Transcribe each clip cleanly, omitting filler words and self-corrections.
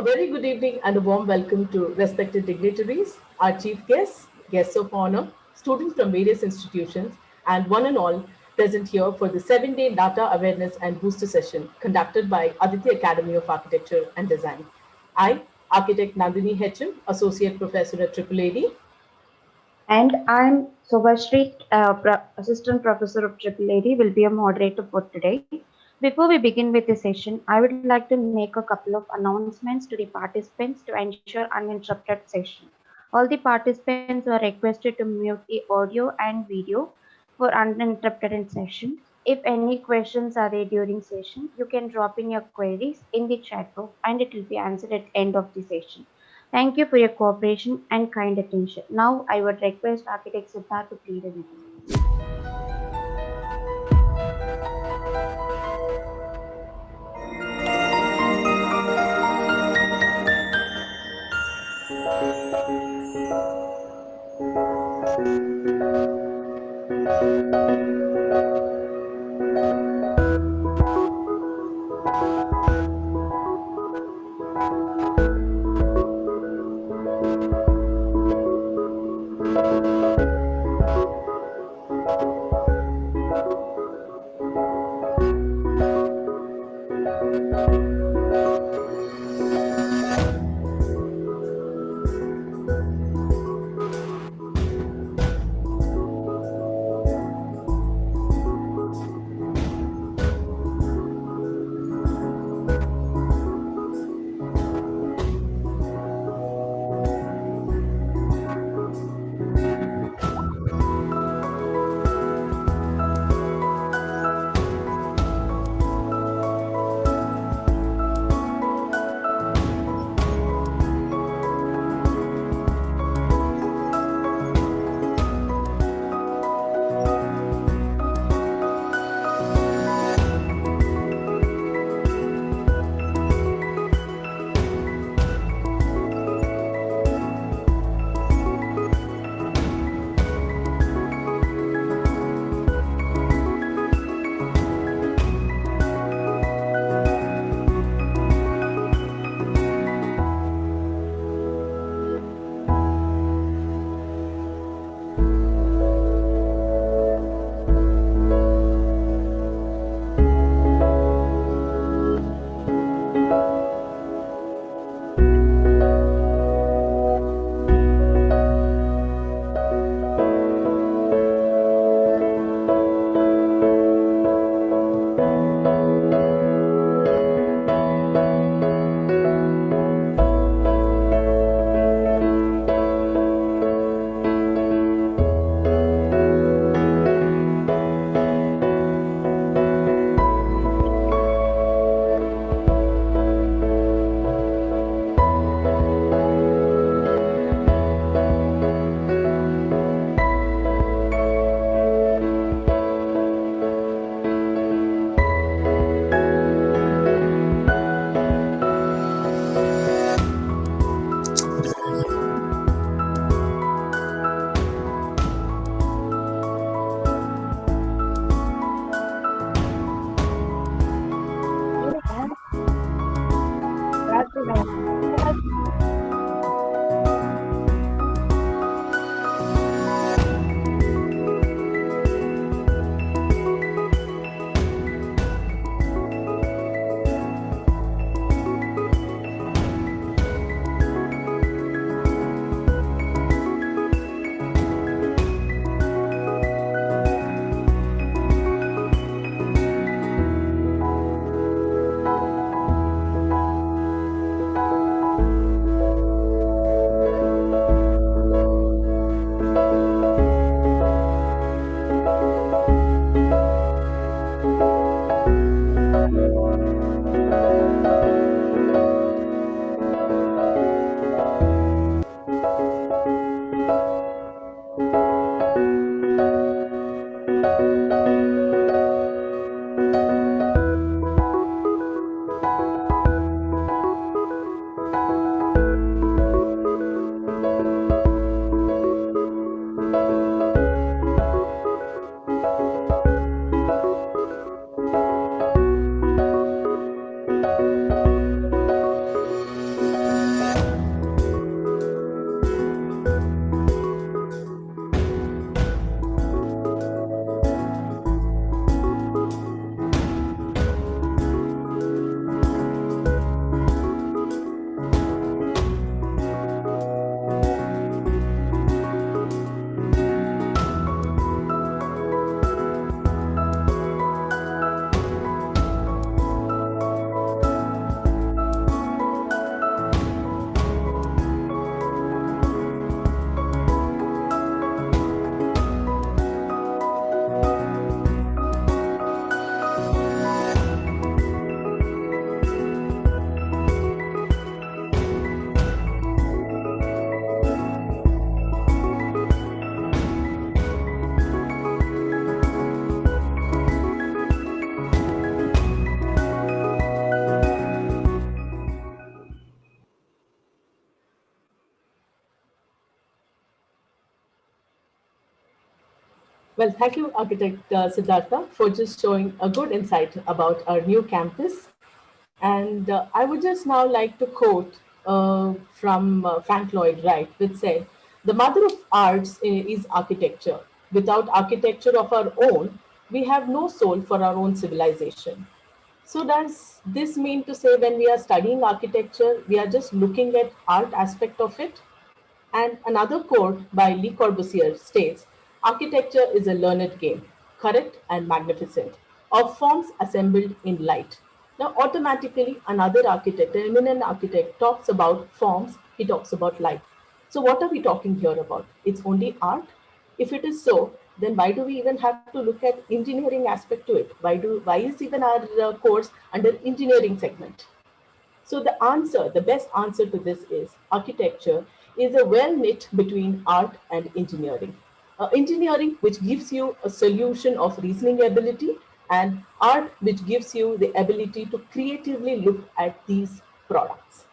A very good evening and a warm welcome to respected dignitaries, our chief guests, guests of honor, students from various institutions, and one and all present here for the 7-day Data Awareness and Booster session conducted by Aditya Academy of Architecture and Design. I, Architect Nandini Hecham, Associate Professor at AAAD. And I'm Subhashri, Assistant Professor of Triple AD, will be a moderator for today. Before we begin with the session, I would like to make a couple of announcements to the participants to ensure uninterrupted session. All the participants are requested to mute the audio and video for uninterrupted in session. If any questions are there during session, you can drop in your queries in the chat box and it will be answered at end of the session. Thank you for your cooperation and kind attention. Now I would request Architect Siddharth to plead the meeting. Well, thank you, Architect Siddhartha, for just showing a good insight about our new campus. And I would just now like to quote from Frank Lloyd Wright, which said, "The mother of arts is architecture. Without architecture of our own, we have no soul for our own civilization." So, does this mean to say when we are studying architecture, we are just looking at art aspect of it? And another quote by Le Corbusier states, "Architecture is a learned game, correct and magnificent, of forms assembled in light." Now, automatically, another architect, an eminent architect, talks about forms, he talks about light. So, what are we talking here about? It's only art? If it is so, then why do we even have to look at engineering aspect to it? Why is even our course under engineering segment? So the best answer to this is architecture is a well knit between art and engineering. Engineering, which gives you a solution of reasoning ability, and art, which gives you the ability to creatively look at these products.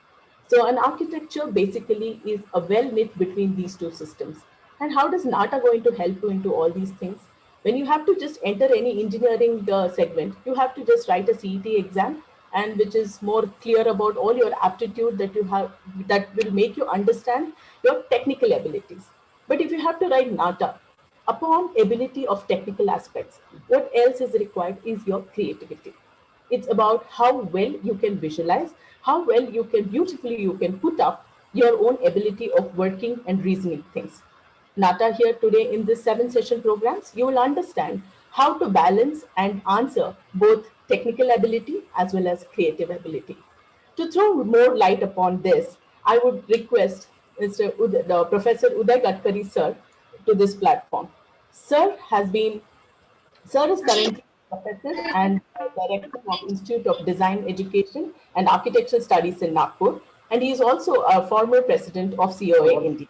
So an architecture basically is a well knit between these two systems. And how does NATA going to help you into all these things? When you have to just enter any engineering segment, you have to just write a CET exam, and which is more clear about all your aptitude that you have, that will make you understand your technical abilities. But if you have to write NATA, upon ability of technical aspects, what else is required is your creativity. It's about how well you can visualize, how well you can beautifully you can put up your own ability of working and reasoning things. Nata here today in this 7 session programs, you will understand how to balance and answer both technical ability as well as creative ability. To throw more light upon this, I would request Professor Uday Gadkari sir to this platform. Sir has been Sir is currently professor and director of Institute of Design Education and Architectural Studies in Nagpur, and he is also a former president of COA India.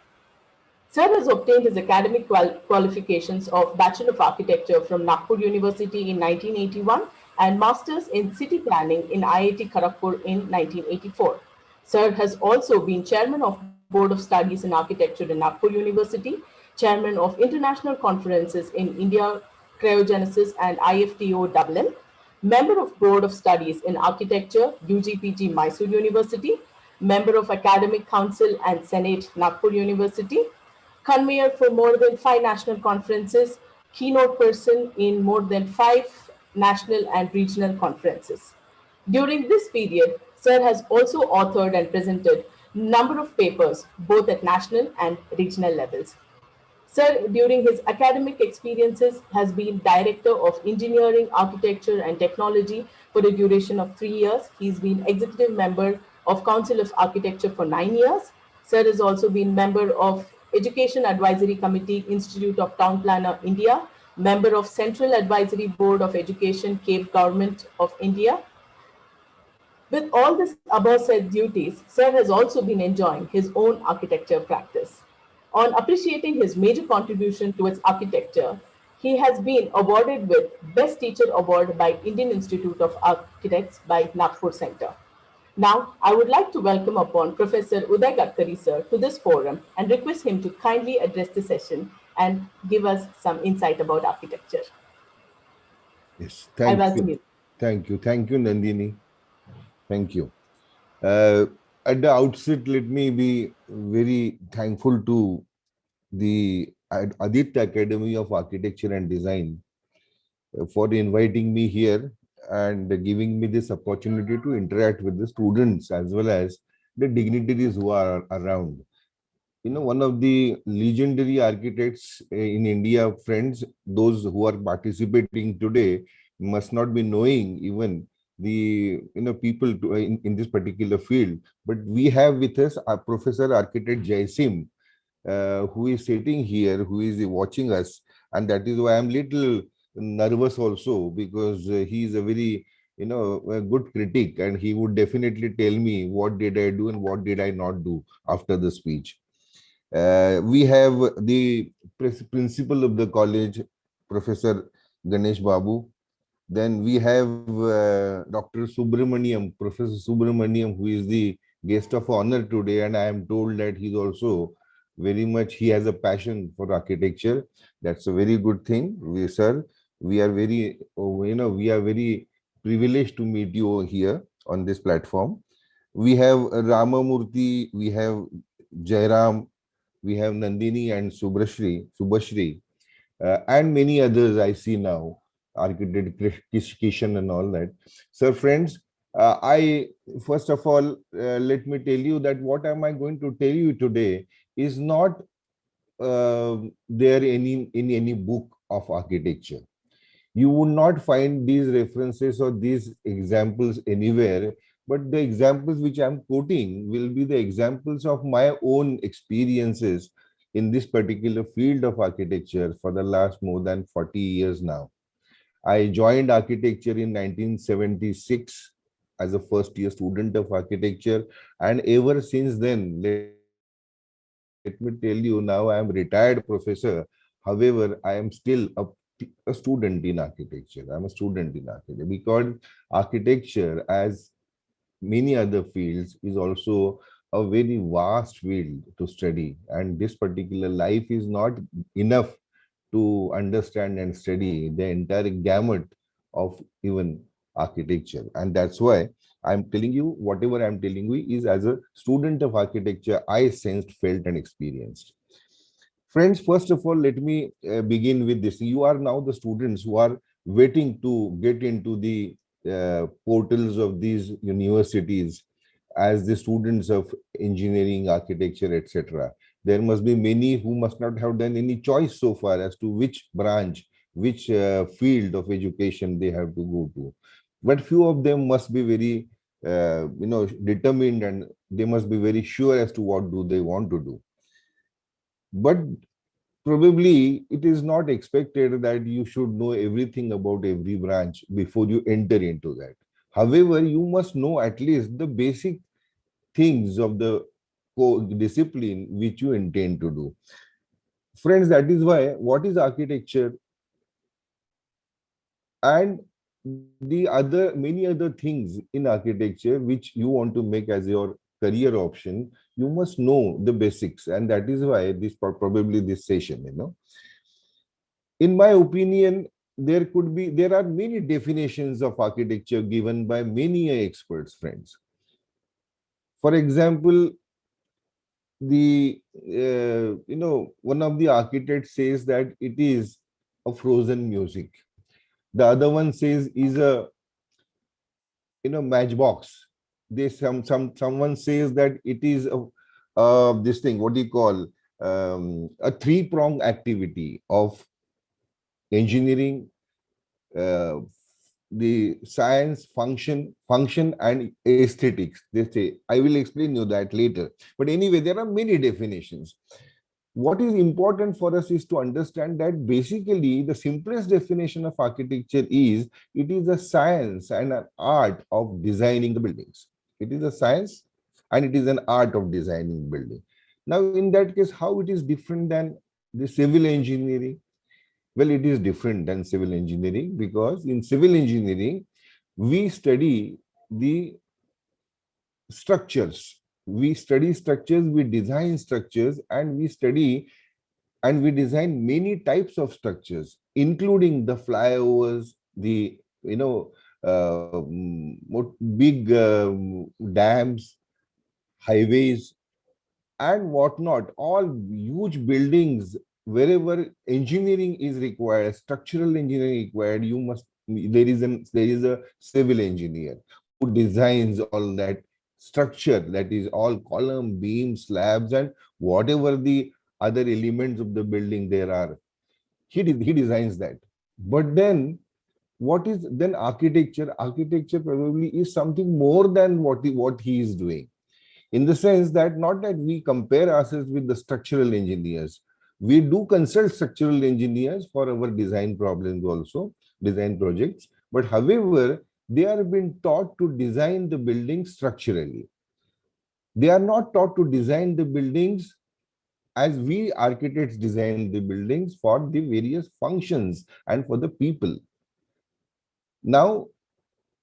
Sir has obtained his academic qualifications of Bachelor of Architecture from Nagpur University in 1981 and Masters in City Planning in IIT Kharagpur in 1984. Sir has also been Chairman of Board of Studies in Architecture in Nagpur University, Chairman of International Conferences in India Cryogenesis and IFTO Dublin, Member of Board of Studies in Architecture, UGPG Mysore University, Member of Academic Council and Senate, Nagpur University, convener for more than 5 national conferences, keynote person in more than 5 national and regional conferences. During this period, Sir has also authored and presented number of papers both at national and regional levels. Sir, during his academic experiences, has been Director of Engineering, Architecture and Technology for a duration of 3 years. He's been Executive Member of Council of Architecture for 9 years. Sir has also been member of Education Advisory Committee, Institute of Town Planner, India, member of Central Advisory Board of Education, Cape Government of India, with all this above said duties, Sir has also been enjoying his own architecture practice. On appreciating his major contribution towards architecture, he has been awarded with Best Teacher Award by Indian Institute of Architects by Nagpur Center. Now, I would like to welcome upon Professor Uday Gadkari sir to this forum and request him to kindly address the session and give us some insight about architecture. Yes, I thank welcome you. you. Thank you, Nandini. Thank you. Uh, at the outset, let me be very thankful to the Aditya Academy of Architecture and Design for inviting me here and giving me this opportunity to interact with the students as well as the dignitaries who are around. You know, one of the legendary architects in India, friends, those who are participating today must not be knowing even the people in this particular field. But we have with us our Professor Architect Jaisim, who is sitting here, who is watching us, and that is why I'm little nervous also because he is a very a good critic, and he would definitely tell me what did I do and what did I not do after the speech. We have the principal of the college, Professor Ganesh Babu. Then we have Dr. Subramaniam, Professor Subramaniam, who is the guest of honor today, and I am told that he's also very much. He has a passion for architecture. That's a very good thing. We, sir, we are very, we are very privileged to meet you here on this platform. We have Ramamurthy, we have Jairam, we have Nandini and Subhashri, and many others I see now, architect Kishan and all that. So friends, I first of all, let me tell you that what am I going to tell you today is not there in any book of architecture. You would not find these references or these examples anywhere, but the examples which I'm quoting will be the examples of my own experiences in this particular field of architecture for the last more than 40 years now. I joined architecture in 1976 as a first year student of architecture, and ever since then, let me tell you, now I am retired professor. However, I am still a student in architecture. I'm a student in architecture because architecture, as many other fields, is also a very vast field to study, and this particular life is not enough to understand and study the entire gamut of even architecture. And that's why I'm telling you, whatever I'm telling you is as a student of architecture, I sensed, felt, and experienced. Friends, first of all, let me begin with this. You are now the students who are waiting to get into the portals of these universities as the students of engineering, architecture, etc. There must be many who must not have done any choice so far as to which branch, which field of education they have to go to. But few of them must be very, determined, and they must be very sure as to what do they want to do. But probably it is not expected that you should know everything about every branch before you enter into that. However, you must know at least the basic things of the discipline which you intend to do. Friends, that is why what is architecture and the other many other things in architecture which you want to make as your career option, you must know the basics, and that is why this probably this session, in my opinion, there are many definitions of architecture given by many experts, friends. For example, the one of the architects says that it is a frozen music. The other one says is a matchbox. They someone says that it is a this thing, what do you call, a three-prong activity of engineering, uh, the science, function and aesthetics. They say, I will explain you that later. But anyway, there are many definitions. What is important for us is to understand that basically the simplest definition of architecture is it is a science and an art of designing the buildings. It is a science and it is an art of designing building. Now, in that case, how it is different than the civil engineering? Well, it is different than civil engineering because in civil engineering, we study the structures. We study structures, we design structures, and we design many types of structures, including the flyovers, the big dams, highways, and whatnot. All huge buildings, wherever engineering is required, structural engineering required, you must there is a civil engineer who designs all that structure, that is all column, beam, slabs, and whatever the other elements of the building there are. He designs that. But then what is then architecture? Architecture probably is something more than what he is doing, in the sense that not that we compare ourselves with the structural engineers. We do consult structural engineers for our design problems also, design projects. But however, they are being taught to design the building structurally. They are not taught to design the buildings as we architects design the buildings for the various functions and for the people. Now,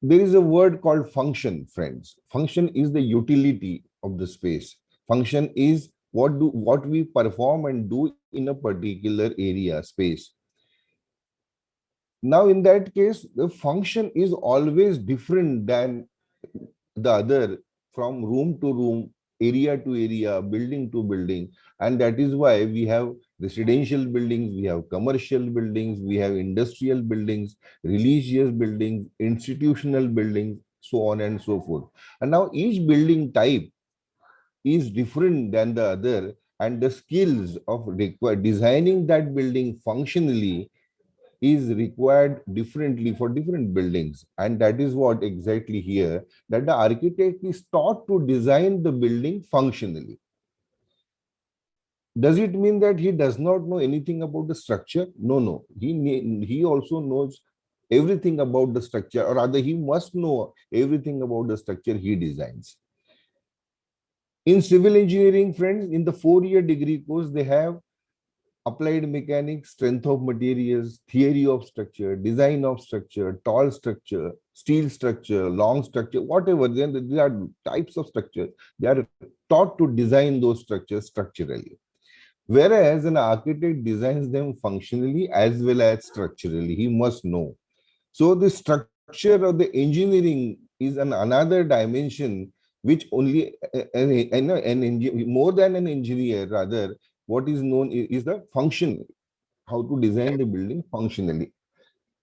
there is a word called function, friends. Function is the utility of the space. Function is what we perform and do in a particular area space. Now in that case, the function is always different than the other, from room to room, area to area, building to building. And that is why we have residential buildings, we have commercial buildings, we have industrial buildings, religious buildings, institutional buildings, so on and so forth. And now each building type is different than the other, and the skills of designing that building functionally is required differently for different buildings. And that is what exactly here, that the architect is taught to design the building functionally. Does it mean that he does not know anything about the structure? No, no. He also knows everything about the structure, or rather he must know everything about the structure he designs. In civil engineering, friends, in the 4-year degree course, they have applied mechanics, strength of materials, theory of structure, design of structure, tall structure, steel structure, long structure, whatever. Then there are types of structure. They are taught to design those structures structurally. Whereas an architect designs them functionally as well as structurally. He must know. So the structure of the engineering is another dimension, which only more than an engineer, rather, what is known is the function, how to design the building functionally.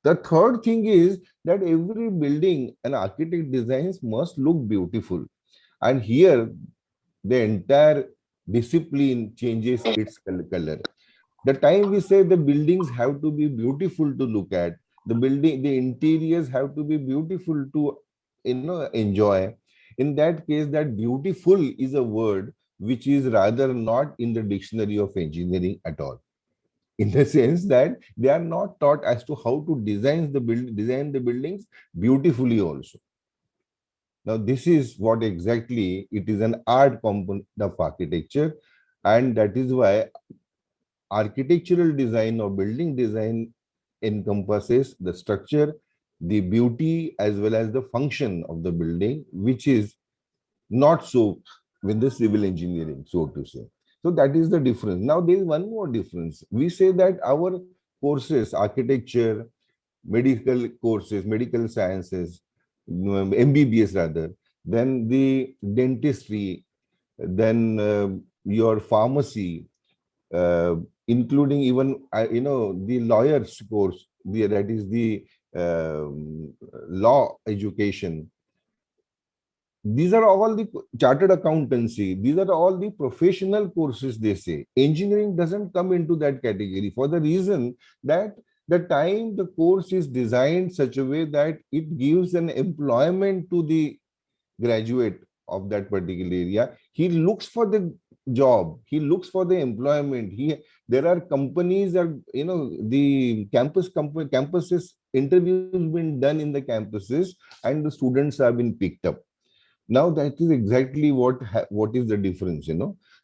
The third thing is that every building an architect designs must look beautiful. And here the entire discipline changes its color. The time we say the buildings have to be beautiful to look at, the interiors have to be beautiful to enjoy. In that case, that beautiful is a word which is rather not in the dictionary of engineering at all, in the sense that they are not taught as to how to design the buildings beautifully also. Now this is what exactly it is, an art component of architecture. And that is why architectural design or building design encompasses the structure, the beauty, as well as the function of the building, which is not so with the civil engineering, so to say. So that is the difference. Now there is one more difference. We say that our courses, architecture, medical courses, medical sciences, MBBS rather, then the dentistry, then your pharmacy, uh, including even the lawyer's course, that is the law education. These are all the chartered accountancy. These are all the professional courses, they say. Engineering doesn't come into that category for the reason that the time the course is designed such a way that it gives an employment to the graduate of that particular area. He looks for the job, he looks for the employment. There are companies that the campuses, interviews been done in the campuses, and the students have been picked up. Now that is exactly what is the difference,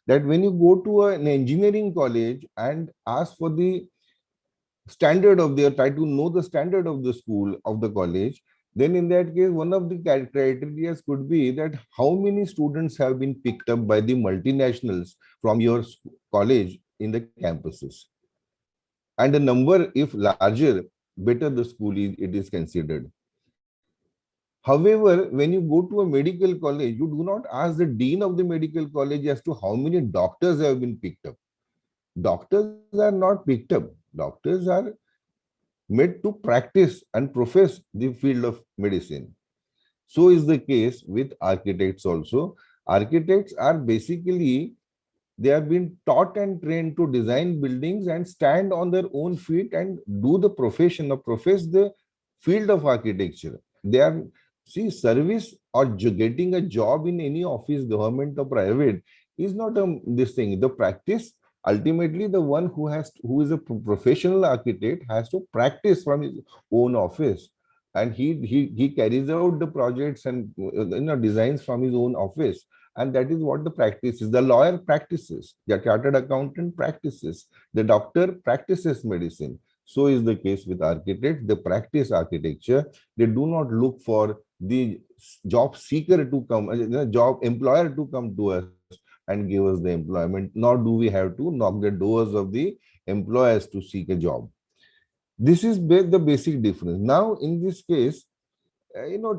that when you go to an engineering college and ask for the standard of their, try to know the standard of the school, of the college, then in that case, one of the criteria could be that how many students have been picked up by the multinationals from your college in the campuses. And the number, if larger, better the school it is considered. However, when you go to a medical college, you do not ask the dean of the medical college as to how many doctors have been picked up. Doctors are not picked up. Doctors are made to practice and profess the field of medicine. So is the case with architects also. Architects are basically, they have been taught and trained to design buildings and stand on their own feet and do the profession or profess the field of architecture. They are, see, service or getting a job in any office, government or private, is not this thing. The practice, ultimately the one who is a professional architect has to practice from his own office, and he carries out the projects and designs from his own office. And that is what the practice is. The lawyer practices, the chartered accountant practices, the doctor practices medicine. So is the case with architects. They practice architecture. They do not look for the job seeker to come, job employer to come to us and give us the employment, nor do we have to knock the doors of the employers to seek a job. This is the basic difference. Now, in this case,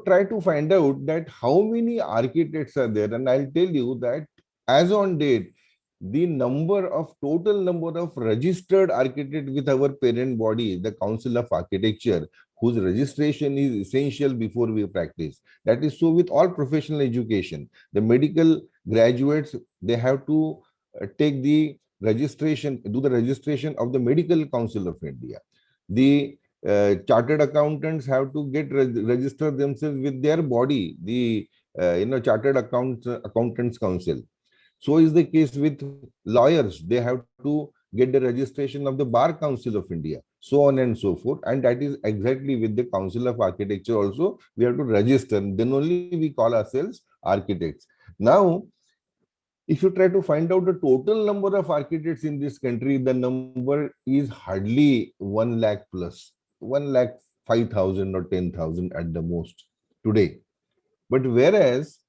try to find out that how many architects are there, and I'll tell you that as on date, the total number of registered architect with our parent body, the Council of Architecture, whose registration is essential before we practice. That is so with all professional education. The medical graduates, they have to take the registration, do the registration of the Medical Council of India. The chartered accountants have to get register themselves with their body, the Chartered Accountants Council. So is the case with lawyers. They have to get the registration of the Bar Council of India, so on and so forth. And that is exactly with the Council of Architecture also. We have to register. Then only we call ourselves architects. Now, if you try to find out the total number of architects in this country, the number is hardly 1 lakh plus, 1 lakh 5,000 or 10,000 at the most today. But whereas,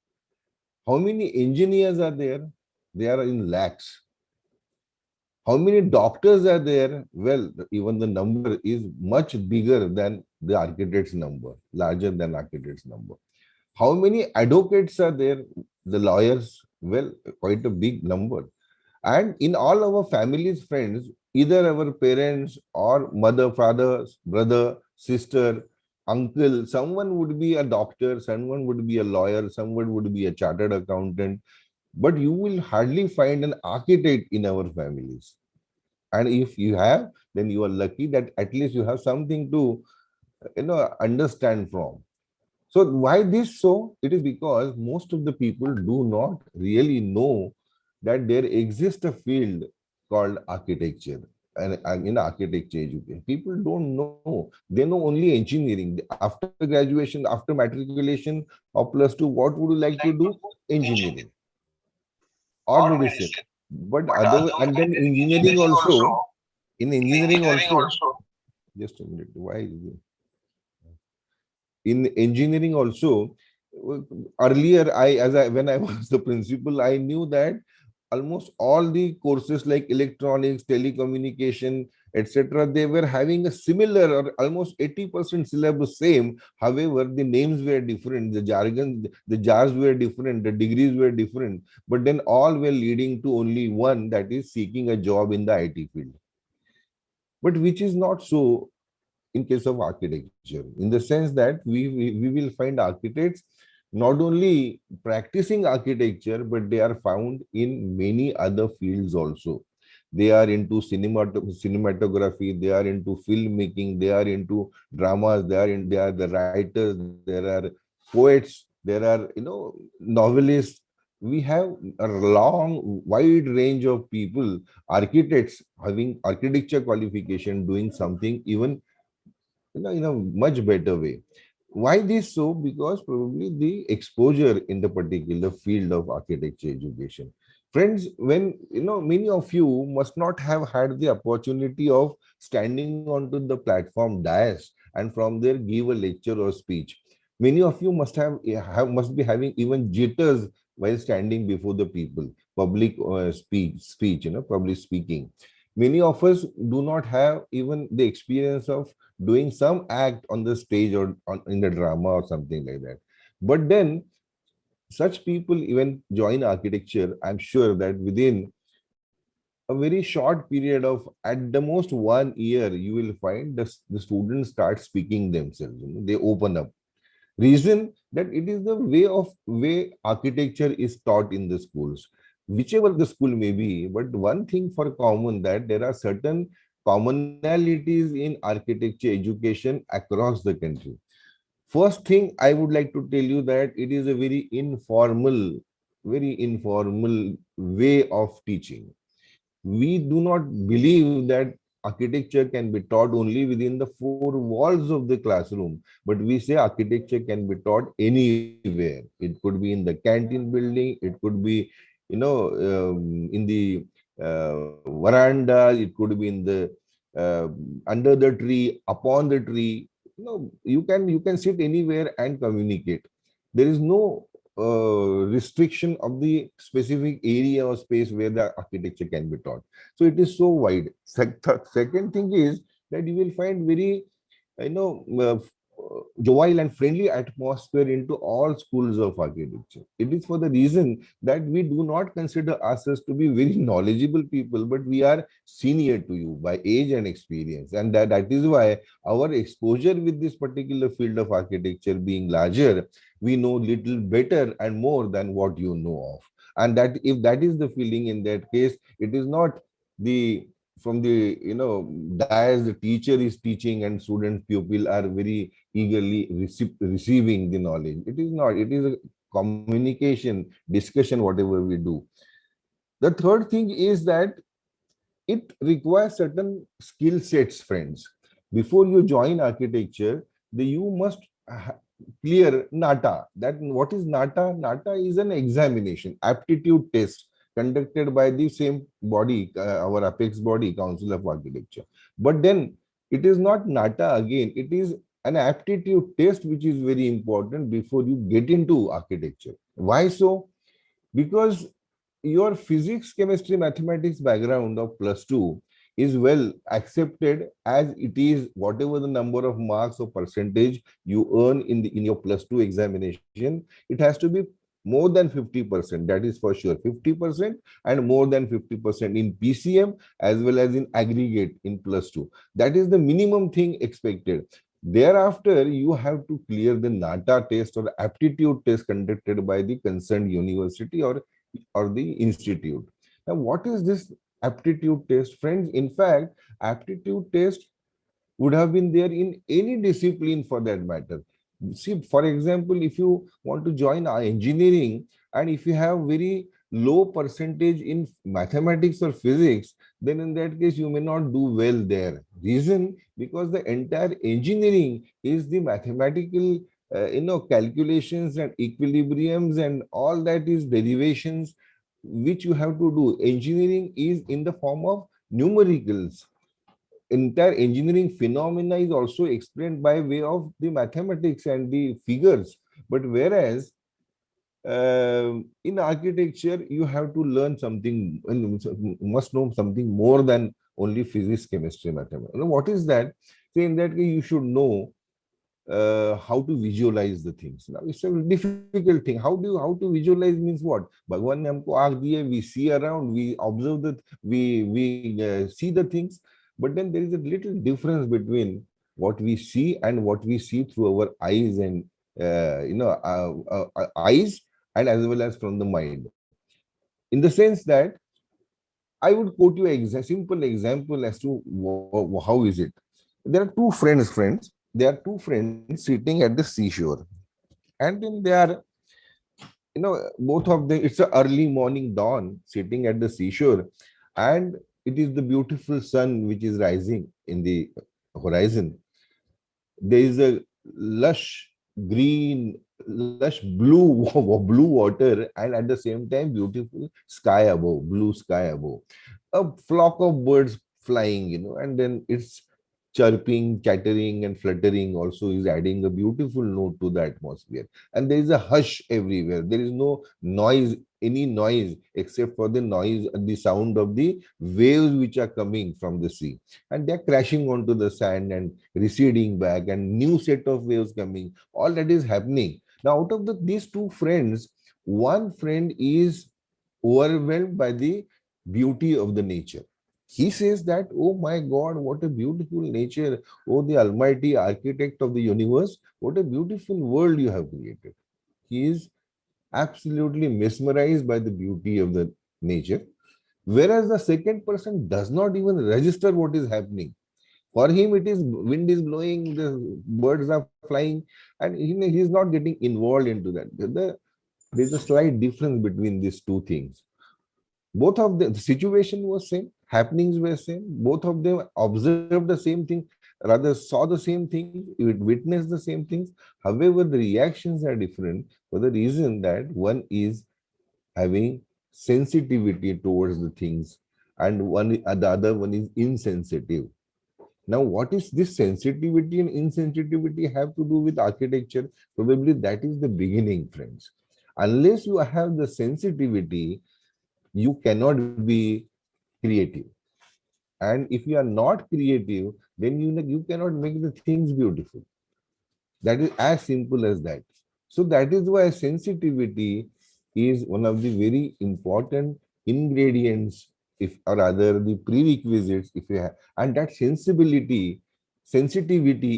how many engineers are there? They are in lakhs. How many doctors are there? Well, even the number is much bigger than the architect's number, larger than architect's number. How many advocates are there? The lawyers, well, quite a big number. And in all our families, friends, either our parents or mother, father, brother, sister, uncle, someone would be a doctor, someone would be a lawyer, someone would be a chartered accountant, but you will hardly find an architect in our families. And if you have, then you are lucky that at least you have something to understand from. So why this so? It is because most of the people do not really know that there exists a field called architecture and in architecture education. People don't know. They know only engineering. After graduation, after matriculation of +2, what would you like to do? Engineering or medicine. But other and then engineering also. In engineering also, just a minute. Why is it? In engineering also, earlier when I was the principal, I knew that almost all the courses like electronics, telecommunication, etc., they were having a similar or almost 80% syllabus same. However, the names were different, the jargon, the jars were different, the degrees were different, but then all were leading to only one, that is seeking a job in the IT field. But which is not so in case of architecture, in the sense that we will find architects not only practicing architecture, but they are found in many other fields also. They are into cinematography, they are into filmmaking, they are into dramas, they are the writers, there are poets, there are novelists. We have a long wide range of people, architects having architecture qualification, doing something even in a much better way. Why this so? Because probably the exposure in the particular field of architecture education. Friends, when many of you must not have had the opportunity of standing onto the platform dais and from there give a lecture or speech. Many of you must be having even jitters while standing before the people, public speech, public speaking. Many of us do not have even the experience of doing some act on the stage or in the drama or something like that. But then such people even join architecture, I'm sure that within a very short period of at the most 1 year, you will find the students start speaking themselves. They open up. Reason that it is the way architecture is taught in the schools, whichever the school may be. But one thing for common, that there are certain commonalities in architecture education across the country. First thing I would like to tell you that it is a very informal way of teaching. We do not believe that architecture can be taught only within the four walls of the classroom, but we say architecture can be taught anywhere. It could be in the canteen building, it could be in the veranda, it could be in the uh, under the tree, upon the tree. You can sit anywhere and communicate. There is no restriction of the specific area or space where the architecture can be taught. So it is so wide. Second thing is that you will find very, you know, jovial and friendly atmosphere into all schools of architecture. It is for the reason that we do not consider ourselves to be very knowledgeable people, but we are senior to you by age and experience. And that is why our exposure with this particular field of architecture being larger, we know little better and more than what you know of. And that if that is the feeling, in that case, it is not the from the dais the teacher is teaching and student pupil are very eagerly receiving the knowledge. It is not. It is a communication, discussion, whatever we do. The third thing is that it requires certain skill sets, friends. Before you join architecture, you must clear NATA. That what is NATA? NATA is an examination, aptitude test conducted by the same body, our apex body, Council of Architecture. But then it is not NATA again. It is an aptitude test which is very important before you get into architecture. Why so? Because your physics, chemistry, mathematics background of +2 is well accepted as it is. Whatever the number of marks or percentage you earn in your +2 examination, it has to be more than 50%. That is for sure, 50% and more than 50% in PCM as well as in aggregate in +2. That is the minimum thing expected. Thereafter, you have to clear the NATA test or aptitude test conducted by the concerned university or the institute. Now, what is this aptitude test, friends? In fact, aptitude test would have been there in any discipline for that matter. See, for example, if you want to join engineering and if you have very low percentage in mathematics or physics, then in that case you may not do well there. Reason? Because the entire engineering is the mathematical calculations and equilibriums and all that is derivations which you have to do. Engineering is in the form of numericals. Entire engineering phenomena is also explained by way of the mathematics and the figures. But whereas in architecture, you have to learn something, must know something more than only physics, chemistry, mathematics. What is that? So in that case, you should know how to visualize the things. Now it's a difficult thing. How to visualize means what? Bhagwan ne humko aankh diye, we see around, we observe that, we see the things. But then there is a little difference between what we see and what we see through our eyes and eyes and as well as from the mind. In the sense that I would quote you a simple example as to how is it. There are two friends. There are two friends sitting at the seashore, and then they are, both of them. It's a early morning dawn, sitting at the seashore, and it is the beautiful sun which is rising in the horizon. There is a lush green, lush blue blue water, and at the same time beautiful sky above, blue sky above. A flock of birds flying, and then it's chirping, chattering, and fluttering also is adding a beautiful note to the atmosphere. And there is a hush everywhere. There is no noise, any noise except for the noise and the sound of the waves which are coming from the sea, and they're crashing onto the sand and receding back, and new set of waves coming. All that is happening. Now, out of these two friends, one friend is overwhelmed by the beauty of the nature. He says that, oh my God, what a beautiful nature. Oh, the almighty architect of the universe, what a beautiful world you have created. He is absolutely mesmerized by the beauty of the nature. Whereas the second person does not even register what is happening. For him, it is wind is blowing, the birds are flying, and he is not getting involved into that. There's a slight difference between these two things. Both of the situation was same, happenings were same, both of them observed the same thing, rather saw the same thing, witnessed the same things. However, the reactions are different for the reason that one is having sensitivity towards the things, and the other one is insensitive. Now, what is this sensitivity and insensitivity have to do with architecture? Probably that is the beginning, friends. Unless you have the sensitivity, you cannot be creative. And if you are not creative, then you cannot make the things beautiful. That is as simple as that. So that is why sensitivity is one of the very important ingredients, if or rather the prerequisites, if you have, and that sensitivity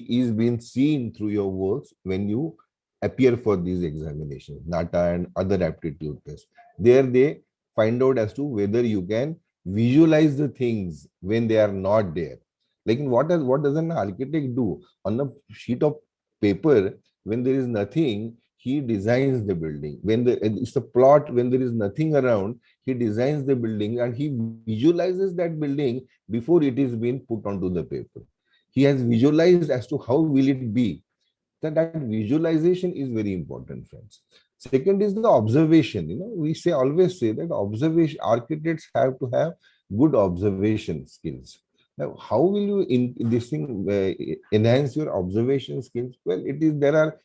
is being seen through your works when you appear for these examinations, NATA and other aptitude tests. There they find out as to whether you can visualize the things when they are not there. Like what does an architect do on a sheet of paper? When there is nothing, he designs the building. It's a plot, when there is nothing around, he designs the building and he visualizes that building before it is being put onto the paper. He has visualized as to how will it be. That visualization is very important, friends. Second is the observation. We always say that observation architects have to have good observation skills. Now, how will you enhance your observation skills? Well, there are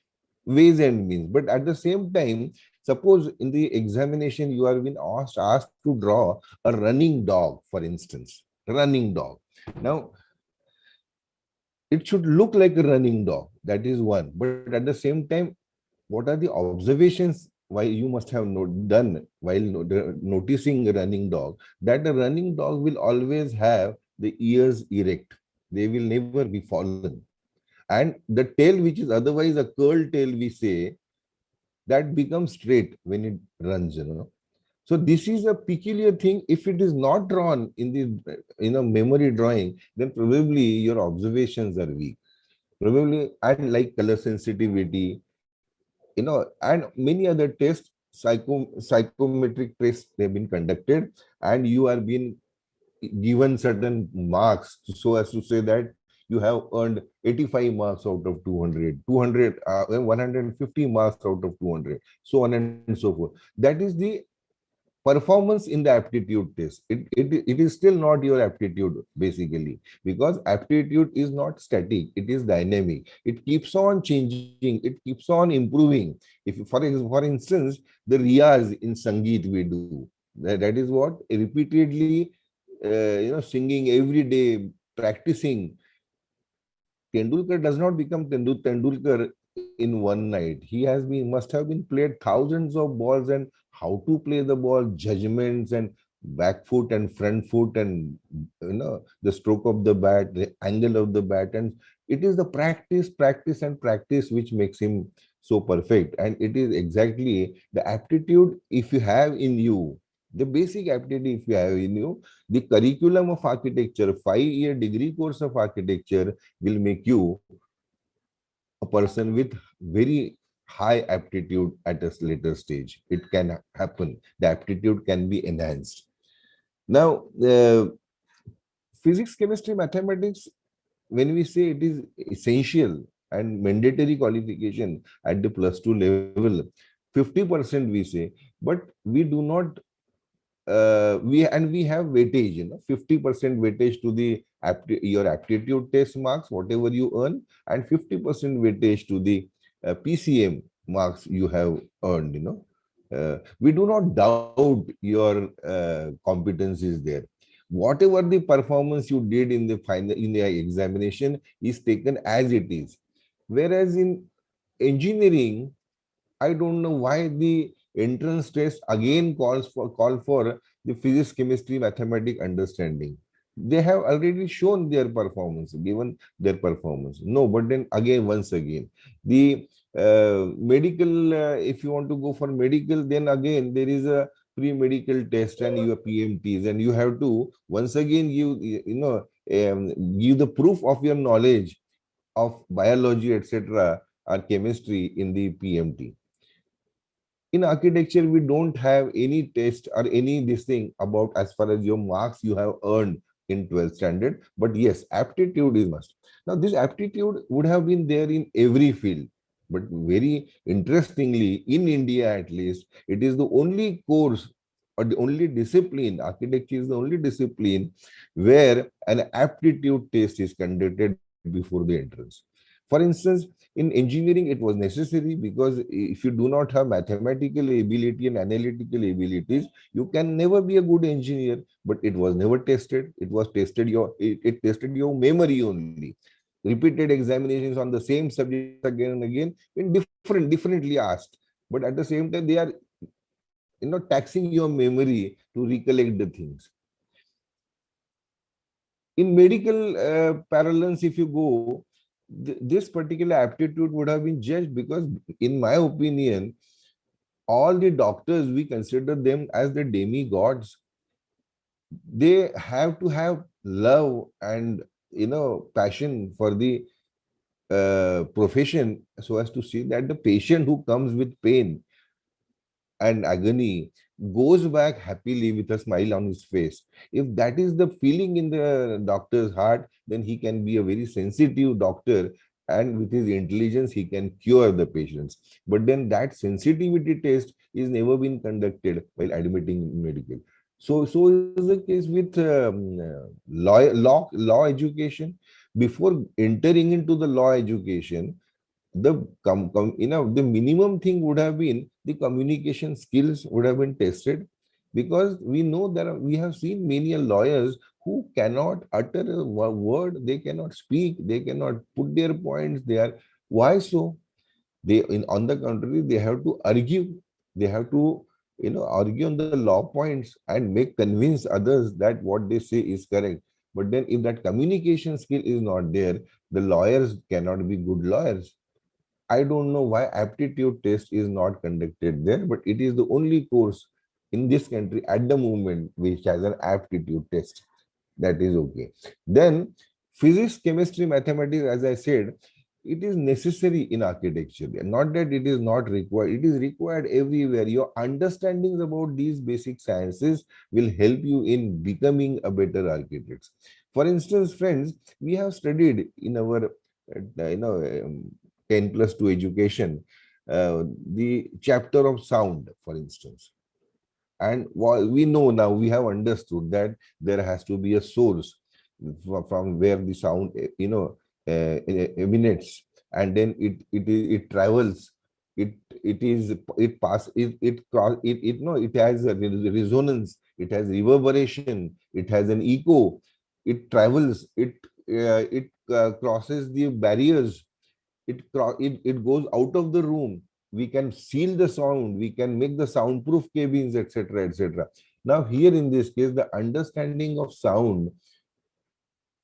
ways and means, but at the same time, suppose in the examination you are being asked to draw a running dog, for instance, running dog. Now, it should look like a running dog. That is one. But at the same time, what are the observations why you must have done while noticing a running dog? That the running dog will always have the ears erect. They will never be fallen. And the tail, which is otherwise a curled tail, we say, that becomes straight when it runs. So this is a peculiar thing. If it is not drawn in the memory drawing, then probably your observations are weak. Probably, and like color sensitivity, and many other tests, psychometric tests, they've been conducted, and you are being given certain marks so as to say that you have earned 85 marks out of 200, 150 marks out of 200, so on and so forth. That is the performance in the aptitude test. It is still not your aptitude, basically, because aptitude is not static, it is dynamic. It keeps on changing, it keeps on improving. If for instance, the riyaz in sangeet we do, that is what repeatedly, singing every day, practicing. Tendulkar does not become Tendulkar in one night. Must have been played thousands of balls, and how to play the ball, judgments and back foot and front foot, and the stroke of the bat, the angle of the bat, and it is the practice and practice which makes him so perfect. And it is exactly the aptitude, if you have in you, the basic aptitude if you have in you, the curriculum of architecture, 5-year degree course of architecture will make you a person with very high aptitude at a later stage. It can happen. The aptitude can be enhanced. Now, physics, chemistry, mathematics, when we say it is essential and mandatory qualification at the +2 level, 50% we say, but we do not we have weightage, 50% weightage to the your aptitude test marks, whatever you earn, and 50% weightage to the PCM marks you have earned. We do not doubt your competencies there. Whatever the performance you did in the final in the examination is taken as it is. Whereas in engineering, I don't know why the entrance test again call for the physics, chemistry, mathematics understanding. They have already shown their performance, given their performance. No, but then again, once again, the medical, if you want to go for medical, then again there is a pre-medical test and your PMTs, and you have to once again give the proof of your knowledge of biology, etc., or chemistry in the PMT. In architecture, we don't have any test or any this thing about as far as your marks you have earned in 12th standard. But yes, aptitude is must. Now, this aptitude would have been there in every field. But very interestingly, in India at least, it is the only course or the only discipline, architecture is the only discipline where an aptitude test is conducted before the entrance. For instance, in engineering, it was necessary because if you do not have mathematical ability and analytical abilities, you can never be a good engineer. But it was never tested. It tested your memory only. Repeated examinations on the same subject again and again in differently asked. But at the same time, they are taxing your memory to recollect the things. In medical parlance, if you go, this particular aptitude would have been judged because, in my opinion, all the doctors, we consider them as the demigods. They have to have love and passion for the profession, so as to see that the patient who comes with pain and agony goes back happily with a smile on his face. If that is the feeling in the doctor's heart, then he can be a very sensitive doctor, and with his intelligence, he can cure the patients. But then that sensitivity test is never been conducted while admitting medical. So is the case with law education. Before entering into the law education, the minimum thing would have been the communication skills would have been tested, because we know we have seen many lawyers who cannot utter a word, they cannot speak, they cannot put their points. They are, why so? On the contrary, they have to argue. They have to argue on the law points and make convince others that what they say is correct. But then if that communication skill is not there, the lawyers cannot be good lawyers. I don't know why aptitude test is not conducted there, but it is the only course in this country at the moment which has an aptitude test. That is okay. Then physics, chemistry, mathematics, as I said, it is necessary in architecture. Not that it is not required. It is required everywhere. Your understandings about these basic sciences will help you in becoming a better architect. For instance, friends, we have studied in our 10 plus 2 education, the chapter of sound, for instance. And while we know now, we have understood that there has to be a source from where the sound, emanates, and then it travels. It is it pass it cross it no it has a resonance. It has reverberation. It has an echo. It travels. It crosses the barriers. It goes out of the room. We can seal the sound. We can make the soundproof cabins, etc., etc. Now here in this case, the understanding of sound,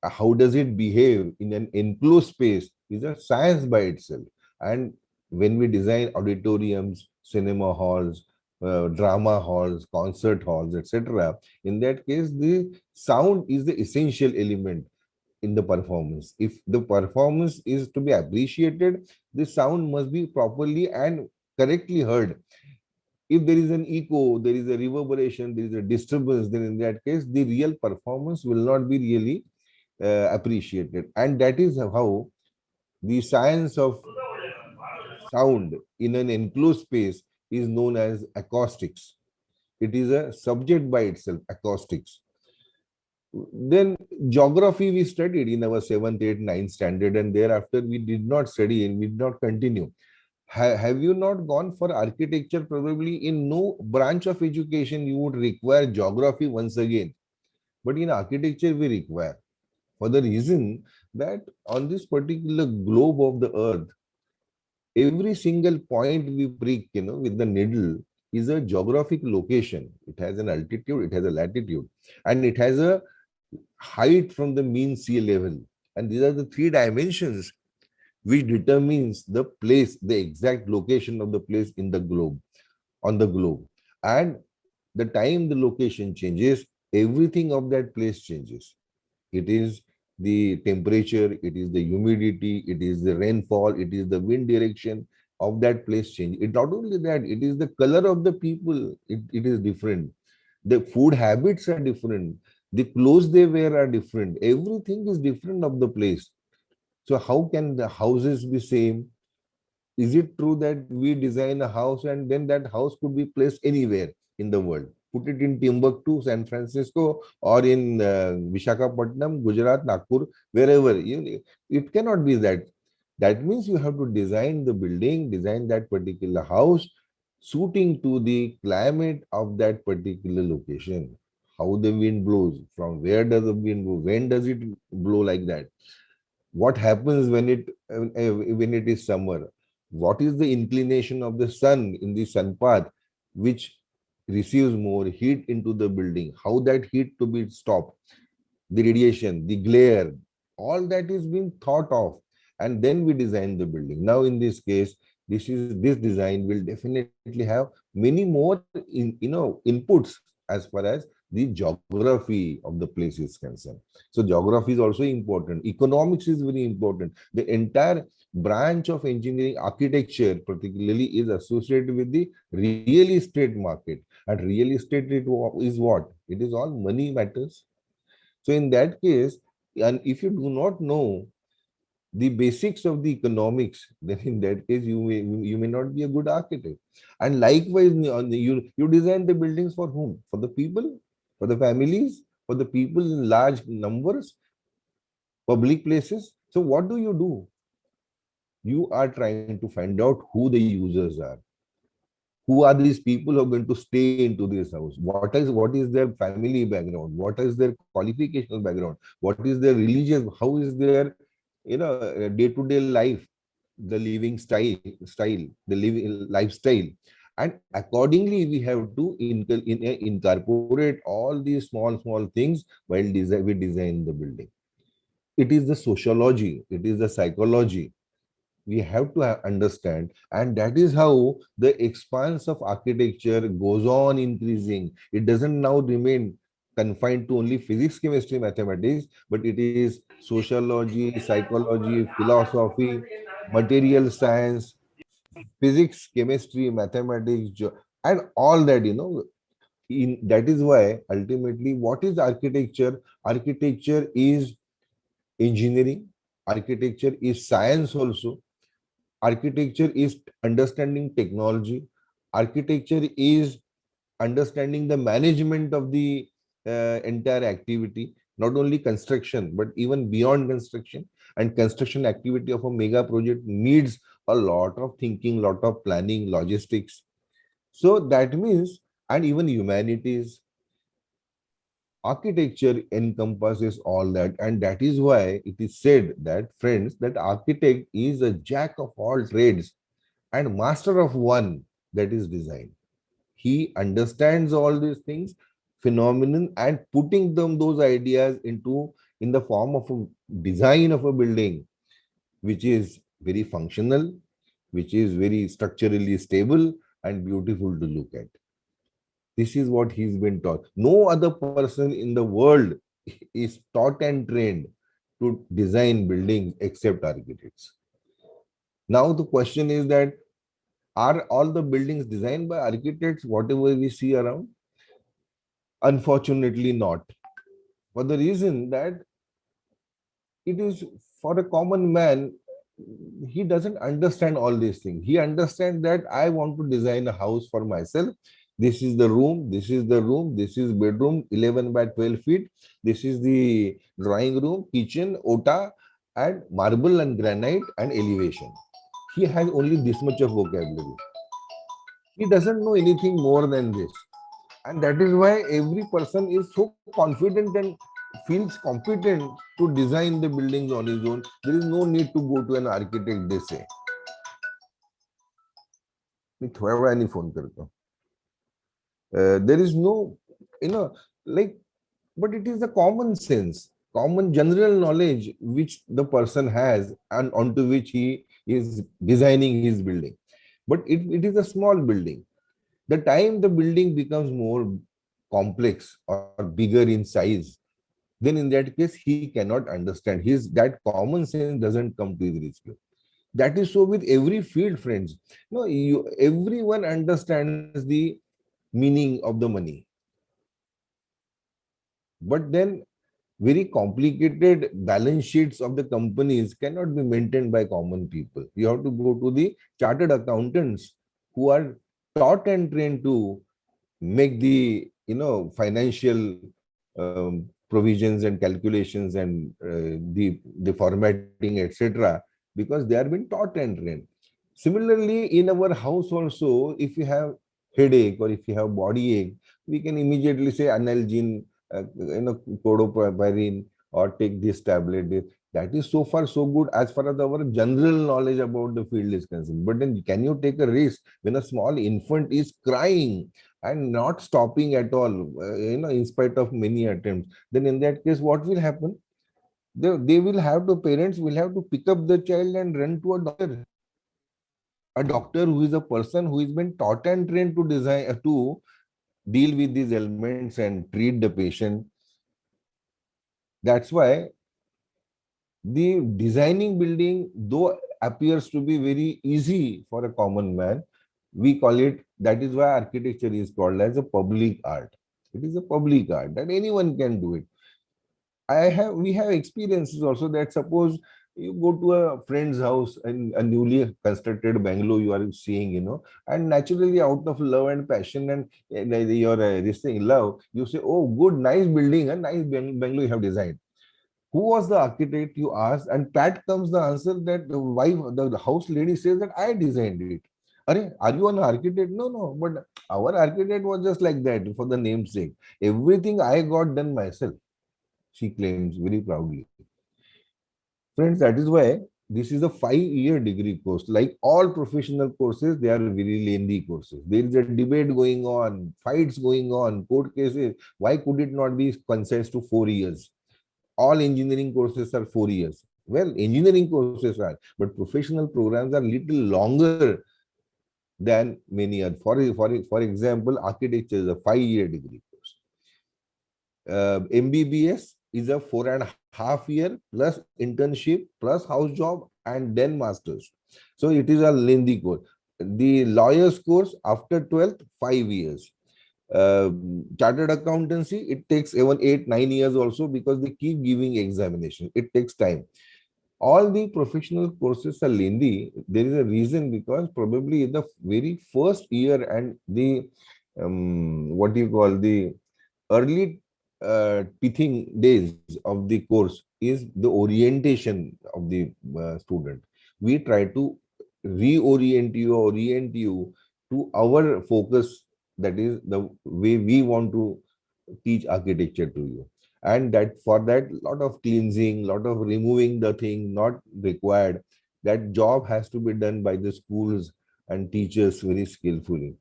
how does it behave in an enclosed space, is a science by itself. And when we design auditoriums, cinema halls, drama halls, concert halls, etc., in that case, the sound is the essential element in the performance. If the performance is to be appreciated, the sound must be properly and correctly heard. If there is an echo, there is a reverberation, there is a disturbance, then in that case, the real performance will not be really appreciated. And that is how the science of sound in an enclosed space is known as acoustics. It is a subject by itself, acoustics. Then geography we studied in our 7th, 8th, 9th standard, and thereafter we did not study and we did not continue. Have you not gone for architecture? Probably in no branch of education you would require geography once again. But in architecture we require, for the reason that on this particular globe of the earth, every single point we prick, with the needle is a geographic location. It has an altitude, it has a latitude, and it has a height from the mean sea level. And these are the 3 dimensions which determines the place, the exact location of the place in the globe, on the globe. And the time the location changes, everything of that place changes. It is the temperature, it is the humidity, it is the rainfall, it is the wind direction of that place change. It not only that, it is the color of the people, it is different. The food habits are different. The clothes they wear are different. Everything is different of the place. So how can the houses be same? Is it true that we design a house and then that house could be placed anywhere in the world? Put it in Timbuktu, San Francisco, or in Visakhapatnam, Gujarat, Nagpur, wherever. It cannot be that. That means you have to design the building, design that particular house, suiting to the climate of that particular location. How the wind blows, from where does the wind blow, when does it blow like that? What happens when it is summer? What is the inclination of the sun in the sun path, which receives more heat into the building? How that heat to be stopped? The radiation, the glare, all that is being thought of, and then we design the building. Now, in this case, this design will definitely have many more inputs as far as the geography of the place is concerned. So geography is also important. Economics is very important. The entire branch of engineering architecture particularly is associated with the real estate market. And real estate is what? It is all money matters. So in that case, and if you do not know the basics of the economics, then in that case you may not be a good architect. And likewise, you design the buildings for whom? For the people, for the families, for the people in large numbers, public places. So what do? You are trying to find out who the users are. Who are these people who are going to stay into this house? What is their family background? What is their qualificational background? What is their religious? How is their day-to-day life, the living style, the living lifestyle? And accordingly we have to incorporate all these small things while we design the building. It is the sociology, it is the psychology we have to understand, and that is how the expanse of architecture goes on increasing. It doesn't now remain confined to only physics, chemistry, mathematics, but it is sociology, psychology, philosophy, material science, physics, chemistry, mathematics, and all that. That is why ultimately, what is architecture? Architecture is engineering. Architecture is science also. Architecture is understanding technology. Architecture is understanding the management of the entire activity, not only construction, but even beyond construction. And construction activity of a mega project needs a lot of thinking, lot of planning, logistics. So that means, and even humanities, architecture encompasses all that. And that is why it is said that, friends, that architect is a jack of all trades and master of one, that is design. He understands all these things, phenomenon, and putting those ideas in the form of a design of a building, which is very functional, which is very structurally stable and beautiful to look at. This is what he's been taught. No other person in the world is taught and trained to design buildings except architects. Now the question is that, are all the buildings designed by architects, whatever we see around? Unfortunately not. For the reason that it is for a common man, he doesn't understand all these things. He understands that I want to design a house for myself. This is the room, this is the room, this is bedroom, 11 by 12 feet. This is the drawing room, kitchen, ota, and marble and granite and elevation. He has only this much of vocabulary. He doesn't know anything more than this. And that is why every person is so confident and feels competent to design the buildings on his own. There is no need to go to an architect, they say. मैं थोड़ा बड़ा नहीं phone करता हूँ. There is no, like, but it is the common sense, common general knowledge which the person has and onto which he is designing his building. But it is a small building. The time the building becomes more complex or bigger in size, then in that case he cannot understand. His that common sense doesn't come to his rescue. That is so with every field, friends. No, everyone understands the meaning of the money, but then very complicated balance sheets of the companies cannot be maintained by common people. You have to go to the chartered accountants who are taught and trained to make the financial provisions and calculations and the formatting, etc., because they are being taught and trained. Similarly, in our house also, if you have headache or if you have body ache, we can immediately say analgin, codoparin, or take this tablet. That is so far so good as far as our general knowledge about the field is concerned. But then, can you take a risk when a small infant is crying and not stopping at all, in spite of many attempts? Then, in that case, what will happen? They will have to, parents will have to pick up the child and run to a doctor who is a person who has been taught and trained to design to deal with these ailments and treat the patient. That's why the designing building, though appears to be very easy for a common man, we call it, that is why architecture is called as a public art. It is a public art that anyone can do it. We have experiences also that suppose you go to a friend's house in a newly constructed bungalow you are seeing, and naturally out of love and passion and your this thing, love, you say, oh, good, nice building, a nice bungalow you have designed. Who was the architect, you ask, and pat comes the answer that the wife, the house lady says that I designed it. Are you an architect? No, no, but our architect was just like that for the name's sake. Everything I got done myself, she claims very proudly. Friends, that is why this is a 5-year degree course. Like all professional courses, they are very lengthy courses. There is a debate going on, fights going on, court cases. Why could it not be condensed to 4 years? All engineering courses are 4 years. Well, engineering courses are, but professional programs are little longer than many are. For example, architecture is a 5-year degree course. MBBS is a 4.5 year plus internship plus house job and then masters. So it is a lengthy course. The lawyer's course after 12th, 5 years. Chartered accountancy, it takes even 8-9 years also, because they keep giving examination. It takes time. All the professional courses are lengthy. There is a reason, because probably in the very first year and the what do you call, the early teaching days of the course is the orientation of the student. We try to orient you to our focus, that is the way we want to teach architecture to you. And that, for that, lot of cleansing, lot of removing the thing not required. That job has to be done by the schools and teachers very skillfully,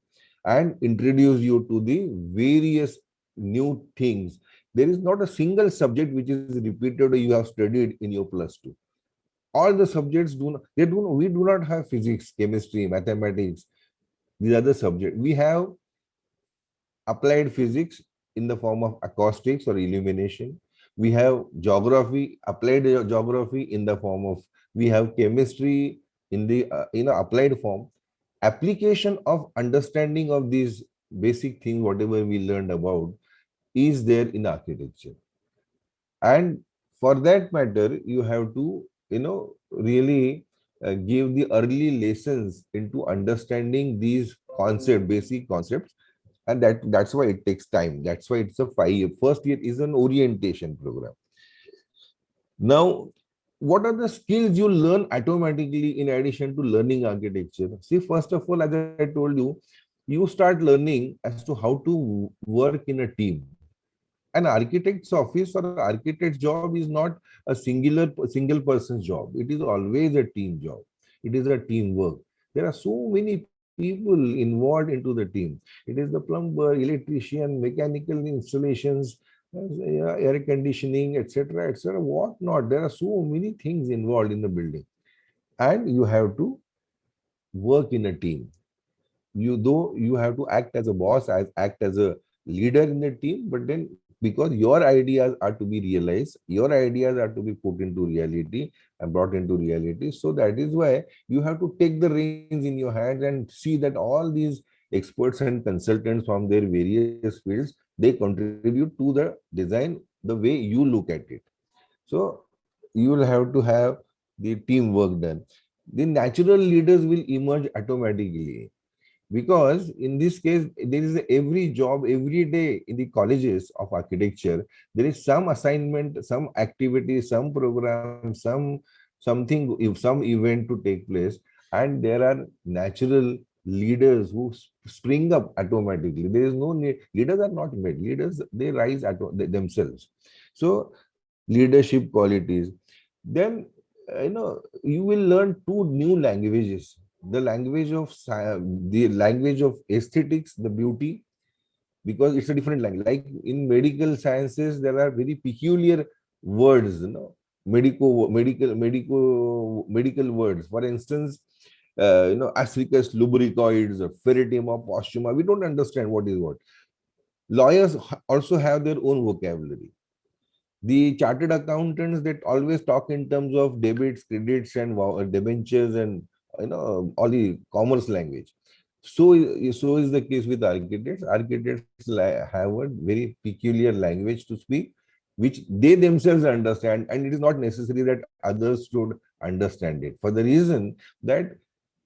and introduce you to the various new things. There is not a single subject which is repeated or you have studied in your +2. All the subjects we do not have physics, chemistry, mathematics, these other subjects. We have applied physics in the form of acoustics or illumination. We have geography, applied geography in the form of, we have chemistry in the applied form. Application of understanding of these basic things, whatever we learned about, is there in architecture. And for that matter, you have to, really give the early lessons into understanding these basic concepts. And that's why it takes time. That's why it's a 5 year. First year is an orientation program. Now, what are the skills you learn automatically in addition to learning architecture? See, first of all, as I told you, you start learning as to how to work in a team. An architect's office or architect's job is not a single person's job. It is always a team job. It is a teamwork. There are so many people involved into the team. It is the plumber, electrician, mechanical installations, air conditioning, etc., etc., what not. There are so many things involved in the building, and you have to work in a team. You have to act as a boss, act as a leader in the team, but then, because your ideas are to be realized, your ideas are to be put into reality and brought into reality. So that is why you have to take the reins in your hands and see that all these experts and consultants from their various fields, they contribute to the design the way you look at it. So you will have to have the teamwork done. The natural leaders will emerge automatically, because in this case there is every job every day in the colleges of architecture. There is some assignment, some activity, some program, some something, if some event to take place, and there are natural leaders who spring up automatically. There is no need. Leaders are not made. Leaders, they rise themselves. So leadership qualities. Then you will learn two new languages: the language of the language of aesthetics, the beauty, because it's a different language. Like in medical sciences, there are very peculiar words, medical words. For instance, asphericus lubricoids or ferritima posthuma. We don't understand what is what. Lawyers also have their own vocabulary. The chartered accountants that always talk in terms of debits, credits, and debentures, and all the commerce language. So is the case with architects. Architects have a very peculiar language to speak, which they themselves understand, and it is not necessary that others should understand it. For the reason that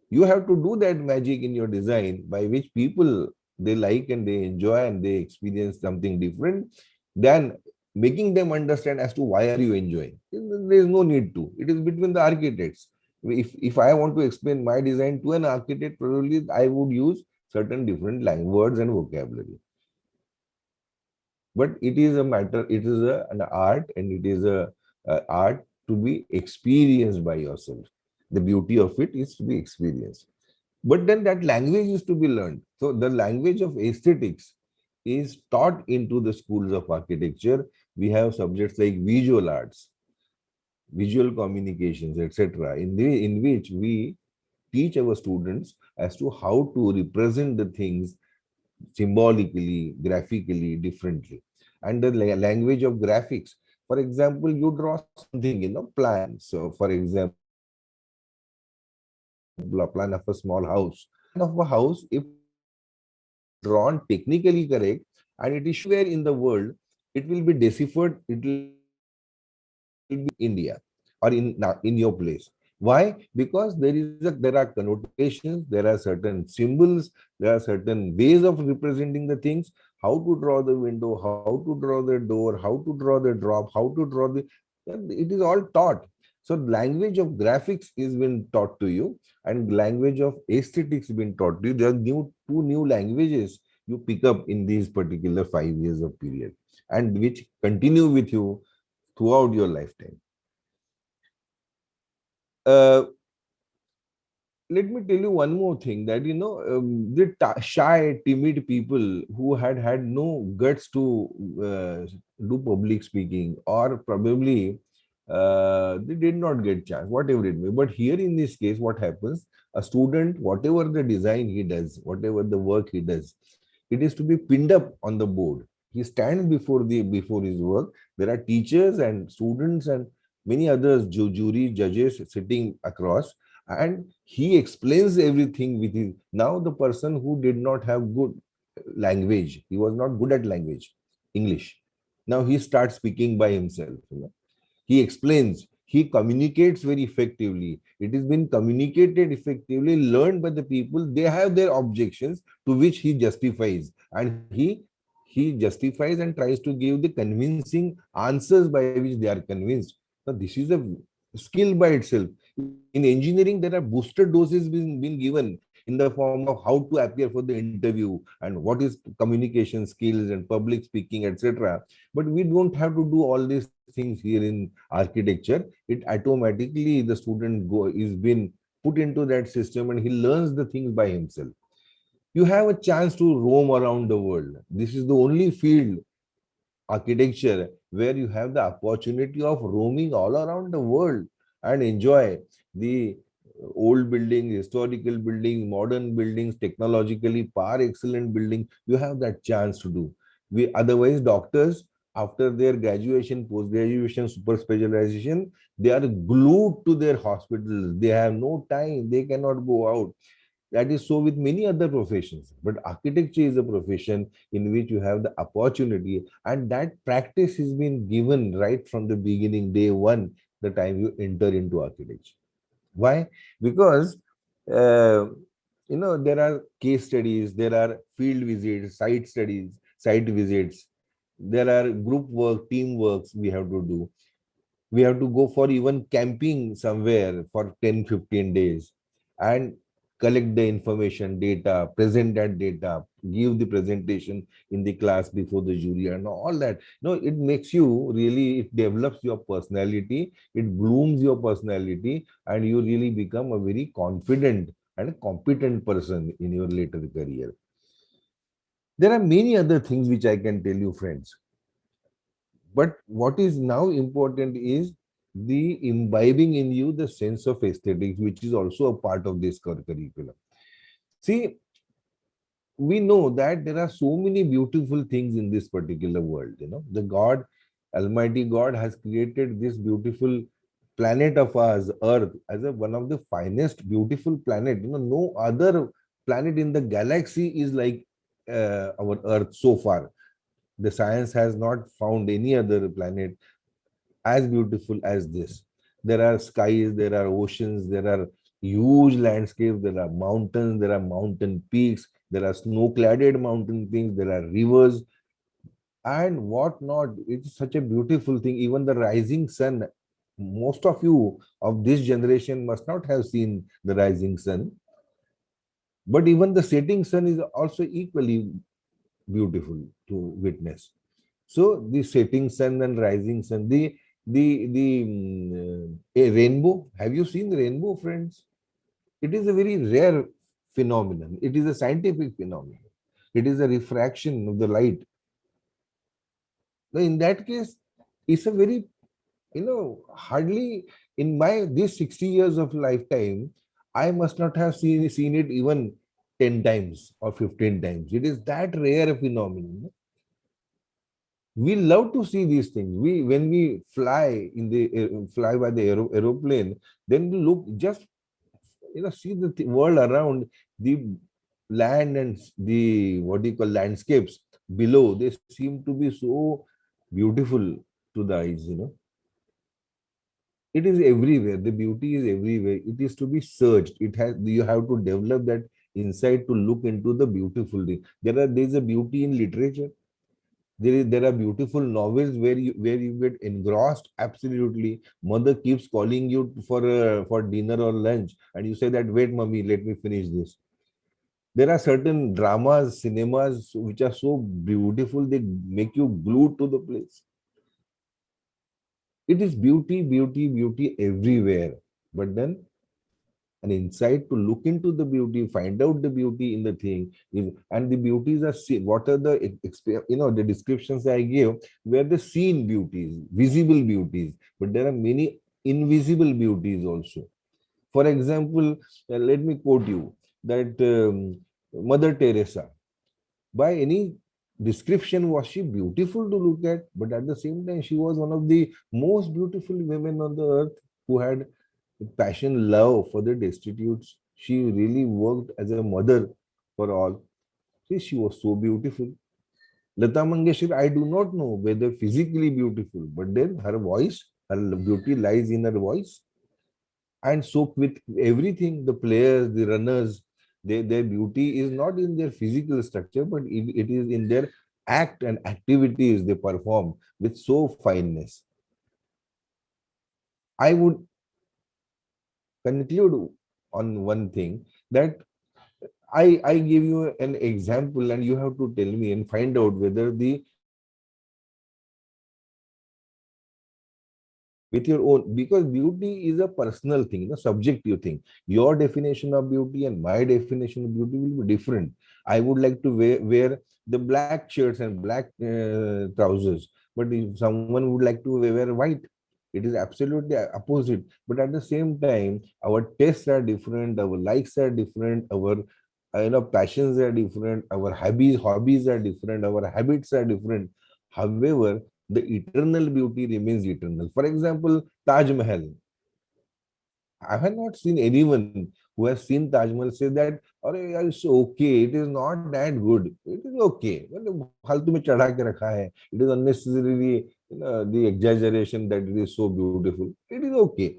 you have to do that magic in your design by which people, they like and they enjoy and they experience something different, than making them understand as to why are you enjoying. There is no need to. It is between the architects. If I want to explain my design to an architect, probably I would use certain different words and vocabulary. But it is a matter, it is an art, and it is a art to be experienced by yourself. The beauty of it is to be experienced. But then that language is to be learned. So the language of aesthetics is taught into the schools of architecture. We have subjects like visual arts, visual communications, etc., in which we teach our students as to how to represent the things symbolically, graphically, differently. And the language of graphics. For example, you draw something, plan. So, for example, plan of a small house. Of a house, if drawn technically correct, and it is where in the world, it will be deciphered. It will be India or in your place. Why? Because there are connotations, there are certain symbols, there are certain ways of representing the things. How to draw the window, how to draw the door, how to draw the drop, how to draw the. It is all taught. So language of graphics is been taught to you, and language of aesthetics been taught to you. There are two new languages you pick up in these particular 5 years of period, and which continue with you throughout your lifetime. Uh, Let me tell you one more thing, that the shy, timid people who had no guts to do public speaking, or probably they did not get chance, whatever it may. But here in this case, what happens? A student, whatever the design he does, whatever the work he does, it is to be pinned up on the board. He stands before his work. There are teachers and students and many others, jury, judges sitting across, and he explains everything with his. Now the person who did not have good language, he was not good at language, English. Now he starts speaking by himself. He explains, he communicates very effectively. It has been communicated effectively, learned by the people. They have their objections, to which he justifies, and he justifies and tries to give the convincing answers by which they are convinced. Now this is a skill by itself. In engineering, there are booster doses been given in the form of how to appear for the interview and what is communication skills and public speaking, etc. But we don't have to do all these things here in architecture. It automatically, the student is been put into that system, and he learns the things by himself. You have a chance to roam around the world. This is the only field, architecture, where you have the opportunity of roaming all around the world and enjoy the old buildings, historical buildings, modern buildings, technologically par excellent building. You have that chance to do. We otherwise, doctors, after their graduation, post graduation, super specialization, they are glued to their hospitals. They have no time. They cannot go out. That is so with many other professions, but architecture is a profession in which you have the opportunity, and that practice has been given right from the beginning, day one, the time you enter into architecture. Why? Because uh, there are case studies, there are field visits, site studies, site visits, there are group work, team works we have to do. We have to go for even camping somewhere for 10-15 days and collect the information, data, present that data, give the presentation in the class before the jury and all that. No, it makes you really, it develops your personality, it blooms your personality, and you really become a very confident and a competent person in your later career. There are many other things which I can tell you, friends. But what is now important is the imbibing in you the sense of aesthetics, which is also a part of this curriculum. See, we know that there are so many beautiful things in this particular world. The God, Almighty God, has created this beautiful planet of ours, Earth, as one of the finest, beautiful planet. No other planet in the galaxy is like our Earth so far. The science has not found any other planet as beautiful as this. There are skies, there are oceans, there are huge landscapes, there are mountains, there are mountain peaks, there are snow-cladded mountain peaks, there are rivers, and what not. It's such a beautiful thing. Even the rising sun, most of you of this generation must not have seen the rising sun, but even the setting sun is also equally beautiful to witness. So the setting sun and rising sun, a rainbow. Have you seen the rainbow, friends? It is a very rare phenomenon. It is a scientific phenomenon. It is a refraction of the light. Now, in that case, it's a very, hardly in my this 60 years of lifetime, I must not have seen it even 10 times or 15 times. It is that rare a phenomenon. We love to see these things. We when we fly in the fly by the aeroplane, then we look, just see the world around, the land and the what do you call landscapes below. They seem to be so beautiful to the eyes. It is everywhere. The beauty is everywhere. It is to be searched. It has, you have to develop that insight to look into the beautiful thing. There is a beauty in literature. There are beautiful novels where you get engrossed. Absolutely, mother keeps calling you for dinner or lunch, and you say that, wait, mommy, let me finish this. There are certain dramas, cinemas which are so beautiful, they make you glued to the place. It is beauty, beauty, beauty everywhere. But then an insight to look into the beauty, find out the beauty in the thing, and the beauties are what are the the descriptions I gave were the seen beauties, visible beauties, but there are many invisible beauties also. For example, let me quote you that Mother Teresa, by any description, was she beautiful to look at, but at the same time, she was one of the most beautiful women on the earth who had passion, love for the destitutes. She really worked as a mother for all. See, she was so beautiful. Lata Mangeshkar, I do not know whether physically beautiful, but then her voice, her beauty lies in her voice. And so with everything, the players, the runners, their beauty is not in their physical structure, but it is in their act and activities they perform with so fineness. I would conclude on one thing, that I give you an example and you have to tell me and find out whether the with your own, because beauty is a personal thing, subjective thing. Your definition of beauty and my definition of beauty will be different. I would like to wear the black shirts and black trousers, but if someone would like to wear white, it is absolutely opposite. But at the same time, our tastes are different, our likes are different, our passions are different, our hobbies are different, our habits are different. However, the eternal beauty remains eternal. For example, Taj Mahal. I have not seen anyone who has seen Taj Mahal say that, "Oh, it's okay. It is not that good. It is okay. फालतू में चढ़ा के रखा है. It is unnecessarily, the exaggeration that it is so beautiful. It is okay."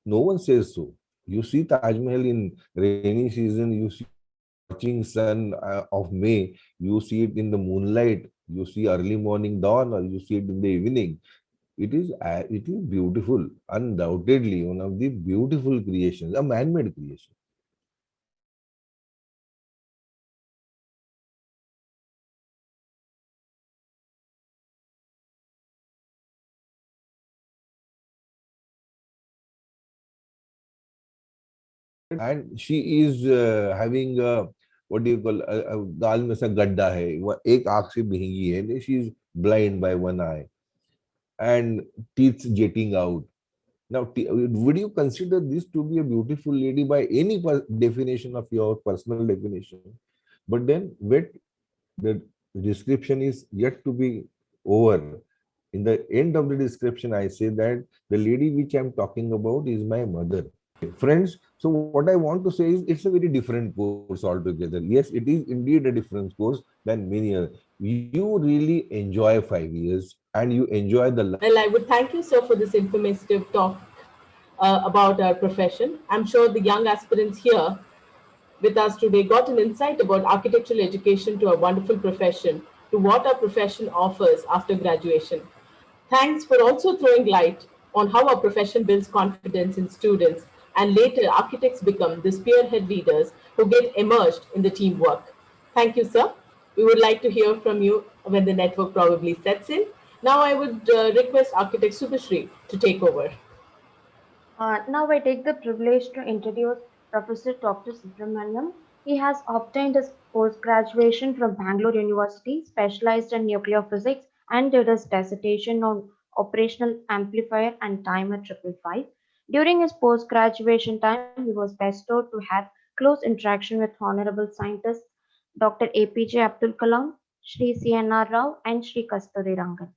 No one says so. You see Taj Mahal in rainy season. You see scorching sun of May. You see it in the moonlight. You see early morning dawn, or you see it in the evening. it is beautiful, undoubtedly one of the beautiful creations, a man-made creation. And she is having a, what do you call, गाल में से गड्ढा है, वो एक आंख से बहेंगी है, she is blind by one eye and teeth jetting out. Now, would you consider this to be a beautiful lady by any definition of your personal definition? But then, wait, the description is yet to be over. In the end of the description, I say that the lady which I'm talking about is my mother. Friends, so what I want to say is it's a very different course altogether. Yes, it is indeed a different course than many others. You really enjoy 5 years and you enjoy the. Well, I would thank you, sir, for this informative talk about our profession. I'm sure the young aspirants here with us today got an insight about architectural education to our wonderful profession, to what our profession offers after graduation. Thanks for also throwing light on how our profession builds confidence in students and later architects become the spearhead leaders who get immersed in the teamwork. Thank you, sir. We would like to hear from you when the network probably sets in. Now I would request architect Subhashri to take over. Now I take the privilege to introduce Professor Dr. Subramaniam. He has obtained his post-graduation from Bangalore University, specialized in nuclear physics, and did his dissertation on operational amplifier and timer 555. During his post-graduation time, he was bestowed to have close interaction with honorable scientists Dr. APJ Abdul Kalam, Shri CNR Rao, and Shri Kasturi Rangan.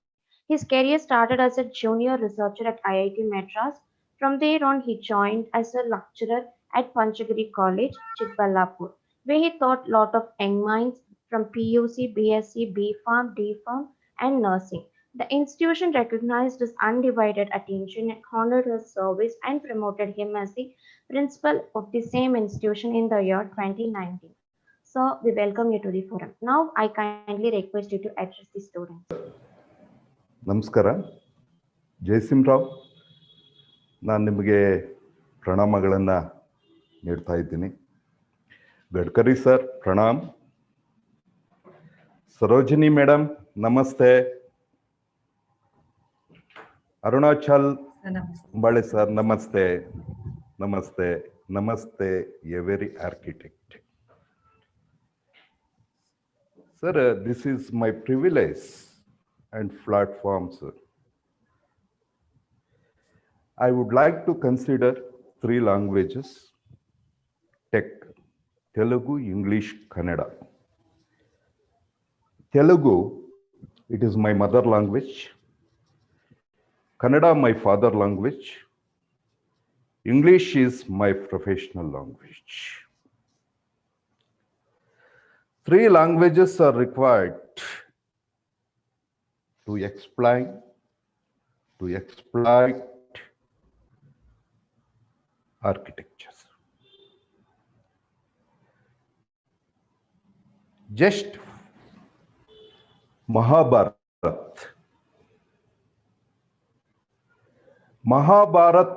His career started as a junior researcher at IIT Madras. From there on, he joined as a lecturer at Panchagiri College, Chikballapur, where he taught a lot of young minds from PUC, BSc, B.Pharm, D.Pharm, and nursing. The institution recognized his undivided attention and honored his service and promoted him as the principal of the same institution in the year 2019. So, we welcome you to the forum. Now, I kindly request you to address the students. ನಮಸ್ಕಾರ ಜಯಸಿಂಹರಾವ್, ನಾನು ನಿಮಗೆ ಪ್ರಣಾಮಗಳನ್ನು ನೀಡ್ತಾ ಇದ್ದೀನಿ. Gadkari sir Pranam, Sarojini madam ನಮಸ್ತೆ, Arunachal ಅಂಬಾಳೆ sir ನಮಸ್ತೆ, ನಮಸ್ತೆ ನಮಸ್ತೆ every architect. Sir, this is my privilege and platforms. I would like to consider 3 languages: Tech, Telugu, English, Kannada. Telugu, it is my mother language. Kannada, my father language. English is my professional language. 3 languages are required to explain, to exploit architectures. Just Mahabharat. Mahabharat,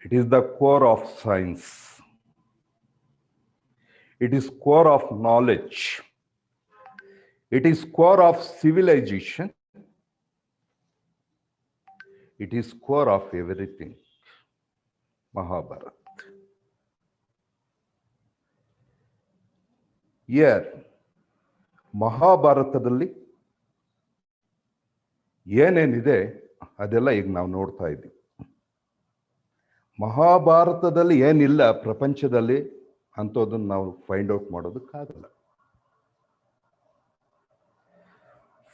it is the core of science. It is core of knowledge. It is core of civilization. It is core of everything. Mahabharat. Here, ಮಹಾಭಾರತದಲ್ಲಿ ಏನೇನಿದೆ ಅದೆಲ್ಲ ಈಗ ನಾವು ನೋಡ್ತಾ ಇದ್ದೀವಿ. ಮಹಾಭಾರತದಲ್ಲಿ ಏನಿಲ್ಲ ಪ್ರಪಂಚದಲ್ಲಿ ಅಂಥದ್ದನ್ನು ನಾವು ಫೈಂಡ್ ಔಟ್ ಮಾಡೋದಕ್ಕಾಗಲ್ಲ.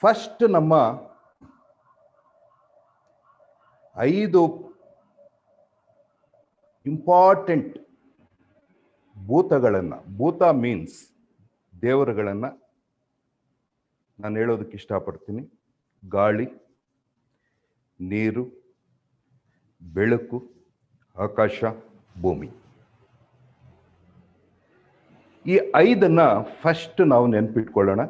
ಫಸ್ಟ್ ನಮ್ಮ 5 ಇಂಪಾರ್ಟೆಂಟ್ ಭೂತಗಳನ್ನು, ಭೂತ ಮೀನ್ಸ್ ದೇವರುಗಳನ್ನು ನಾನು ಹೇಳೋದಕ್ಕೆ ಇಷ್ಟಪಡ್ತೀನಿ. ಗಾಳಿ, ನೀರು, ಬೆಳಕು, ಆಕಾಶ, ಭೂಮಿ. ಈ 5 ಫಸ್ಟ್ ನಾವು ನೆನಪಿಟ್ಕೊಳ್ಳೋಣ.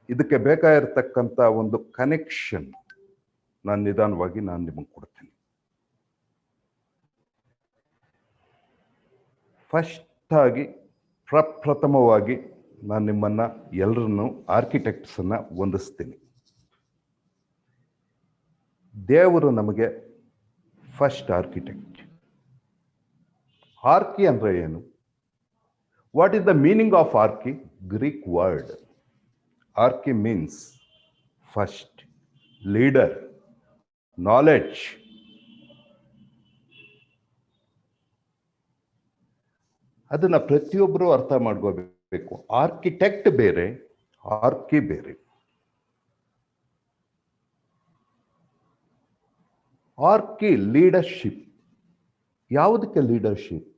ಇದಕ್ಕೆ ಬೇಕಾಗಿರ್ತಕ್ಕಂಥ ಒಂದು ಕನೆಕ್ಷನ್ ನಾನು ನಿಧಾನವಾಗಿ ನಿಮಗೆ ಕೊಡ್ತೀನಿ. ಫಸ್ಟ್ ಆಗಿ ಪ್ರಪ್ರಥಮವಾಗಿ ನಾನು ನಿಮ್ಮನ್ನ ಎಲ್ಲರನ್ನು ಆರ್ಕಿಟೆಕ್ಟ್ಸ್ ಅನ್ನ ಹೊಂದಿಸ್ತೀನಿ. ದೇವರು ನಮಗೆ ಫಸ್ಟ್ ಆರ್ಕಿಟೆಕ್ಟ್. ಆರ್ಕಿ ಅಂದ್ರೆ ಏನು? What is the meaning of archae? Greek word. Archae means first, leader, knowledge. ಅದನ್ನ ಪ್ರತಿಯೊಬ್ಬರು ಅರ್ಥ ಮಾಡ್ಕೋಬೇಕು. ಆರ್ಕಿಟೆಕ್ಟ್ ಬೇರೆ, ಆರ್ಕಿ ಬೇರೆ. Archae leadership. ಯಾವುದಕ್ಕೆ ಲೀಡರ್ಶಿಪ್?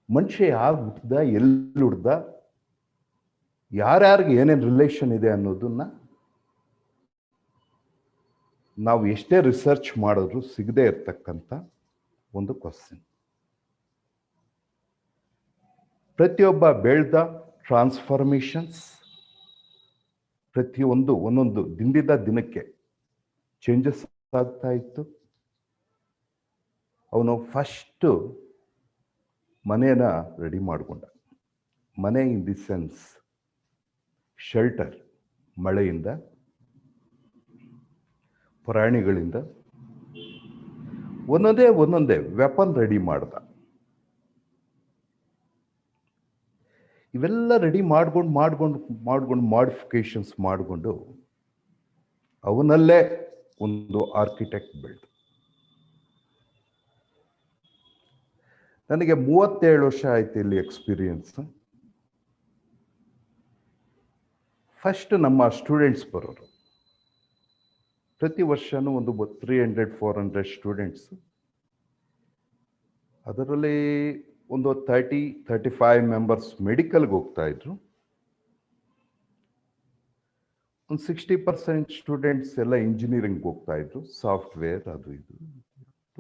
ಮನುಷ್ಯ ಯಾರು ಹುಟ್ಟಿದ, ಎಲ್ಲಿ ಹುಟ್ಟಿದ, ಯಾರ್ಯಾರಿಗೆ ಏನೇನು ರಿಲೇಷನ್ ಇದೆ ಅನ್ನೋದನ್ನ ನಾವು ಎಷ್ಟೇ ರಿಸರ್ಚ್ ಮಾಡಿದ್ರು ಸಿಗದೆ ಇರ್ತಕ್ಕಂಥ ಒಂದು ಕ್ವಶನ್. ಪ್ರತಿಯೊಬ್ಬ ಬೆಳೆದ ಟ್ರಾನ್ಸ್ಫಾರ್ಮೇಷನ್ಸ್, ಪ್ರತಿಯೊಂದು ಒಂದೊಂದು ದಿನದಿಂದ ದಿನಕ್ಕೆ ಚೇಂಜಸ್ ಆಗ್ತಾ ಇತ್ತು. ಅವನು ಫಸ್ಟ್ ಮನೆಯನ್ನ ರೆಡಿ ಮಾಡಿಕೊಂಡ. ಮನೆ ಇನ್ ದಿ ಸೆನ್ಸ್ ಶೆಲ್ಟರ್, ಮಳೆಯಿಂದ, ಪ್ರಾಣಿಗಳಿಂದ. ಒಂದೊಂದೇ ವೆಪನ್ ರೆಡಿ ಮಾಡ್ದ. ಇವೆಲ್ಲ ರೆಡಿ ಮಾಡ್ಕೊಂಡು ಮಾಡಿಫಿಕೇಶನ್ಸ್ ಮಾಡಿಕೊಂಡು ಅವನಲ್ಲೇ ಒಂದು ಆರ್ಕಿಟೆಕ್ಟ್ ಬೆಳೆದ. ನನಗೆ 37 ವರ್ಷ ಆಯ್ತು ಇಲ್ಲಿ ಎಕ್ಸ್ಪೀರಿಯನ್ಸ್. ಫಸ್ಟ್ ನಮ್ಮ ಸ್ಟೂಡೆಂಟ್ಸ್ ಬರೋರು. ಪ್ರತಿ ವರ್ಷನೂ ಒಂದು 300-400 ಸ್ಟೂಡೆಂಟ್ಸ್. ಅದರಲ್ಲಿ ಒಂದು 30-35 ಮೆಂಬರ್ಸ್ ಮೆಡಿಕಲ್ಗೆ ಹೋಗ್ತಾ ಇದ್ರು. ಒಂದು 60% ಸ್ಟೂಡೆಂಟ್ಸ್ ಎಲ್ಲ ಇಂಜಿನಿಯರಿಂಗ್ ಹೋಗ್ತಾ ಇದ್ರು, ಸಾಫ್ಟ್ವೇರ್ ಅದು ಇದು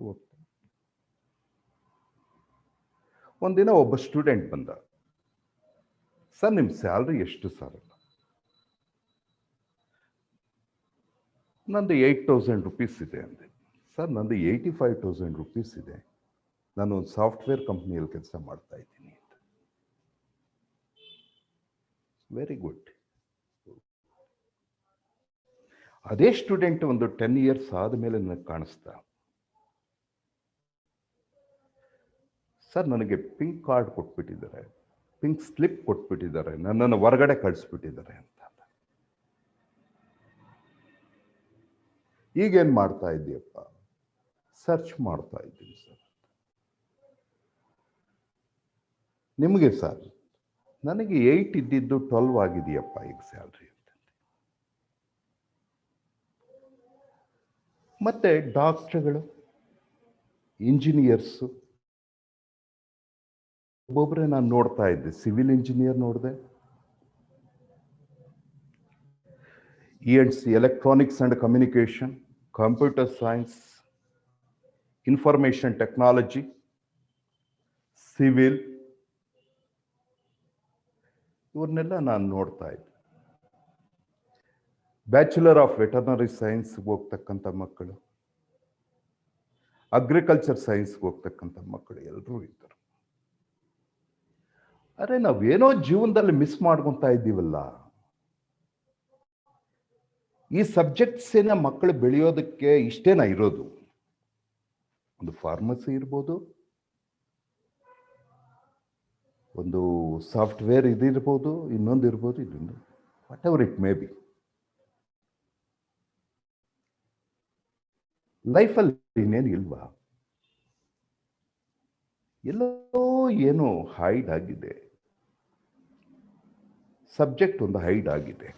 ಹೋಗ್ತಾ. ಒಂದಿನ ಒಬ್ಬ ಸ್ಟೂಡೆಂಟ್ ಬಂದ. ಸರ್, ನಿಮ್ಮ ಸ್ಯಾಲ್ರಿ ಎಷ್ಟು ಸರ್? ನಂದು 8,000 ರೂಪೀಸ್ ಇದೆ ಅಂದೆ. ಸರ್, ನಂದು 85,000 ರೂಪೀಸ್ ಇದೆ, ನಾನು ಒಂದು ಸಾಫ್ಟ್ವೇರ್ ಕಂಪ್ನಿಯಲ್ಲಿ ಕೆಲಸ ಮಾಡ್ತಾ ಇದ್ದೀನಿ ಅಂತ. Very good. ಅದೇ ಸ್ಟೂಡೆಂಟ್ ಒಂದು 10 ಇಯರ್ಸ್ ಆದಮೇಲೆ ನನಗೆ ಕಾಣಿಸ್ತಾ, ಸರ್ ನನಗೆ ಪಿಂಕ್ ಕಾರ್ಡ್ ಕೊಟ್ಬಿಟ್ಟಿದ್ದಾರೆ, ಪಿಂಕ್ ಸ್ಲಿಪ್ ಕೊಟ್ಬಿಟ್ಟಿದ್ದಾರೆ, ನನ್ನನ್ನು ಹೊರಗಡೆ ಕಳಿಸ್ಬಿಟ್ಟಿದ್ದಾರೆ ಅಂತ. ಈಗೇನ್ ಮಾಡ್ತಾ ಇದ್ದೀಯಪ್ಪ? ಸರ್ಚ್ ಮಾಡ್ತಾ ಇದ್ದೀನಿ ಸರ್. ನಿಮಗೆ ಸರ್, ನನಗೆ 8 ಇದ್ದಿದ್ದು 12 ಆಗಿದೆಯಪ್ಪ ಈಗ ಸ್ಯಾಲ್ರಿ ಅಂತ. ಮತ್ತೆ ಡಾಕ್ಟರ್ಗಳು, ಇಂಜಿನಿಯರ್ಸು ಒಬ್ಬೊಬ್ಬರೇ ನಾನು ನೋಡ್ತಾ ಇದ್ದೆ. ಸಿವಿಲ್ ಇಂಜಿನಿಯರ್ ನೋಡಿದೆ, ENC electronics and communication, computer science, information technology, civil, ಇವ್ರನ್ನೆಲ್ಲ ನಾನು ನೋಡ್ತಾ ಇದ್ದೆ. ಬ್ಯಾಚುಲರ್ ಆಫ್ ವೆಟರ್ನರಿ ಸೈನ್ಸ್ ಹೋಗ್ತಕ್ಕಂಥ ಮಕ್ಕಳು, ಅಗ್ರಿಕಲ್ಚರ್ ಸೈನ್ಸ್ಗೆ ಹೋಗ್ತಕ್ಕಂಥ ಮಕ್ಕಳು ಎಲ್ಲರೂ ಇದ್ದರು. ಅರೆ, ನಾವೇನೋ ಜೀವನದಲ್ಲಿ ಮಿಸ್ ಮಾಡ್ಕೊತಾ ಇದ್ದೀವಲ್ಲ. ಈ ಸಬ್ಜೆಕ್ಟ್ಸ್ ಏನ ಮಕ್ಕಳು ಬೆಳೆಯೋದಕ್ಕೆ ಇಷ್ಟೇನ ಇರೋದು? ಒಂದು ಫಾರ್ಮಸಿ ಇರ್ಬೋದು, ಒಂದು ಸಾಫ್ಟ್ವೇರ್ ಇದಿರ್ಬೋದು, ಇನ್ನೊಂದು ಇರ್ಬೋದು, ಇದೊಂದು what ever it may be. ಲೈಫಲ್ಲಿ ಇನ್ನೇನು ಇಲ್ವಾ? ಎಲ್ಲೋ ಏನೋ ಹೈಡ್ ಆಗಿದೆ. ಸಬ್ಜೆಕ್ಟ್ ಒಂದು ಹೈಡ್ ಆಗಿದೆ.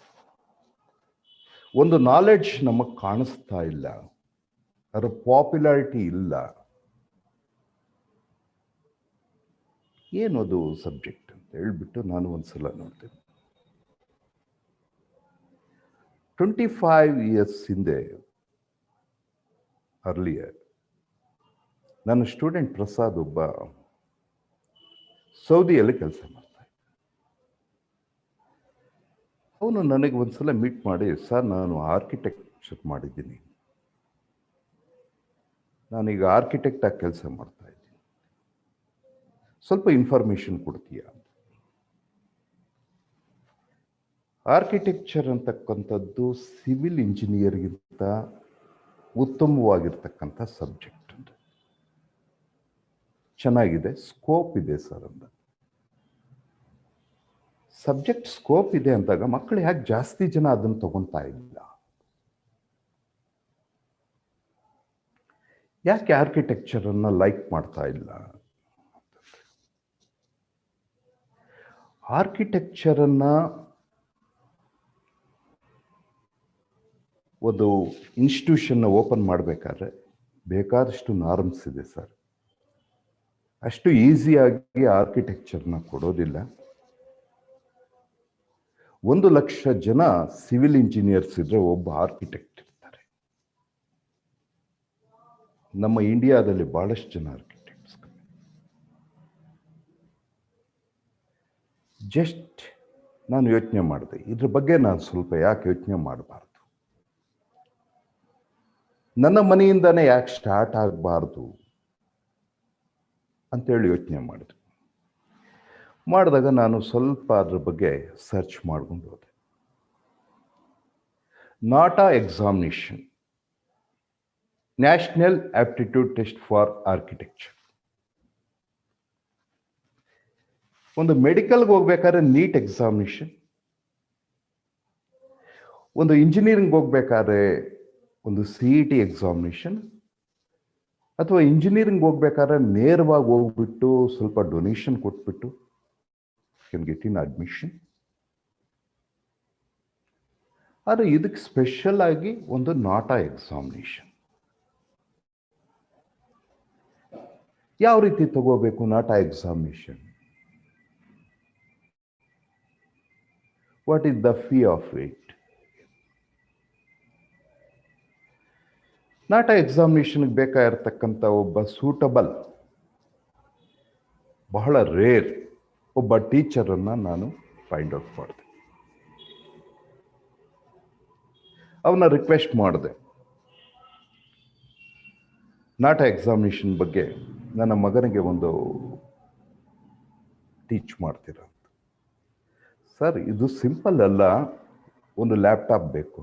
ಒಂದು ನಾಲೆಡ್ಜ್ ನಮಗೆ ಕಾಣಿಸ್ತಾ ಇಲ್ಲ, ಅದರ ಪಾಪ್ಯುಲಾರಿಟಿ ಇಲ್ಲ. ಏನದು ಸಬ್ಜೆಕ್ಟ್ ಅಂತ ಹೇಳ್ಬಿಟ್ಟು ನಾನು ಒಂದ್ಸಲ ನೋಡ್ತೇನೆ. 25 ಇಯರ್ಸ್ ಹಿಂದೆ, ಅರ್ಲಿಯರ್, ನನ್ನ ಸ್ಟೂಡೆಂಟ್ ಪ್ರಸಾದ್ ಒಬ್ಬ ಸೌದಿಯಲ್ಲಿ ಕೆಲಸ ಮಾಡ್ತಾ ಇದ್ದ. ಅವನು ನನಗೆ ಒಂದ್ಸಲ ಮೀಟ್ ಮಾಡಿ, ಸರ್ ನಾನು ಆರ್ಕಿಟೆಕ್ಚರ್ ಮಾಡಿದ್ದೀನಿ, ನಾನೀಗ ಆರ್ಕಿಟೆಕ್ಟಾಗಿ ಕೆಲಸ ಮಾಡ್ತಾ ಇದ್ದೀನಿ, ಸ್ವಲ್ಪ ಇನ್ಫಾರ್ಮೇಷನ್ ಕೊಡ್ತೀಯಾ? ಆರ್ಕಿಟೆಕ್ಚರ್ ಅಂತಕ್ಕಂಥದ್ದು ಸಿವಿಲ್ ಇಂಜಿನಿಯರ್ಗಿಂತ ಉತ್ತಮವಾಗಿರ್ತಕ್ಕಂಥ ಸಬ್ಜೆಕ್ಟ್ ಅಂತ, ಚೆನ್ನಾಗಿದೆ, ಸ್ಕೋಪ್ ಇದೆ ಸರ್ ಅಂತ. ಸಬ್ಜೆಕ್ಟ್ ಸ್ಕೋಪ್ ಇದೆ ಅಂದಾಗ ಮಕ್ಕಳು ಯಾಕೆ ಜಾಸ್ತಿ ಜನ ಅದನ್ನು ತಗೊಳ್ತಾ ಇಲ್ಲ? ಯಾಕೆ ಆರ್ಕಿಟೆಕ್ಚರ್ ಅನ್ನ ಲೈಕ್ ಮಾಡ್ತಾ ಇಲ್ಲ? ಆರ್ಕಿಟೆಕ್ಚರ್ ಅನ್ನ ಒಂದು ಇನ್ಸ್ಟಿಟ್ಯೂಷನ್ನ ಓಪನ್ ಮಾಡಬೇಕಾದ್ರೆ ಬೇಕಾದಷ್ಟು ನಾರ್ಮ್ಸ್ ಇದೆ ಸರ್. ಅಷ್ಟು ಈಸಿಯಾಗಿ ಆರ್ಕಿಟೆಕ್ಚರ್ನ ಕೊಡೋದಿಲ್ಲ. 1,00,000 ಜನ ಸಿವಿಲ್ ಇಂಜಿನಿಯರ್ಸ್ ಇದ್ರೆ ಒಬ್ಬ ಆರ್ಕಿಟೆಕ್ಟ್ ಇರ್ತಾರೆ. ನಮ್ಮ ಇಂಡಿಯಾದಲ್ಲಿ ಬಹಳಷ್ಟು ಜನ ಆರ್ಕಿಟೆಕ್ಟ್ಸ್. ಜಸ್ಟ್ ನಾನು ಯೋಚನೆ ಮಾಡಿದೆ, ಇದ್ರ ಬಗ್ಗೆ ನಾನು ಸ್ವಲ್ಪ ಯಾಕೆ ಯೋಚನೆ ಮಾಡಬಾರ್ದು, ನನ್ನ ಮನೆಯಿಂದಾನೇ ಯಾಕೆ ಸ್ಟಾರ್ಟ್ ಆಗಬಾರ್ದು ಅಂತೇಳಿ ಯೋಚನೆ ಮಾಡಿದಾಗ ನಾನು ಸ್ವಲ್ಪ ಅದ್ರ ಬಗ್ಗೆ ಸರ್ಚ್ ಮಾಡ್ಕೊಂಡು ಹೋದೆ. NATA examination, national aptitude test for architecture. ಒಂದು ಮೆಡಿಕಲ್ಗೆ ಹೋಗ್ಬೇಕಾದ್ರೆ ನೀಟ್ ಎಕ್ಸಾಮಿನೇಷನ್, ಒಂದು ಇಂಜಿನಿಯರಿಂಗ್ ಹೋಗ್ಬೇಕಾದ್ರೆ ಒಂದು CET ಎಕ್ಸಾಮಿನೇಷನ್, ಅಥವಾ ಇಂಜಿನಿಯರಿಂಗ್ ಹೋಗ್ಬೇಕಾದ್ರೆ ನೇರವಾಗಿ ಹೋಗ್ಬಿಟ್ಟು ಸ್ವಲ್ಪ ಡೊನೇಷನ್ ಕೊಟ್ಬಿಟ್ಟು can get in admission. ಆದರೆ ಇದಕ್ಕೆ ಸ್ಪೆಷಲ್ ಆಗಿ ಒಂದು ನಾಟಾ ಎಕ್ಸಾಮಿನೇಷನ್. ಯಾವ ರೀತಿ ತಗೋಬೇಕು NATA examination? What is the fee of it? NATA ಎಕ್ಸಾಮಿನೇಷನ್ಗೆ ಬೇಕಾಗಿರ್ತಕ್ಕಂಥ ಒಬ್ಬ ಸೂಟಬಲ್, ಬಹಳ ರೇರ್ ಒಬ್ಬ ಟೀಚರನ್ನು ನಾನು ಫೈಂಡ್ ಔಟ್ ಮಾಡಿದೆ. ಅವನ್ನ ರಿಕ್ವೆಸ್ಟ್ ಮಾಡಿದೆ, ನಾಟಾ ಎಕ್ಸಾಮಿನೇಷನ್ ಬಗ್ಗೆ ನನ್ನ ಮಗನಿಗೆ ಒಂದು ಟೀಚ್ ಮಾಡ್ತೀರಾ? ಸರ್ ಇದು ಸಿಂಪಲ್ ಅಲ್ಲ, ಒಂದು ಲ್ಯಾಪ್ಟಾಪ್ ಬೇಕು,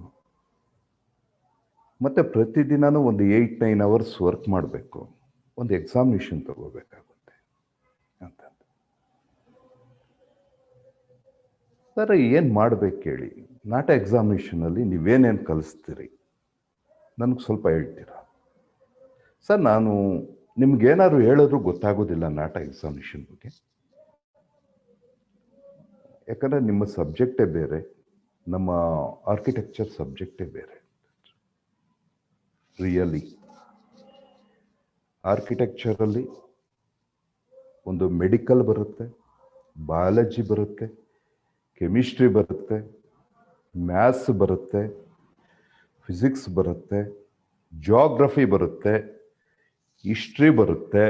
ಮತ್ತು ಪ್ರತಿದಿನನೂ ಒಂದು 8-9 ಅವರ್ಸ್ ವರ್ಕ್ ಮಾಡಬೇಕು, ಒಂದು ಎಕ್ಸಾಮಿನೇಷನ್ ತಗೋಬೇಕಾಗುತ್ತೆ ಅಂತ. ಸರ್ ಏನು ಮಾಡಬೇಕು ಹೇಳಿ, ನಾಟಾ ಎಕ್ಸಾಮಿನೇಷನಲ್ಲಿ ನೀವೇನೇನು ಕಲಿಸ್ತೀರಿ ನನಗೆ ಸ್ವಲ್ಪ ಹೇಳ್ತೀರಾ? ಸರ್ ನಾನು ನಿಮ್ಗೇನಾದ್ರು ಹೇಳಿದ್ರು ಗೊತ್ತಾಗೋದಿಲ್ಲ ನಾಟಾ ಎಕ್ಸಾಮಿನೇಷನ್ ಬಗ್ಗೆ, ಯಾಕಂದರೆ ನಿಮ್ಮ ಸಬ್ಜೆಕ್ಟೇ ಬೇರೆ, ನಮ್ಮ ಆರ್ಕಿಟೆಕ್ಚರ್ ಸಬ್ಜೆಕ್ಟೇ ಬೇರೆ. ರಿಯಲಿ ಆರ್ಕಿಟೆಕ್ಚರಲ್ಲಿ ಒಂದು ಮೆಡಿಕಲ್ ಬರುತ್ತೆ, ಬಯಾಲಜಿ ಬರುತ್ತೆ, ಕೆಮಿಸ್ಟ್ರಿ ಬರುತ್ತೆ, ಮ್ಯಾಥ್ಸ್ ಬರುತ್ತೆ, ಫಿಸಿಕ್ಸ್ ಬರುತ್ತೆ, ಜಿಯೋಗ್ರಫಿ ಬರುತ್ತೆ, ಹಿಸ್ಟ್ರಿ ಬರುತ್ತೆ,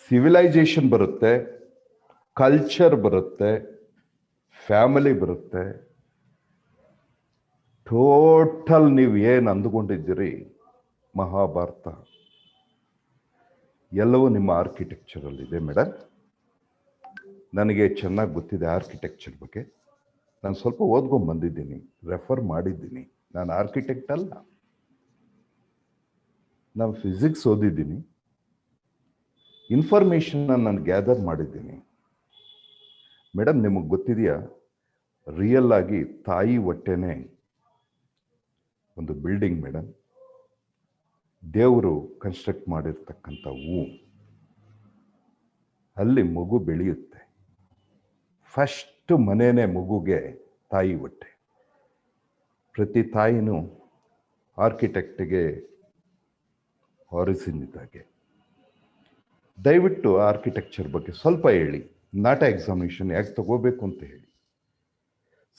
ಸಿವಿಲೈಸೇಷನ್ ಬರುತ್ತೆ, ಕಲ್ಚರ್ ಬರುತ್ತೆ, ಫ್ಯಾಮಿಲಿ ಬರುತ್ತೆ. ಟೋಟಲ್ ನೀವು ಏನು ಅಂದುಕೊಂಡಿದ್ದೀರಿ ಮಹಾಭಾರತ ಎಲ್ಲವೂ ನಿಮ್ಮ ಆರ್ಕಿಟೆಕ್ಚರಲ್ಲಿದೆ ಮೇಡಮ್. ನನಗೆ ಚೆನ್ನಾಗಿ ಗೊತ್ತಿದೆ ಆರ್ಕಿಟೆಕ್ಚರ್ ಬಗ್ಗೆ, ನಾನು ಸ್ವಲ್ಪ ಓದ್ಕೊಂಡು ಬಂದಿದ್ದೀನಿ, ರೆಫರ್ ಮಾಡಿದ್ದೀನಿ. ನಾನು ಆರ್ಕಿಟೆಕ್ಟ್ ಅಲ್ಲ, ನಾನು ಫಿಸಿಕ್ಸ್ ಓದಿದ್ದೀನಿ, ಇನ್ಫಾರ್ಮೇಷನ್ನ ನಾನು ಗ್ಯಾದರ್ ಮಾಡಿದ್ದೀನಿ. ಮೇಡಮ್ ನಿಮಗೆ ಗೊತ್ತಿದೆಯಾ, ರಿಯಲ್ ಆಗಿ ತಾಯಿ ಹೊಟ್ಟೆನೇ ಒಂದು ಬಿಲ್ಡಿಂಗ್ ಮೇಡಮ್, ದೇವರು ಕನ್ಸ್ಟ್ರಕ್ಟ್ ಮಾಡಿರ್ತಕ್ಕಂಥ ಅಲ್ಲಿ ಮಗು ಬೆಳೆಯುತ್ತೆ. ಫಸ್ಟ್ ಮನೆಯೇ ಮಗುಗೆ ತಾಯಿ ಹೊಟ್ಟೆ. ಪ್ರತಿ ತಾಯಿನೂ ಆರ್ಕಿಟೆಕ್ಟ್ಗೆ ಆರಿಜಿನ್ ಇದ್ದಾಗೆ. ದಯವಿಟ್ಟು ಆರ್ಕಿಟೆಕ್ಚರ್ ಬಗ್ಗೆ ಸ್ವಲ್ಪ ಹೇಳಿ, ನಾಟಾ ಎಕ್ಸಾಮಿನೇಷನ್ ಯಾಕೆ ತಗೋಬೇಕು ಅಂತ ಹೇಳಿ.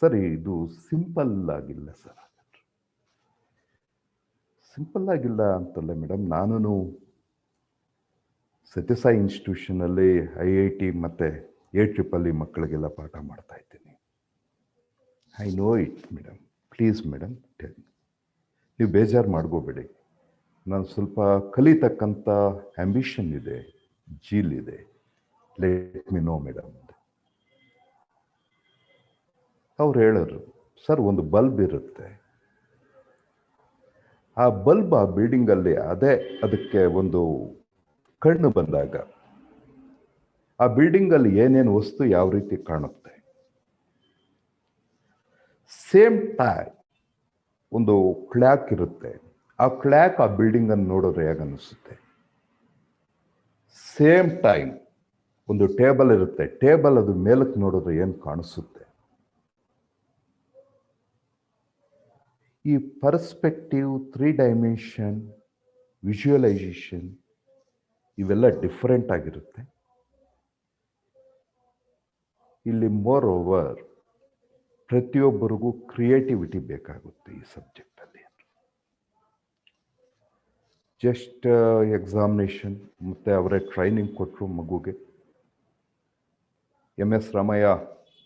ಸರ್ ಇದು ಸಿಂಪಲ್ ಆಗಿಲ್ಲ ಸರ್. ಸಿಂಪಲ್ ಆಗಿಲ್ಲ ಅಂತಲ್ಲ ಮೇಡಮ್, ನಾನು ಸತ್ಯಸಾಯಿ ಇನ್ಸ್ಟಿಟ್ಯೂಷನಲ್ಲಿ IIT ಮತ್ತು AEEE ಮಕ್ಕಳಿಗೆಲ್ಲ ಪಾಠ ಮಾಡ್ತಾ ಇದ್ದೀನಿ. I know it madam. Please madam, ನೀವು ಬೇಜಾರು ಮಾಡ್ಕೋಬೇಡಿ. ನಾನು ಸ್ವಲ್ಪ ಕಲಿತಕ್ಕಂಥ ಆ್ಯಂಬಿಷನ್ ಇದೆ, ಜೀಲ್ ಇದೆ. Let me no madam. ಅವ್ರು ಹೇಳೋರು, ಸರ್ ಒಂದು ಬಲ್ಬ್ ಇರುತ್ತೆ, ಆ ಬಲ್ಬ್ ಆ ಬಿಲ್ಡಿಂಗಲ್ಲಿ ಅದಕ್ಕೆ ಒಂದು ಕಣ್ಣು ಬಂದಾಗ ಆ ಬಿಲ್ಡಿಂಗಲ್ಲಿ ಏನೇನು ವಸ್ತು ಯಾವ ರೀತಿ ಕಾಣುತ್ತೆ. ಸೇಮ್ ಟೈಮ್ ಒಂದು ಕ್ಲಾಕ್ ಇರುತ್ತೆ, ಆ ಕ್ಲಾಕ್ ಆ ಬಿಲ್ಡಿಂಗನ್ನು ನೋಡಿದ್ರೆ ಹೇಗನ್ನಿಸುತ್ತೆ. ಸೇಮ್ ಟೈಮ್ ಒಂದು ಟೇಬಲ್ ಇರುತ್ತೆ, ಟೇಬಲ್ ಅದು ಮೇಲಕ್ಕೆ ನೋಡಿದ್ರೆ ಏನು ಕಾಣಿಸುತ್ತೆ. ಈ ಪರ್ಸ್ಪೆಕ್ಟಿವ್, 3 ಡೈಮೆನ್ಷನ್, ವಿಜುವಲೈಸೇಷನ್ ಇವೆಲ್ಲ ಡಿಫರೆಂಟ್ ಆಗಿರುತ್ತೆ. ಇಲ್ಲಿ ಮೋರ್ ಓವರ್ ಪ್ರತಿಯೊಬ್ಬರಿಗೂ ಕ್ರಿಯೇಟಿವಿಟಿ ಬೇಕಾಗುತ್ತೆ ಈ ಸಬ್ಜೆಕ್ಟಲ್ಲಿ. ಜಸ್ಟ್ ಎಕ್ಸಾಮಿನೇಷನ್ ಮತ್ತು ಅವರೇ ಟ್ರೈನಿಂಗ್ ಕೊಟ್ಟರು ಮಗುಗೆ. MS ರಾಮಯ್ಯ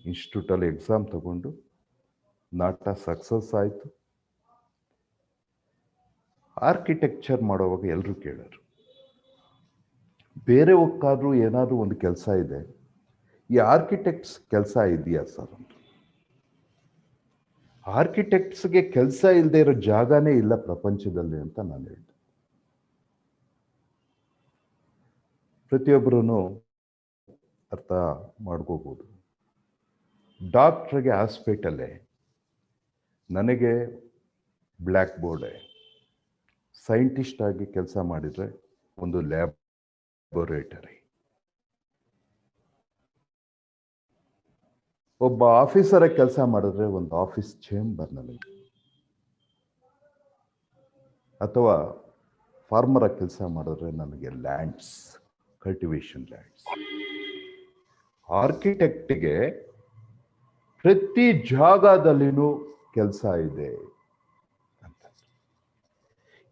ಇನ್ಸ್ಟಿಟ್ಯೂಟಲ್ಲಿ ಎಕ್ಸಾಮ್ ತಗೊಂಡು ನಾಟ ಸಕ್ಸಸ್ ಆಯಿತು. ಆರ್ಕಿಟೆಕ್ಚರ್ ಮಾಡುವಾಗ ಎಲ್ಲರೂ ಕೇಳೋರು, ಬೇರೆ ಒಕ್ಕಾದ್ರೂ ಏನಾದರೂ ಒಂದು ಕೆಲಸ ಇದೆ, ಈ ಆರ್ಕಿಟೆಕ್ಟ್ಸ್ ಕೆಲಸ ಇದೆಯಾ ಸರ್ ಅಂತ. ಆರ್ಕಿಟೆಕ್ಟ್ಸ್ಗೆ ಕೆಲಸ ಇಲ್ಲದೆ ಇರೋ ಜಾಗನೇ ಇಲ್ಲ ಪ್ರಪಂಚದಲ್ಲಿ ಅಂತ ನಾನು ಹೇಳಿದೆ. ಪ್ರತಿಯೊಬ್ಬರೂ ಅರ್ಥ ಮಾಡ್ಕೋಬೋದು. ಡಾಕ್ಟ್ರಿಗೆ ಹಾಸ್ಪಿಟಲ್ಲೇ, ನನಗೆ ಬ್ಲ್ಯಾಕ್ ಬೋರ್ಡೇ. ಸೈಂಟಿಸ್ಟ್ ಆಗಿ ಕೆಲಸ ಮಾಡಿದರೆ ಒಂದು ಲ್ಯಾಬೊರೇಟರಿ. ಒಬ್ಬ ಆಫೀಸರ ಕೆಲಸ ಮಾಡಿದ್ರೆ ಒಂದು ಆಫೀಸ್ ಚೇಂಬರ್ ನನಗೆ. ಅಥವಾ ಫಾರ್ಮರ ಕೆಲಸ ಮಾಡಿದ್ರೆ ನನಗೆ ಲ್ಯಾಂಡ್ಸ್, ಕಲ್ಟಿವೇಶನ್ ಲ್ಯಾಂಡ್ಸ್. ಆರ್ಕಿಟೆಕ್ಟ್ಗೆ ಪ್ರತಿ ಜಾಗದಲ್ಲಿನೂ ಕೆಲಸ ಇದೆ ಅಂತ.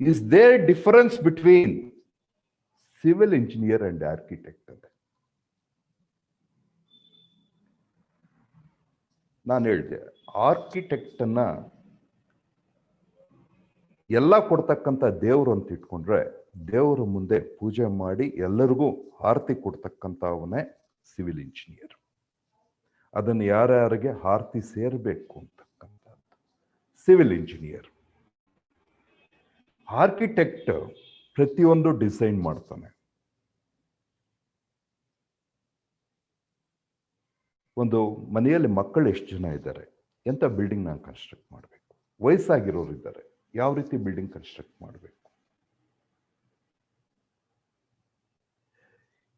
Is there difference between civil engineer and architect ಅಂತ ನಾನು ಹೇಳಿದೆ. ಆರ್ಕಿಟೆಕ್ಟನ್ನ ಎಲ್ಲ ಕೊಡ್ತಕ್ಕಂಥ ದೇವರು ಅಂತ ಇಟ್ಕೊಂಡ್ರೆ, ದೇವರ ಮುಂದೆ ಪೂಜೆ ಮಾಡಿ ಎಲ್ಲರಿಗೂ ಆರತಿ ಕೊಡ್ತಕ್ಕಂಥವನೇ ಸಿವಿಲ್ ಇಂಜಿನಿಯರ್. ಅದನ್ನು ಯಾರ್ಯಾರಿಗೆ ಆರತಿ ಸೇರಬೇಕು ಅಂತಕ್ಕಂಥದ್ದು ಸಿವಿಲ್ ಇಂಜಿನಿಯರ್. ಆರ್ಕಿಟೆಕ್ಟ್ ಪ್ರತಿಯೊಂದು ಡಿಸೈನ್ ಮಾಡ್ತಾನೆ. ಒಂದು ಮನೆಯಲ್ಲಿ ಮಕ್ಕಳು ಎಷ್ಟು ಜನ ಇದ್ದಾರೆ, ಎಂಥ ಬಿಲ್ಡಿಂಗ್ ನಾನು ಕನ್ಸ್ಟ್ರಕ್ಟ್ ಮಾಡಬೇಕು. ವಯಸ್ಸಾಗಿರೋರು ಇದ್ದಾರೆ, ಯಾವ ರೀತಿ ಬಿಲ್ಡಿಂಗ್ ಕನ್ಸ್ಟ್ರಕ್ಟ್ ಮಾಡಬೇಕು.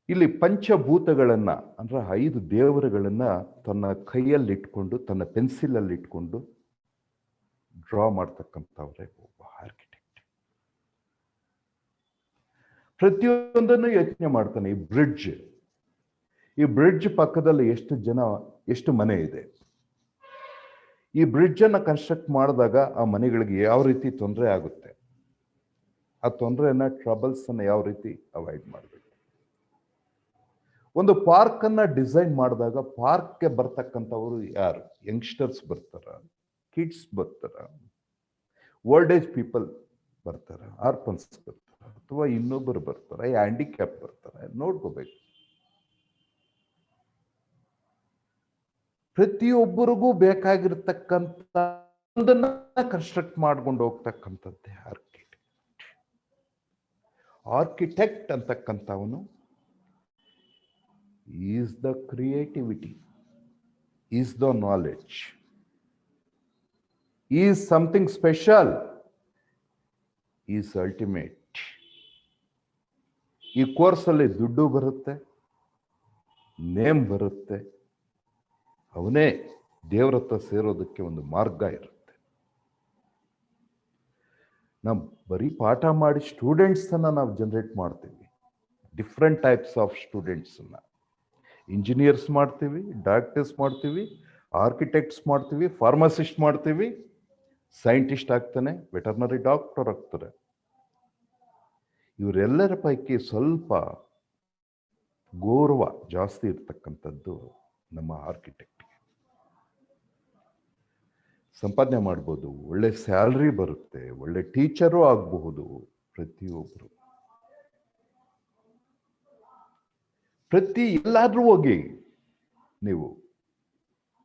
ಇಲ್ಲಿ ಪಂಚಭೂತಗಳನ್ನ ಅಂದ್ರೆ 5 ದೇವರುಗಳನ್ನ ತನ್ನ ಕೈಯಲ್ಲಿ ಇಟ್ಕೊಂಡು, ತನ್ನ ಪೆನ್ಸಿಲಲ್ಲಿ ಇಟ್ಕೊಂಡು ಡ್ರಾ ಮಾಡ್ತಕ್ಕಂಥವ್ರೆ ಒಬ್ಬ ಆರ್ಕಿಟೆಕ್ಟ್. ಪ್ರತಿಯೊಂದನ್ನು ಯೋಚನೆ ಮಾಡ್ತಾನೆ. ಈ ಬ್ರಿಡ್ಜ್ ಪಕ್ಕದಲ್ಲಿ ಎಷ್ಟು ಮನೆ ಇದೆ, ಈ ಬ್ರಿಡ್ಜ್ ಅನ್ನ ಕನ್ಸ್ಟ್ರಕ್ಟ್ ಮಾಡಿದಾಗ ಆ ಮನೆಗಳಿಗೆ ಯಾವ ರೀತಿ ತೊಂದರೆ ಆಗುತ್ತೆ, ಆ ತೊಂದರೆಯನ್ನ, ಟ್ರಬಲ್ಸ್ ಅನ್ನ ಯಾವ ರೀತಿ ಅವಾಯ್ಡ್ ಮಾಡಬೇಕು. ಒಂದು ಪಾರ್ಕ್ ಅನ್ನ ಡಿಸೈನ್ ಮಾಡಿದಾಗ ಪಾರ್ಕ್ಗೆ ಬರ್ತಕ್ಕಂಥವ್ರು ಯಾರು? ಯಂಗ್ಸ್ಟರ್ಸ್ ಬರ್ತಾರ, ಕಿಡ್ಸ್ ಬರ್ತಾರ, ಓಲ್ಡ್ ಏಜ್ ಪೀಪಲ್ ಬರ್ತಾರ, ಆರ್ಫನ್ಸ್ ಬರ್ತಾರ, ಅಥವಾ ಇನ್ನೊಬ್ಬರು ಬರ್ತಾರ, ಹ್ಯಾಂಡಿಕ್ಯಾಪ್ ಬರ್ತಾರೆ, ನೋಡ್ಕೋಬೇಕು. ಪ್ರತಿಯೊಬ್ಬರಿಗೂ ಬೇಕಾಗಿರ್ತಕ್ಕಂಥ ಒಂದನ್ನ ಕನ್ಸ್ಟ್ರಕ್ಟ್ ಮಾಡ್ಕೊಂಡು ಹೋಗ್ತಕ್ಕಂಥದ್ದೇ ಆರ್ಕಿಟೆಕ್ಟ್. ಆರ್ಕಿಟೆಕ್ಟ್ ಅಂತಕ್ಕಂಥವನು is the creativity, is the knowledge, is something special, is ultimate. ಈ ಕೋರ್ಸಲ್ಲಿ ದುಡ್ಡು ಬರುತ್ತೆ, ನೇಮ್ ಬರುತ್ತೆ, ಅವನೇ ದೇವ್ರ ಹತ್ರ ಸೇರೋದಕ್ಕೆ ಒಂದು ಮಾರ್ಗ ಇರುತ್ತೆ. ನಾವು ಬರೀ ಪಾಠ ಮಾಡಿ ಸ್ಟೂಡೆಂಟ್ಸನ್ನು ನಾವು ಜನರೇಟ್ ಮಾಡ್ತೀವಿ. ಡಿಫ್ರೆಂಟ್ ಟೈಪ್ಸ್ ಆಫ್ ಸ್ಟೂಡೆಂಟ್ಸನ್ನ ಇಂಜಿನಿಯರ್ಸ್ ಮಾಡ್ತೀವಿ, ಡಾಕ್ಟರ್ಸ್ ಮಾಡ್ತೀವಿ, ಆರ್ಕಿಟೆಕ್ಟ್ಸ್ ಮಾಡ್ತೀವಿ, ಫಾರ್ಮಸಿಸ್ಟ್ ಮಾಡ್ತೀವಿ, ಸೈಂಟಿಸ್ಟ್ ಆಗ್ತಾನೆ, ವೆಟರ್ನರಿ ಡಾಕ್ಟರ್ ಆಗ್ತಾರೆ. ಇವರೆಲ್ಲರ ಪೈಕಿ ಸ್ವಲ್ಪ ಗೌರವ ಜಾಸ್ತಿ ಇರ್ತಕ್ಕಂಥದ್ದು ನಮ್ಮ ಆರ್ಕಿಟೆಕ್ಟ್ಗೆ. ಸಂಪಾದನೆ ಮಾಡ್ಬೋದು, ಒಳ್ಳೆ ಸ್ಯಾಲ್ರಿ ಬರುತ್ತೆ, ಒಳ್ಳೆ ಟೀಚರು ಆಗಬಹುದು. ಪ್ರತಿಯೊಬ್ಬರು ಎಲ್ಲಾದ್ರೂ ಹೋಗಿ ನೀವು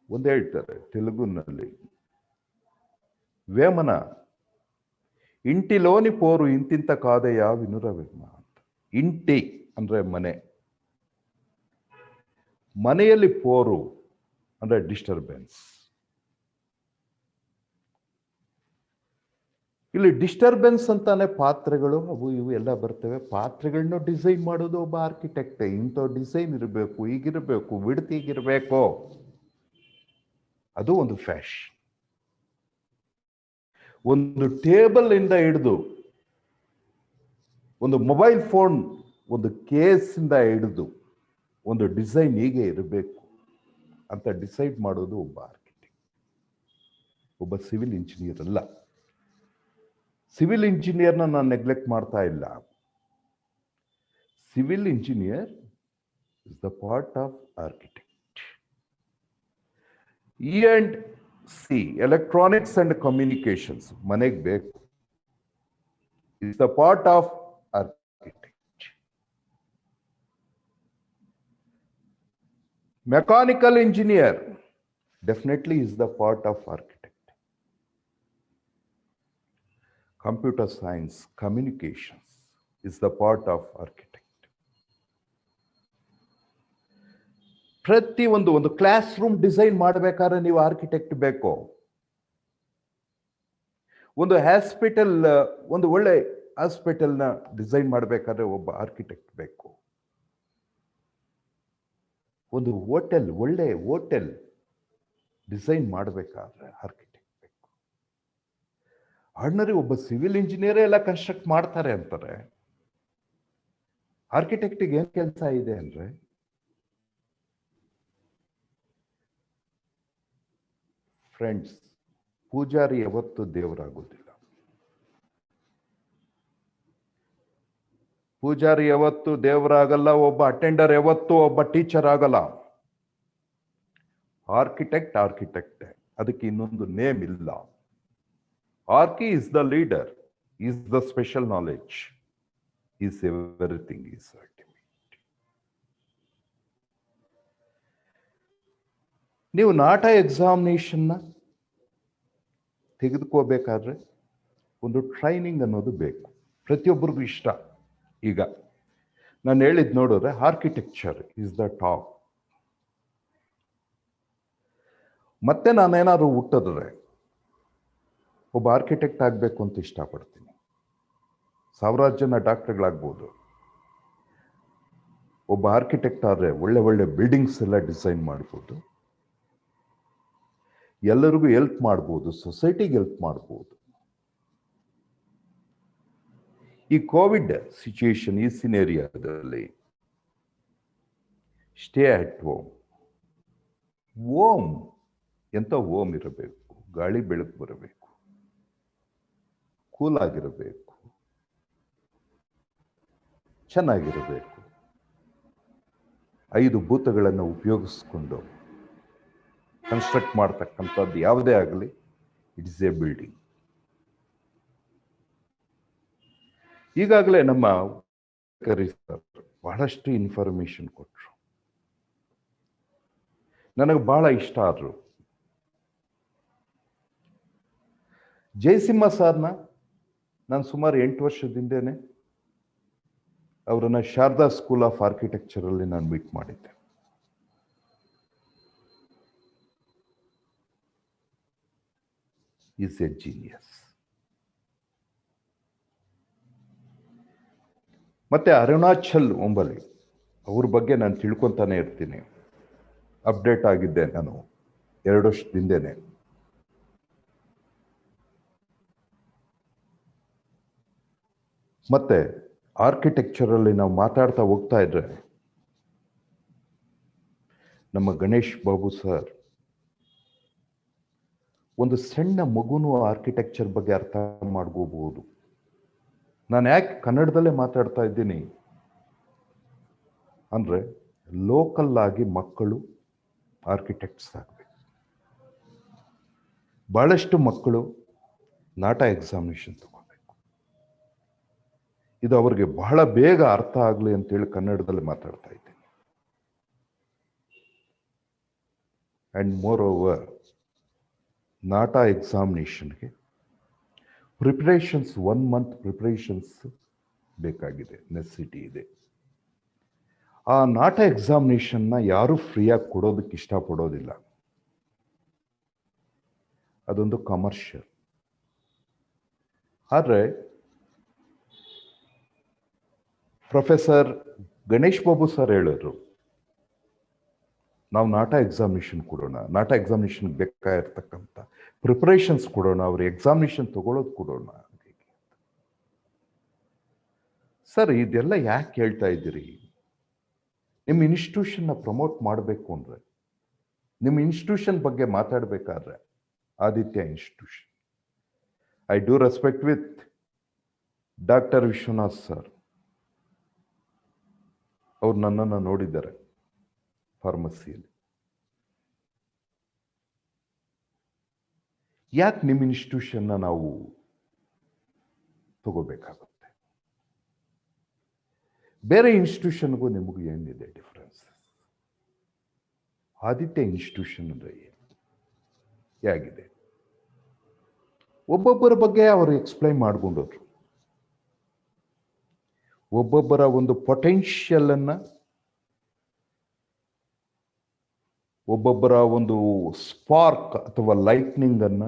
ಒಂದು ಹೇಳ್ತಾರೆ ತೆಲುಗುನಲ್ಲಿ, ವೇಮನ ಇಂಟಿಲೋನಿ ಪೋರು ಇಂತಿಂತ ಕಾದೆಯ ವಿನುರವೇಮ ಅಂತ. ಇಂಟಿ ಅಂದ್ರೆ ಮನೆ, ಮನೆಯಲ್ಲಿ ಪೋರು ಅಂದ್ರೆ ಡಿಸ್ಟರ್ಬೆನ್ಸ್. ಇಲ್ಲಿ ಡಿಸ್ಟರ್ಬೆನ್ಸ್ ಅಂತಾನೆ ಪಾತ್ರೆಗಳು ಅವು ಇವು ಎಲ್ಲ ಬರ್ತವೆ. ಪಾತ್ರೆಗಳನ್ನ ಡಿಸೈನ್ ಮಾಡೋದು ಒಬ್ಬ ಆರ್ಕಿಟೆಕ್ಟ್. ಇಂಥ ಡಿಸೈನ್ ಇರಬೇಕು, ಈಗಿರಬೇಕು, ವಿಡ್ತ್ ಹೀಗಿರಬೇಕು, ಅದು ಒಂದು ಫ್ಯಾಷನ್. ಒಂದು ಟೇಬಲ್ ಇಂದ ಹಿಡಿದು ಒಂದು ಮೊಬೈಲ್ ಫೋನ್, ಒಂದು ಕೇಸ್ ಇಂದ ಹಿಡಿದು ಒಂದು ಡಿಸೈನ್ ಹೀಗೆ ಇರಬೇಕು ಅಂತ ಡಿಸೈಡ್ ಮಾಡೋದು ಒಬ್ಬ ಆರ್ಕಿಟೆಕ್ಟ್, ಒಬ್ಬ ಸಿವಿಲ್ ಇಂಜಿನಿಯರ್ ಅಲ್ಲ. ಸಿವಿಲ್ ಇಂಜಿನಿಯರ್ನ ನಾನು ನೆಗ್ಲೆಕ್ಟ್ ಮಾಡ್ತಾ ಇಲ್ಲ. Civil engineer is the part of architect. E&C, electronics and communications, ಮನೆಗೆ ಬೇಕು, is the part of architect. Mechanical engineer definitely is the part of architect. Computer science, communications is the part of architect. ಪ್ರತಿ ಒಂದು class room design ಮಾಡಬೇಕಾದ್ರೆ ನೀವು architect ಬೇಕು. ಒಂದು hospital, ಒಂದು ಒಳ್ಳೆ ಹಾಸ್ಪಿಟಲ್ನ ಡಿಸೈನ್ ಮಾಡಬೇಕಾದ್ರೆ ಒಬ್ಬ ಆರ್ಕಿಟೆಕ್ಟ್ ಬೇಕು. ಒಂದು ಹೋಟೆಲ್, ಒಳ್ಳೆ ಹೋಟೆಲ್ ಡಿಸೈನ್ ಮಾಡಬೇಕಾದ್ರೆ ಆರ್ಕಿಟೆಕ್ಟ್. ಆರ್ಡಿನರಿ ಒಬ್ಬ ಸಿವಿಲ್ ಇಂಜಿನಿಯರೇ ಎಲ್ಲ ಕನ್ಸ್ಟ್ರಕ್ಟ್ ಮಾಡ್ತಾರೆ ಅಂತಾರೆ. ಆರ್ಕಿಟೆಕ್ಟಿಗೆ ಏನ್ ಕೆಲಸ ಇದೆ ಅಂದ್ರೆ, ಫ್ರೆಂಡ್ಸ್, ಪೂಜಾರಿ ಯಾವತ್ತು ದೇವರಾಗೋದಿಲ್ಲ. ಪೂಜಾರಿ ಯಾವತ್ತು ದೇವರಾಗಲ್ಲ. ಒಬ್ಬ ಅಟೆಂಡರ್ ಯಾವತ್ತು ಒಬ್ಬ ಟೀಚರ್ ಆಗಲ್ಲ. ಆರ್ಕಿಟೆಕ್ಟ್ ಆರ್ಕಿಟೆಕ್ಟ್, ಅದಕ್ಕೆ ಇನ್ನೊಂದು ನೇಮ್ ಇಲ್ಲ. Archi is the leader, is the special knowledge, is everything, is ultimate. ನೀವು ನಾಟ ಎಕ್ಸಾಮಿನೇಷನ್ನ ತೆಗೆದುಕೋಬೇಕಾದ್ರೆ ಒಂದು ಟ್ರೈನಿಂಗ್ ಅನ್ನೋದು ಬೇಕು. ಪ್ರತಿಯೊಬ್ಬರಿಗೂ ಇಷ್ಟ. ಈಗ ನಾನು ಹೇಳಿದ್ ನೋಡಿದ್ರೆ ಆರ್ಕಿಟೆಕ್ಚರ್ ಇಸ್ ದ ಟಾಪ್. ಮತ್ತೆ ನಾನೇನಾದ್ರು ಹುಟ್ಟಿದ್ರೆ ಒಬ್ಬ ಆರ್ಕಿಟೆಕ್ಟ್ ಆಗಬೇಕು ಅಂತ ಇಷ್ಟಪಡ್ತೀನಿ. ಸಾವಿರಾರು ಜನ ಡಾಕ್ಟರ್ಗಳಾಗ್ಬೋದು. ಒಬ್ಬ ಆರ್ಕಿಟೆಕ್ಟ್ ಆದರೆ ಒಳ್ಳೆ ಒಳ್ಳೆ ಬಿಲ್ಡಿಂಗ್ಸ್ ಎಲ್ಲ ಡಿಸೈನ್ ಮಾಡ್ಬೋದು, ಎಲ್ಲರಿಗೂ ಹೆಲ್ಪ್ ಮಾಡ್ಬೋದು, ಸೊಸೈಟಿಗೆ ಹೆಲ್ಪ್ ಮಾಡ್ಬೋದು. ಈ ಕೋವಿಡ್ ಸಿಚುಯೇಷನ್, ಈ ಸಿನೇರಿಯಾದಲ್ಲಿ ಸ್ಟೇ ಅಟ್ ಹೋಮ್. ಓಮ್ ಎಂತ ಓಮ್ ಇರಬೇಕು, ಗಾಳಿ ಬೆಳಕು ಬರಬೇಕು, ಕೂಲ್ ಆಗಿರಬೇಕು, ಚೆನ್ನಾಗಿರಬೇಕು. 5 ಭೂತಗಳನ್ನು ಉಪಯೋಗಿಸ್ಕೊಂಡು ಕನ್ಸ್ಟ್ರಕ್ಟ್ ಮಾಡ್ತಕ್ಕಂಥದ್ದು ಯಾವುದೇ ಆಗಲಿ, ಇಟ್ ಇಸ್ ಎ ಬಿಲ್ಡಿಂಗ್. ಈಗಾಗಲೇ ನಮ್ಮ ಬಹಳಷ್ಟು ಇನ್ಫಾರ್ಮೇಶನ್ ಕೊಟ್ಟರು. ನನಗೆ ಬಹಳ ಇಷ್ಟ ಆದ್ರು. ಜಯಸಿಂಹ ಸಾರ್ನ ನಾನು ಸುಮಾರು 8 ವರ್ಷದಿಂದೇನೆ ಅವರನ್ನ ಶಾರದಾ ಸ್ಕೂಲ್ ಆಫ್ ಆರ್ಕಿಟೆಕ್ಚರ್ ಅಲ್ಲಿ ನಾನು ಮೀಟ್ ಮಾಡಿದ್ದೆ. Is A genius. ಮತ್ತೆ ಅರುಣಾಚಲ್ ಒಂಬಲಿ, ಅವ್ರ ಬಗ್ಗೆ ನಾನು ತಿಳ್ಕೊತಾನೆ ಇರ್ತೀನಿ. ಅಪ್ಡೇಟ್ ಆಗಿದ್ದೆ ನಾನು 2 ವರ್ಷದಿಂದೇನೆ. ಮತ್ತೆ ಆರ್ಕಿಟೆಕ್ಚರಲ್ಲಿ ನಾವು ಮಾತಾಡ್ತಾ ಹೋಗ್ತಾ ಇದ್ರೆ, ನಮ್ಮ ಗಣೇಶ್ ಬಾಬು ಸರ್, ಒಂದು ಸಣ್ಣ ಮಗುನು ಆರ್ಕಿಟೆಕ್ಚರ್ ಬಗ್ಗೆ ಅರ್ಥ ಮಾಡ್ಕೋಬಹುದು. ನಾನು ಯಾಕೆ ಕನ್ನಡದಲ್ಲೇ ಮಾತಾಡ್ತಾ ಇದ್ದೀನಿ ಅಂದ್ರೆ, ಲೋಕಲ್ ಆಗಿ ಮಕ್ಕಳು ಆರ್ಕಿಟೆಕ್ಟ್ಸ್ ಆಗಬೇಕು. ಬಹಳಷ್ಟು ಮಕ್ಕಳು ನಾಟ ಎಕ್ಸಾಮಿನೇಷನ್ ತಗೋಬೇಕು. ಇದು ಅವರಿಗೆ ಬಹಳ ಬೇಗ ಅರ್ಥ ಆಗಲಿ ಅಂತೇಳಿ ಕನ್ನಡದಲ್ಲಿ ಮಾತಾಡ್ತಾ ಇದ್ದೀನಿ. ಆ್ಯಂಡ್ ಮೋರ್ ಓವರ್ ನಾಟ ಎಕ್ಸಾಮಿನೇಷನ್ಗೆ ಪ್ರಿಪ್ರೇಷನ್ಸ್ 1 month ಪ್ರಿಪ್ರೇಷನ್ಸ್ ಬೇಕಾಗಿದೆ, ನೆಸೆಸಿಟಿ ಇದೆ. ಆ ನಾಟ ಎಕ್ಸಾಮಿನೇಷನ್ನ ಯಾರು ಫ್ರೀಯಾಗಿ ಕೊಡೋದಕ್ಕೆ ಇಷ್ಟಪಡೋದಿಲ್ಲ. ಅದೊಂದು ಕಮರ್ಷಿಯಲ್. ಆದರೆ ಪ್ರೊಫೆಸರ್ ಗಣೇಶ್ ಬಾಬು ಸರ್ ಹೇಳಿದ್ರು, ನಾವು ನಾಟ ಎಕ್ಸಾಮಿನೇಷನ್ ಕೊಡೋಣ, ನಾಟ ಎಕ್ಸಾಮಿನೇಷನ್ ಬೇಕಾಗಿರ್ತಕ್ಕಂಥ ಪ್ರಿಪರೇಷನ್ಸ್ ಕೊಡೋಣ, ಅವ್ರ ಎಕ್ಸಾಮಿನೇಷನ್ ತಗೊಳ್ಳೋದು ಕೊಡೋಣ. ಸರ್, ಇದೆಲ್ಲ ಯಾಕೆ ಹೇಳ್ತಾ ಇದ್ದೀರಿ? ನಿಮ್ಮ ಇನ್ಸ್ಟಿಟ್ಯೂಷನ್ನ ಪ್ರಮೋಟ್ ಮಾಡಬೇಕು ಅಂದರೆ, ನಿಮ್ಮ ಇನ್ಸ್ಟಿಟ್ಯೂಷನ್ ಬಗ್ಗೆ ಮಾತಾಡಬೇಕಾದ್ರೆ Aditya institution, I do respect with doctor Vishwanath sir. ಅವ್ರು ನನ್ನನ್ನು ನೋಡಿದ್ದಾರೆ ಫಾರ್ಮಸಿಯಲ್ಲಿ. ಯಾಕೆ ನಿಮ್ಮ ಇನ್ಸ್ಟಿಟ್ಯೂಷನ್ನ ನಾವು ತಗೋಬೇಕಾಗುತ್ತೆ? ಬೇರೆ ಇನ್ಸ್ಟಿಟ್ಯೂಷನ್ಗೂ ನಿಮಗೂ ಏನಿದೆ ಡಿಫ್ರೆನ್ಸ್? ಆದಿತ್ಯ ಇನ್ಸ್ಟಿಟ್ಯೂಷನ್ ಅಂದರೆ ಹೇಗಿದೆ? ಒಬ್ಬೊಬ್ಬರ ಬಗ್ಗೆ ಅವರು ಎಕ್ಸ್ಪ್ಲೈನ್ ಮಾಡ್ಕೊಂಡವ್ರು. ಒಬ್ಬೊಬ್ಬರ ಒಂದು ಪೊಟೆನ್ಷಿಯಲ್ ಅನ್ನ, ಒಬ್ಬೊಬ್ಬರ ಒಂದು ಸ್ಪಾರ್ಕ್ ಅಥವಾ ಲೈಟ್ನಿಂಗ್ ಅನ್ನ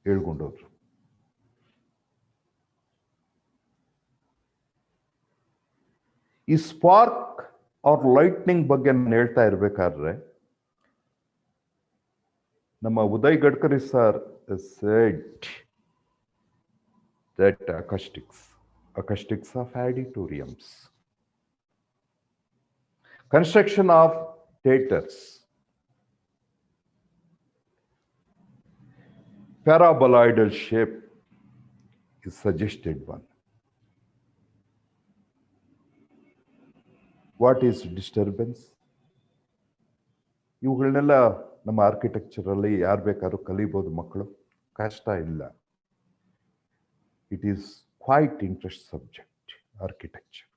ಹೇಳ್ಕೊಂಡವ್ರು. ಈ ಸ್ಪಾರ್ಕ್ ಆರ್ ಲೈಟ್ನಿಂಗ್ ಬಗ್ಗೆ ನಾನು ಹೇಳ್ತಾ ಇರ್ಬೇಕಾದ್ರೆ, ನಮ್ಮ Uday Gadkari sir said that acoustics of auditoriums, construction of theaters, paraboloidal shape is suggested one. What is disturbance? ಇವುಗಳನ್ನೆಲ್ಲ ನಮ್ಮ ಆರ್ಕಿಟೆಕ್ಚರಲ್ಲಿ ಯಾರು ಬೇಕಾದ್ರೂ ಕಲಿಬೋದು ಮಕ್ಕಳು, ಕಷ್ಟ ಇಲ್ಲ. It is quite interest subject architecture.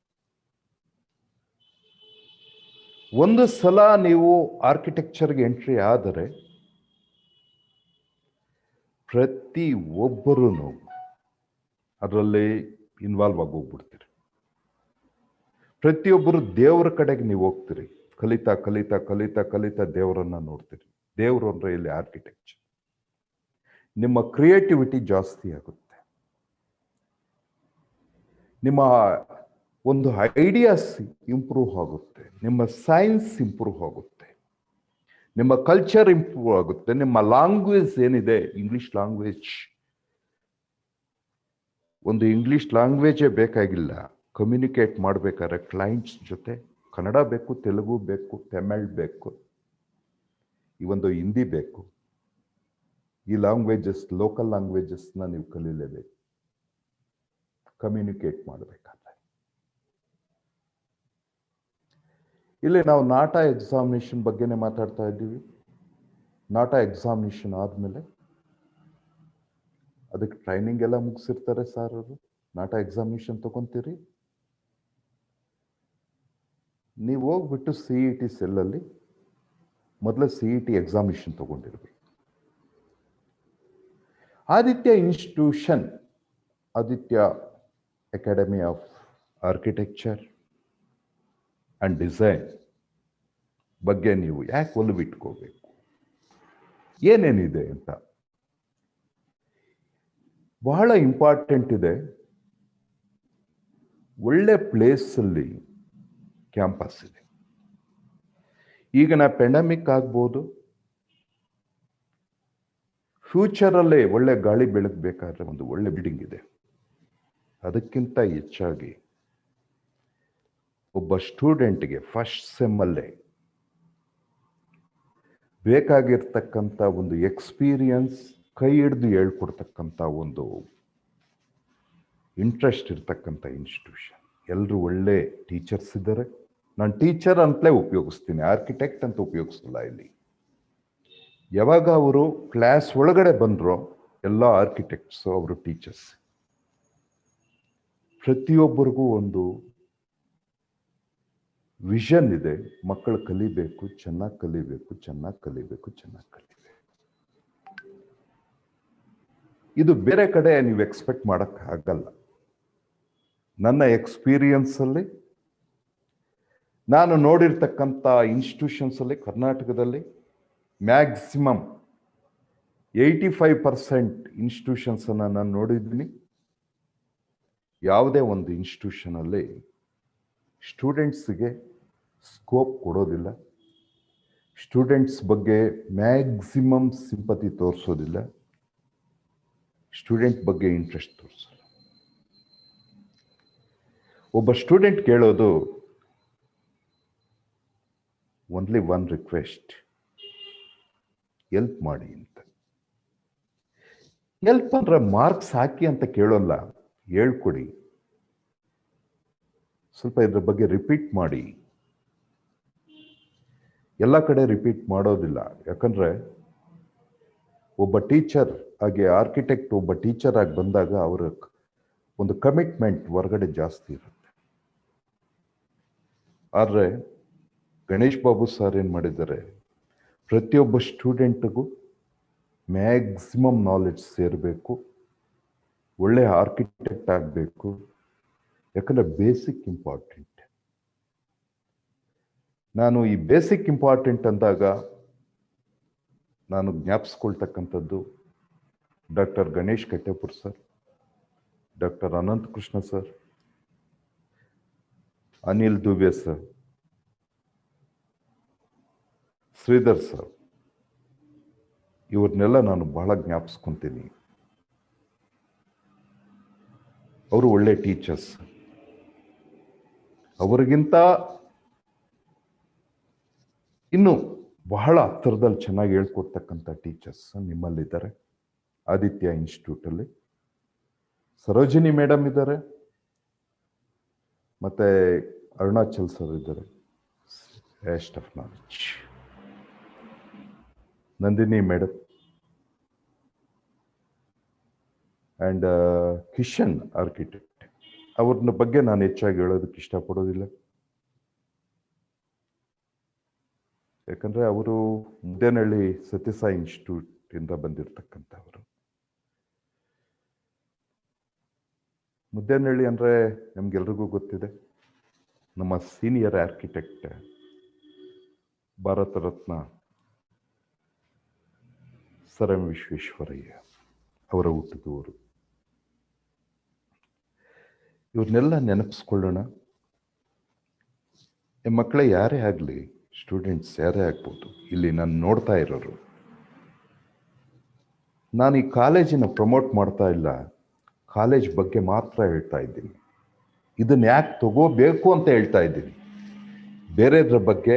ಒಂದು ಸಲ ನೀವು ಆರ್ಕಿಟೆಕ್ಚರ್ಗೆ ಎಂಟ್ರಿ ಆದರೆ ಪ್ರತಿ ಒಬ್ಬರೂ ಅದರಲ್ಲಿ ಇನ್ವಾಲ್ವ್ ಆಗೋಗ್ಬಿಡ್ತೀರಿ. ಪ್ರತಿಯೊಬ್ಬರು ದೇವರ ಕಡೆಗೆ ನೀವು ಹೋಗ್ತೀರಿ. ಕಲಿತಾ ಕಲಿತಾ ಕಲಿತಾ ಕಲಿತಾ ದೇವರನ್ನ ನೋಡ್ತೀರಿ. ದೇವರು ಅಂದ್ರೆ ಇಲ್ಲಿ ಆರ್ಕಿಟೆಕ್ಚರ್. ನಿಮ್ಮ ಕ್ರಿಯೇಟಿವಿಟಿ ಜಾಸ್ತಿ ಆಗುತ್ತೆ. ನಿಮ್ಮ ಒಂದು ಐಡಿಯಾಸ್ ಇಂಪ್ರೂವ್ ಆಗುತ್ತೆ. ನಿಮ್ಮ ಸೈನ್ಸ್ ಇಂಪ್ರೂವ್ ಆಗುತ್ತೆ. ನಿಮ್ಮ ಕಲ್ಚರ್ ಇಂಪ್ರೂವ್ ಆಗುತ್ತೆ. ನಿಮ್ಮ ಲ್ಯಾಂಗ್ವೇಜ್ ಏನಿದೆ, ಇಂಗ್ಲಿಷ್ ಲ್ಯಾಂಗ್ವೇಜ್, ಒಂದು ಇಂಗ್ಲಿಷ್ ಲ್ಯಾಂಗ್ವೇಜೇ ಬೇಕಾಗಿಲ್ಲ. ಕಮ್ಯುನಿಕೇಟ್ ಮಾಡಬೇಕಾದ್ರೆ ಕ್ಲೈಂಟ್ಸ್ ಜೊತೆ ಕನ್ನಡ ಬೇಕು, ತೆಲುಗು ಬೇಕು, ತಮಿಳ್ ಬೇಕು, ಈ ಒಂದು ಹಿಂದಿ ಬೇಕು. ಈ ಲ್ಯಾಂಗ್ವೇಜಸ್, ಲೋಕಲ್ ಲ್ಯಾಂಗ್ವೇಜಸ್ನ ನೀವು ಕಲೀಲೇಬೇಕು ಕಮ್ಯುನಿಕೇಟ್ ಮಾಡಬೇಕಾದ್ರೆ. ಇಲ್ಲಿ ನಾವು ನಾಟ ಎಕ್ಸಾಮಿನೇಷನ್ ಬಗ್ಗೆನೇ ಮಾತಾಡ್ತಾ ಇದ್ದೀವಿ. ನಾಟ ಎಕ್ಸಾಮಿನೇಷನ್ ಆದಮೇಲೆ ಅದಕ್ಕೆ ಟ್ರೈನಿಂಗ್ ಎಲ್ಲ ಮುಗಿಸಿರ್ತಾರೆ ಸರ್ ಅವರು. ನಾಟ ಎಕ್ಸಾಮಿನೇಷನ್ ತಗೊಂತೀರಿ, ನೀವು ಹೋಗ್ಬಿಟ್ಟು CET ಸೆಲ್ಲಲ್ಲಿ ಮೊದಲು CET ಎಕ್ಸಾಮಿನೇಷನ್ ತಗೊಂಡಿರ್ಬೇಕು. Aditya institution, Aditya academy of architecture and design ಬಗ್ಗೆ ನೀವು ಯಾಕೆ ಒಲವಿಟ್ಕೋಬೇಕು, ಏನೇನಿದೆ ಅಂತ ಬಹಳ ಇಂಪಾರ್ಟೆಂಟ್ ಇದೆ. ಒಳ್ಳೆ ಪ್ಲೇಸಲ್ಲಿ ಕ್ಯಾಂಪಸ್ ಇದೆ. ಈಗಿನ ಪೆಂಡಮಿಕ್ ಆಗ್ಬೋದು, ಫ್ಯೂಚರಲ್ಲೇ ಒಳ್ಳೆ ಗಾಳಿ ಬೆಳಕಬೇಕಾದ್ರೆ ಒಂದು ಒಳ್ಳೆ ಬಿಲ್ಡಿಂಗ್ ಇದೆ. ಅದಕ್ಕಿಂತ ಹೆಚ್ಚಾಗಿ ಒಬ್ಬ ಸ್ಟೂಡೆಂಟ್ಗೆ ಫಸ್ಟ್ ಸೆಮ್ಮಲ್ಲೇ ಬೇಕಾಗಿರ್ತಕ್ಕಂಥ ಒಂದು ಎಕ್ಸ್ಪೀರಿಯನ್ಸ್, ಕೈ ಹಿಡಿದು ಹೇಳ್ಕೊಡ್ತಕ್ಕಂಥ ಒಂದು ಇಂಟ್ರೆಸ್ಟ್ ಇರ್ತಕ್ಕಂಥ ಇನ್ಸ್ಟಿಟ್ಯೂಷನ್. ಎಲ್ಲರೂ ಒಳ್ಳೆ ಟೀಚರ್ಸ್ ಇದ್ದಾರೆ. ನಾನು ಟೀಚರ್ ಅಂತಲೇ ಉಪಯೋಗಿಸ್ತೀನಿ, ಆರ್ಕಿಟೆಕ್ಟ್ ಅಂತ ಉಪಯೋಗಿಸಲ್ಲ. ಇಲ್ಲಿ ಯಾವಾಗ ಅವರು ಕ್ಲಾಸ್ ಒಳಗಡೆ ಬಂದ್ರೋ ಎಲ್ಲ ಆರ್ಕಿಟೆಕ್ಟ್ಸ್ ಅವರು ಟೀಚರ್ಸ್. ಪ್ರತಿಯೊಬ್ಬರಿಗೂ ಒಂದು ವಿಷನ್ ಇದೆ, ಮಕ್ಕಳು ಕಲಿಬೇಕು, ಚೆನ್ನಾಗಿ ಕಲಿಬೇಕು, ಚೆನ್ನಾಗಿ ಕಲಿಬೇಕು, ಚೆನ್ನಾಗಿ ಕಲಿಬೇಕು. ಇದು ಬೇರೆ ಕಡೆ ನೀವು ಎಕ್ಸ್ಪೆಕ್ಟ್ ಮಾಡಕ್ ಆಗಲ್ಲ. ನನ್ನ ಎಕ್ಸ್ಪೀರಿಯನ್ಸ್ ಅಲ್ಲಿ ನಾನು ನೋಡಿರ್ತಕ್ಕಂಥ ಇನ್ಸ್ಟಿಟ್ಯೂಷನ್ಸ್ ಅಲ್ಲಿ ಕರ್ನಾಟಕದಲ್ಲಿ ಮ್ಯಾಕ್ಸಿಮಮ್ 85% ಇನ್ಸ್ಟಿಟ್ಯೂಷನ್ಸ್ ಅನ್ನ ನಾನು ನೋಡಿದ್ದೀನಿ. ಯಾವುದೇ ಒಂದು ಇನ್ಸ್ಟಿಟ್ಯೂಷನ್ ಅಲ್ಲಿ ಸ್ಟೂಡೆಂಟ್ಸ್ಗೆ ಸ್ಕೋಪ್ ಕೊಡೋದಿಲ್ಲ, ಸ್ಟೂಡೆಂಟ್ಸ್ ಬಗ್ಗೆ ಮ್ಯಾಕ್ಸಿಮಮ್ ಸಿಂಪತಿ ತೋರಿಸೋದಿಲ್ಲ, ಸ್ಟೂಡೆಂಟ್ ಬಗ್ಗೆ ಇಂಟ್ರೆಸ್ಟ್ ತೋರಿಸೋಲ್ಲ. ಒಬ್ಬ ಸ್ಟೂಡೆಂಟ್ ಕೇಳೋದು ಓನ್ಲಿ ಒನ್ ರಿಕ್ವೆಸ್ಟ್, ಎಲ್ಪ್ ಮಾಡಿ ಅಂತ. ಎಲ್ಪ್ ಅಂದ್ರೆ ಮಾರ್ಕ್ಸ್ ಹಾಕಿ ಅಂತ ಕೇಳೋಲ್ಲ, ಹೇಳ್ಕೊಡಿ, ಸ್ವಲ್ಪ ಇದ್ರ ಬಗ್ಗೆ ರಿಪೀಟ್ ಮಾಡಿ. ಎಲ್ಲ ಕಡೆ ರಿಪೀಟ್ ಮಾಡೋದಿಲ್ಲ, ಯಾಕಂದ್ರೆ ಒಬ್ಬ ಟೀಚರ್ ಆಗಿ ಆರ್ಕಿಟೆಕ್ಟ್ ಒಬ್ಬ ಟೀಚರ್ ಆಗಿ ಬಂದಾಗ ಅವರ ಒಂದು ಕಮಿಟ್ಮೆಂಟ್ ಹೊರಗಡೆ ಜಾಸ್ತಿ ಇರುತ್ತೆ. ಆದರೆ ಗಣೇಶ್ ಬಾಬು ಸರ್ ಏನು ಮಾಡಿದ್ದಾರೆ, ಪ್ರತಿಯೊಬ್ಬ ಸ್ಟೂಡೆಂಟ್ಗೂ ಮ್ಯಾಕ್ಸಿಮಮ್ ನಾಲೆಡ್ಜ್ ಸೇರಬೇಕು, ಒಳ್ಳೆ ಆರ್ಕಿಟೆಕ್ಟ್ ಆಗಬೇಕು. ಯಾಕಂದರೆ ಬೇಸಿಕ್ ಇಂಪಾರ್ಟೆಂಟ್. ನಾನು ಈ ಬೇಸಿಕ್ ಇಂಪಾರ್ಟೆಂಟ್ ಅಂದಾಗ ನಾನು ಜ್ಞಾಪಿಸ್ಕೊಳ್ತಕ್ಕಂಥದ್ದು doctor Ganesh Kattepur sir, doctor Anant Krishna sir, Anil Dubey sir, Shridhar sir, ಇವ್ರನ್ನೆಲ್ಲ ನಾನು ಬಹಳ ಜ್ಞಾಪಿಸ್ಕೊಂತೀನಿ. ಅವರು ಒಳ್ಳೆ ಟೀಚರ್ಸ್. ಅವರಿಗಿಂತ ಇನ್ನು ಬಹಳ ಹತ್ತಿರದಲ್ಲಿ ಚೆನ್ನಾಗಿ ಹೇಳ್ಕೊಡ್ತಕ್ಕಂಥ ಟೀಚರ್ಸ್ ನಿಮ್ಮಲ್ಲಿದ್ದಾರೆ. ಆದಿತ್ಯ ಇನ್ಸ್ಟಿಟ್ಯೂಟಲ್ಲಿ ಸರೋಜಿನಿ ಮೇಡಮ್ ಇದ್ದಾರೆ, ಮತ್ತೆ ಅರುಣಾಚಲ್ ಸರ್ ಇದ್ದಾರೆ, waste of knowledge. Nandini madam and Kishan architect, ಅವ್ರನ್ನ ಬಗ್ಗೆ ನಾನು ಹೆಚ್ಚಾಗಿ ಹೇಳೋದಕ್ಕೆ ಇಷ್ಟಪಡೋದಿಲ್ಲ. ಯಾಕಂದರೆ ಅವರು ಮುದ್ದೇನಹಳ್ಳಿ ಸತ್ಯಸಾಯಿ ಇನ್ಸ್ಟಿಟ್ಯೂಟಿಂದ ಬಂದಿರತಕ್ಕಂಥವರು. ಮುದ್ದೇನಹಳ್ಳಿ ಅಂದರೆ ನಮಗೆಲ್ರಿಗೂ ಗೊತ್ತಿದೆ, ನಮ್ಮ senior architect Bharat Ratna sir M Visvesvaraya ಅವರ ಹುಟ್ಟಿದವರು. ಇವ್ರನ್ನೆಲ್ಲ ನೆನಪಿಸ್ಕೊಳ್ಳೋಣ. ಮಕ್ಕಳೇ ಯಾರೇ ಆಗಲಿ, ಸ್ಟೂಡೆಂಟ್ಸ್ ಯಾರೇ ಆಗ್ಬೋದು, ಇಲ್ಲಿ ನಾನು ನೋಡ್ತಾ ಇರೋರು, ನಾನು ಈ ಕಾಲೇಜಿನ ಪ್ರಮೋಟ್ ಮಾಡ್ತಾ ಇಲ್ಲ, ಕಾಲೇಜ್ ಬಗ್ಗೆ ಮಾತ್ರ ಹೇಳ್ತಾ ಇದ್ದೀನಿ. ಇದನ್ನ ಯಾಕೆ ತಗೋಬೇಕು ಅಂತ ಹೇಳ್ತಾ ಇದ್ದೀನಿ, ಬೇರೆದ್ರ ಬಗ್ಗೆ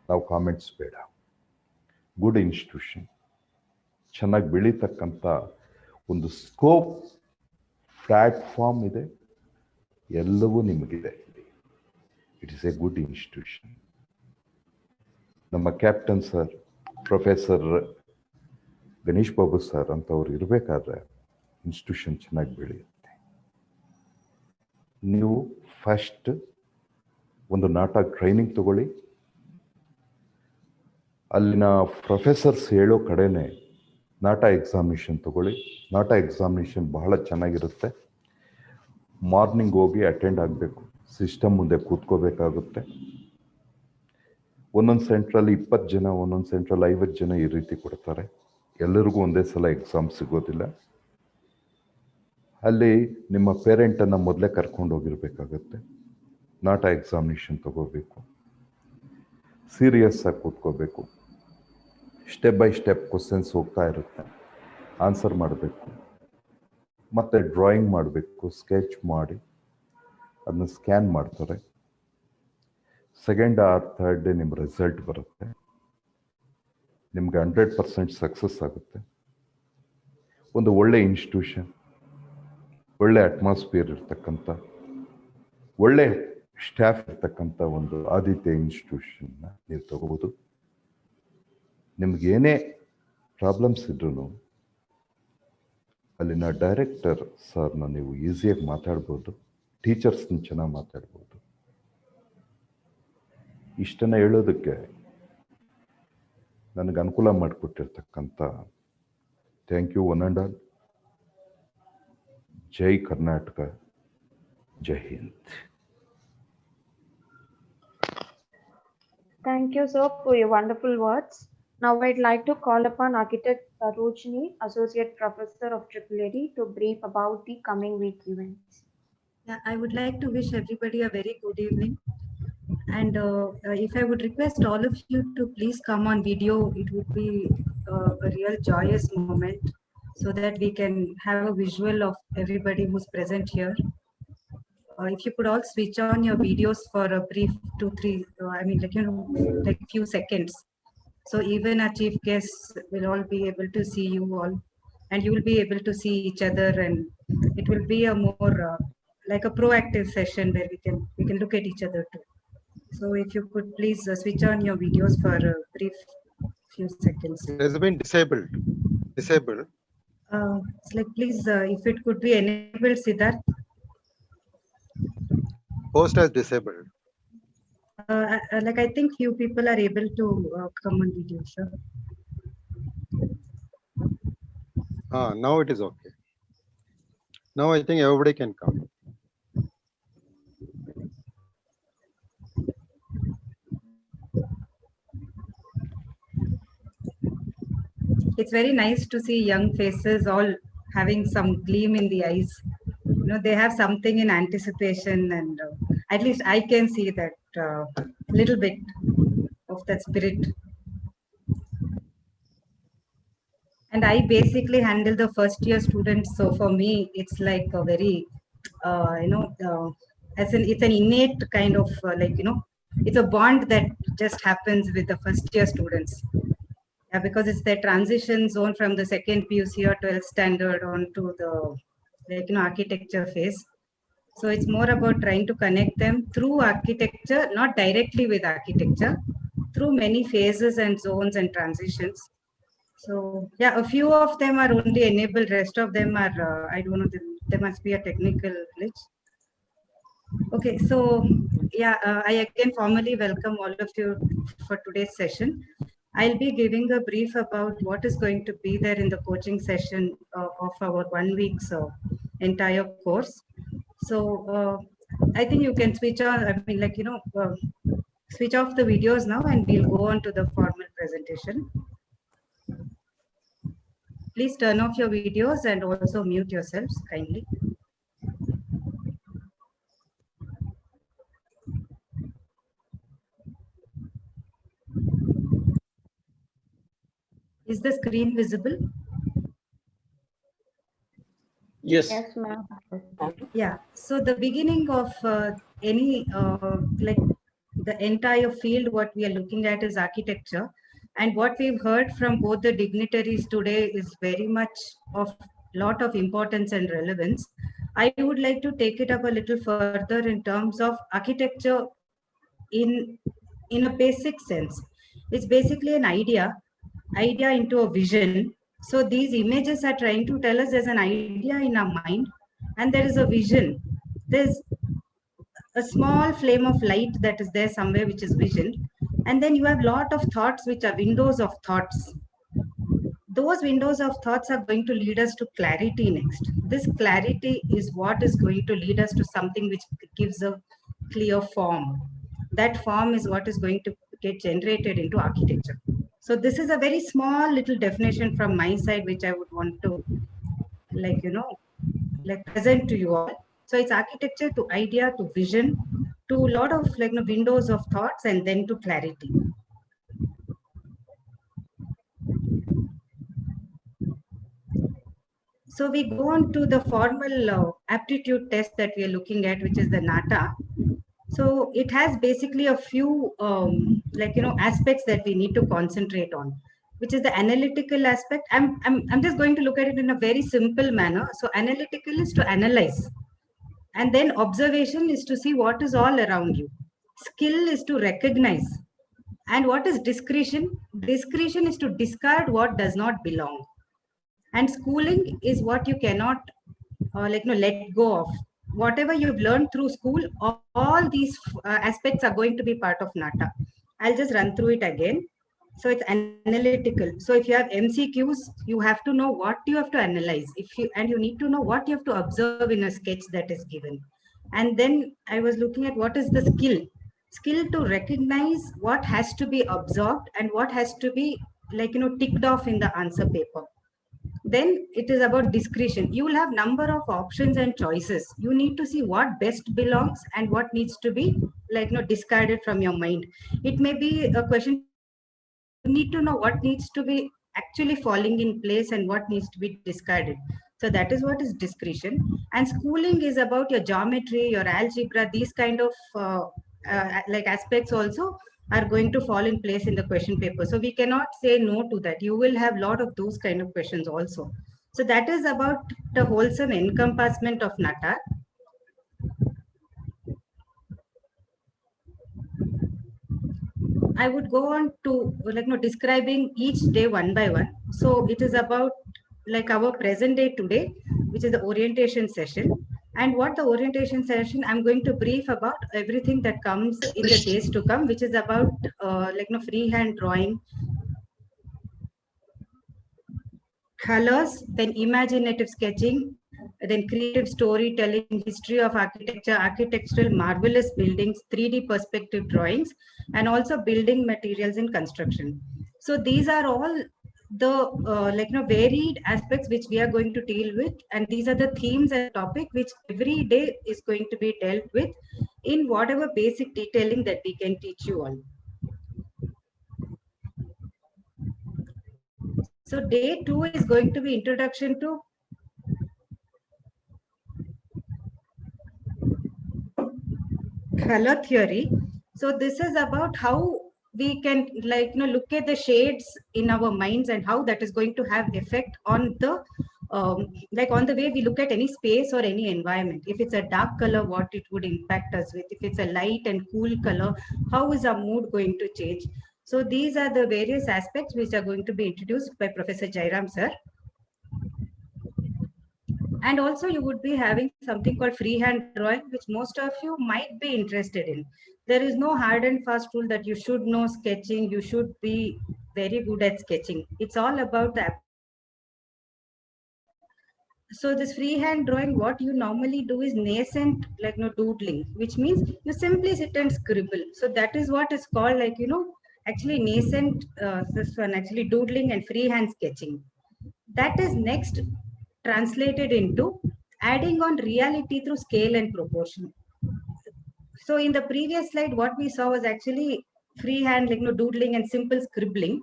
ನಾವು ಕಾಮೆಂಟ್ಸ್ ಬೇಡ. ಗುಡ್ ಇನ್ಸ್ಟಿಟ್ಯೂಷನ್, ಚೆನ್ನಾಗಿ ಬೆಳೀತಕ್ಕಂಥ ಒಂದು ಸ್ಕೋಪ್, ಪ್ಲ್ಯಾಟ್ಫಾರ್ಮ್ ಇದೆ, ಎಲ್ಲವೂ ನಿಮಗಿದೆ. It is a good institution. ನಮ್ಮ captain sir, professor Ganesh Babu sir ಅಂತವ್ರು ಇರಬೇಕಾದ್ರೆ ಇನ್ಸ್ಟಿಟ್ಯೂಷನ್ ಚೆನ್ನಾಗಿ ಬೆಳೆಯುತ್ತೆ. ನೀವು ಫಸ್ಟ್ ಒಂದು ನಾಟಕ ಟ್ರೈನಿಂಗ್ ತಗೊಳ್ಳಿ, ಅಲ್ಲಿನ ಪ್ರೊಫೆಸರ್ಸ್ ಹೇಳೋ ಕಡೆನೇ ನಾಟ ಎಕ್ಸಾಮಿನೇಷನ್ ತಗೊಳ್ಳಿ. ನಾಟ ಎಕ್ಸಾಮಿನೇಷನ್ ಬಹಳ ಚೆನ್ನಾಗಿರುತ್ತೆ. ಮಾರ್ನಿಂಗ್ ಹೋಗಿ ಅಟೆಂಡ್ ಆಗಬೇಕು, ಸಿಸ್ಟಮ್ ಮುಂದೆ ಕೂತ್ಕೋಬೇಕಾಗುತ್ತೆ. ಒಂದೊಂದು ಸೆಂಟ್ರಲ್ಲಿ 20 ಜನ, ಒಂದೊಂದು ಸೆಂಟ್ರಲ್ಲಿ 50 ಜನ ಈ ರೀತಿ ಕೊಡ್ತಾರೆ. ಎಲ್ಲರಿಗೂ ಒಂದೇ ಸಲ ಎಕ್ಸಾಮ್ ಸಿಗೋದಿಲ್ಲ. ಅಲ್ಲಿ ನಿಮ್ಮ ಪೇರೆಂಟನ್ನು ಮೊದಲೇ ಕರ್ಕೊಂಡು ಹೋಗಿರ್ಬೇಕಾಗತ್ತೆ. ನಾಟ ಎಕ್ಸಾಮಿನೇಷನ್ ತಗೋಬೇಕು, ಸೀರಿಯಸ್ ಆಗಿ ಕೂತ್ಕೋಬೇಕು. ಸ್ಟೆಪ್ ಬೈ ಸ್ಟೆಪ್ ಕ್ವಶನ್ಸ್ ಹೋಗ್ತಾ ಇರುತ್ತೆ, ಆನ್ಸರ್ ಮಾಡಬೇಕು, ಮತ್ತು ಡ್ರಾಯಿಂಗ್ ಮಾಡಬೇಕು, ಸ್ಕೆಚ್ ಮಾಡಿ ಅದನ್ನ ಸ್ಕ್ಯಾನ್ ಮಾಡ್ತಾರೆ. ಸೆಕೆಂಡ್ ಆರ್ ಥರ್ಡ್ ಡೇ ನಿಮ್ಮ ರಿಸಲ್ಟ್ ಬರುತ್ತೆ. ನಿಮ್ಗೆ 100% ಸಕ್ಸಸ್ ಆಗುತ್ತೆ. ಒಂದು ಒಳ್ಳೆ ಇನ್ಸ್ಟಿಟ್ಯೂಷನ್, ಒಳ್ಳೆ ಅಟ್ಮಾಸ್ಫಿಯರ್ ಇರ್ತಕ್ಕಂಥ, ಒಳ್ಳೆ ಸ್ಟಾಫ್ ಇರ್ತಕ್ಕಂಥ ಒಂದು ಆದಿತ್ಯ ಇನ್ಸ್ಟಿಟ್ಯೂಷನ್ನ ನೀವು ತಗೋಬೋದು. ನಿಮ್ಗೇನೇ ಪ್ರಾಬ್ಲಮ್ಸ್ ಇದ್ರೂ ಅಲ್ಲಿನ ಡೈರೆಕ್ಟರ್ ಸರ್ನ ನೀವು ಈಸಿಯಾಗಿ ಮಾತಾಡ್ಬೋದು, ಟೀಚರ್ಸ್ನ ಚೆನ್ನಾಗಿ ಮಾತಾಡ್ಬೋದು. ಇಷ್ಟನ್ನು ಹೇಳೋದಕ್ಕೆ ನನಗೆ ಅನುಕೂಲ ಮಾಡಿಕೊಟ್ಟಿರ್ತಕ್ಕಂಥ thank you one and all. ಜೈ ಕರ್ನಾಟಕ, ಜೈ Hind. Thank you, sir, for your wonderful words. Now I'd like to call upon Architect Sarojini, Associate Professor of AAAD, to brief about the coming week events. Yeah, I would like to wish everybody a very good evening. And if I would request all of you to please come on video, it would be a real joyous moment so that we can have a visual of everybody who's present here. If you could all switch on your videos for a brief 2-3, like few seconds. So even our chief guests will all be able to see you all, and you will be able to see each other, and it will be a more like a proactive session where we can look at each other too. So if you could please switch on your videos for a brief few seconds. It has been disabled. It's like please, if it could be enabled, Siddharth. Host has disabled. Like I think few people are able to come on video, sir. Now it is okay. Now I think everybody can come. It's very nice to see young faces all having some gleam in the eyes. You know, they have something in anticipation, and at least I can see that little bit of that spirit. And I basically handle the first year students, so for me it's like a very it's an innate kind of it's a bond that just happens with the first year students. Yeah, because it's the transition zone from the second PUC or 12th standard onto the architecture phase. So it's more about trying to connect them through architecture, not directly with architecture, through many phases and zones and transitions. So yeah, a few of them are only enabled, rest of them are I don't know, there must be a technical glitch. Okay, so yeah, I again formally welcome all of you for today's session. I'll be giving a brief about what is going to be there in the coaching session of our 1 week's entire course. So I think you can switch on, switch off the videos now, and we'll go on to the formal presentation. Please turn off your videos and also mute yourselves kindly. Is the screen visible? Yes. Yes, ma'am. Yeah. So the beginning of any like the entire field, what we are looking at is architecture. And what we've heard from both the dignitaries today is very much of lot of importance and relevance. I would like to take it up a little further in terms of architecture in a basic sense. It's basically an idea into a vision. So these images are trying to tell us there's an idea in our mind and there is a vision. There's a small flame of light that is there somewhere, which is vision. And then you have a lot of thoughts, which are windows of thoughts. Those windows of thoughts are going to lead us to clarity next. This clarity is what is going to lead us to something which gives a clear form. That form is what is going to get generated into architecture. So this is a very small little definition from my side, which I would want to present to you all. So it's architecture to idea to vision to a lot of windows of thoughts and then to clarity. So we go on to the formal aptitude test that we are looking at, which is the NATA. So it has basically a few aspects that we need to concentrate on, which is the analytical aspect. I'm just going to look at it in a very simple manner. So analytical is to analyze, and then observation is to see what is all around you. Skill is to recognize, And what is discretion? Discretion is to discard what does not belong. And schooling is what you cannot let go of. Whatever you've learned through school, all these aspects are going to be part of NATA. I'll just run through it again. So it's analytical. So if you have MCQs, you have to know what you have to analyze. And you need to know what you have to observe in a sketch that is given. And then I was looking at what is the skill. Skill to recognize what has to be absorbed and what has to be ticked off in the answer paper. Then it is about discretion. You will have number of options and choices. You need to see what best belongs and what needs to be discarded from your mind. It may be a question. You need to know what needs to be actually falling in place and what needs to be discarded. So that is what is discretion. And schooling is about your geometry, your algebra, these kind of aspects also are going to fall in place in the question paper. So we cannot say no to that. You will have a lot of those kind of questions also. So that is about the wholesome encompassment of NATA. I would go on to describing each day one by one. So it is about our present day today, which is the orientation session. And what the orientation session, I'm going to brief about everything that comes in the days to come, which is about freehand drawing, colors, then imaginative sketching, then creative storytelling, history of architecture, architectural marvelous buildings, 3D perspective drawings, and also building materials in construction. So these are all the varied aspects which we are going to deal with, and these are the themes and topic which every day is going to be dealt with in whatever basic detailing that we can teach you all. So day 2 is going to be introduction to color theory. So this is about how we can look at the shades in our minds and how that is going to have effect on the on the way we look at any space or any environment. If it's a dark color, what it would impact us with. If it's a light and cool color, how is our mood going to change? So these are the various aspects which are going to be introduced by Professor Jairam sir. And also you would be having something called freehand drawing, which most of you might be interested in. There is no hard and fast rule that you should know sketching, you should be very good at sketching. It's all about the. So this freehand drawing, what you normally do is nascent doodling, which means you simply sit and scribble. So that is what is called actually nascent this one actually doodling and freehand sketching. That is next translated into adding on reality through scale and proportion. So in the previous slide, what we saw was actually freehand doodling and simple scribbling.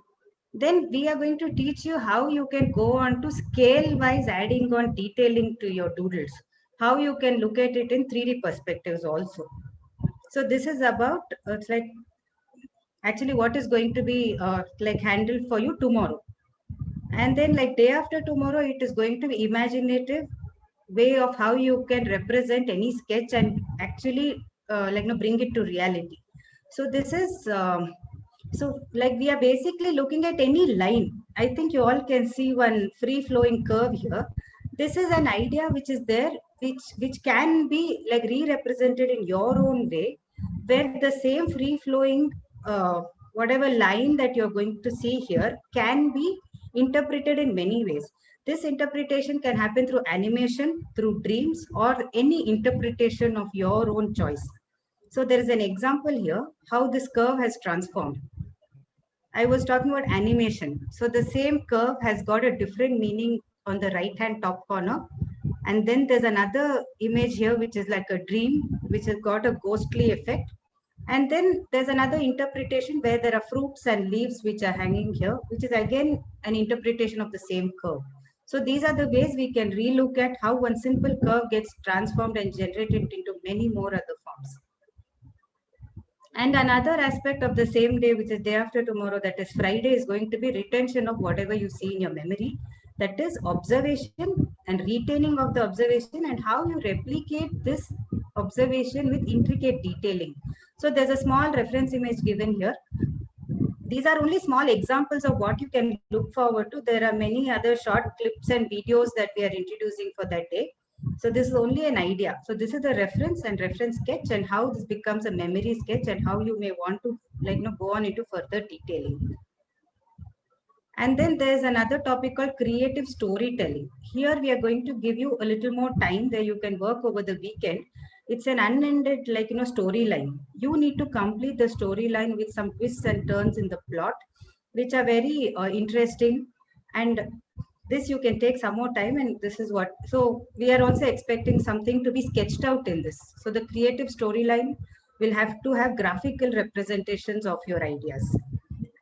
Then we are going to teach you how you can go on to scale wise adding on detailing to your doodles, how you can look at it in 3D perspectives also. So this is about it's actually what is going to be handled for you tomorrow. And then day after tomorrow, it is going to be imaginative way of how you can represent any sketch and actually bring it to reality. So this is we are basically looking at any line. I think you all can see one free flowing curve here. This is an idea which is there, which can be re-represented in your own way, where the same free flowing whatever line that you're going to see here can be interpreted in many ways. This interpretation can happen through animation, through dreams, or any interpretation of your own choice. So there is an example here, how this curve has transformed. I was talking about animation. So the same curve has got a different meaning on the right-hand top corner. And then there's another image here, which is like a dream, which has got a ghostly effect. And then there's another interpretation where there are fruits and leaves which are hanging here, which is again an interpretation of the same curve. So these are the ways we can relook at how one simple curve gets transformed and generated into many more other forms. And another aspect of the same day, which is day after tomorrow, that is Friday, is going to be retention of whatever you see in your memory. That is observation and retaining of the observation and how you replicate this observation with intricate detailing. So there's a small reference image given here. these are only small examples of what you can look forward to. There are many other short clips and videos that we are introducing for that day. So this is only an idea. So this is the reference and reference sketch, and how this becomes a memory sketch, and how you may want to go on into further detailing. And then there's another topic called creative storytelling. Here we are going to give you a little more time where you can work over the weekend. It's an unended storyline. You need to complete the storyline with some twists and turns in the plot, which are very interesting. And this you can take some more time, and this is what, so we are also expecting something to be sketched out in this. So the creative storyline will have to have graphical representations of your ideas.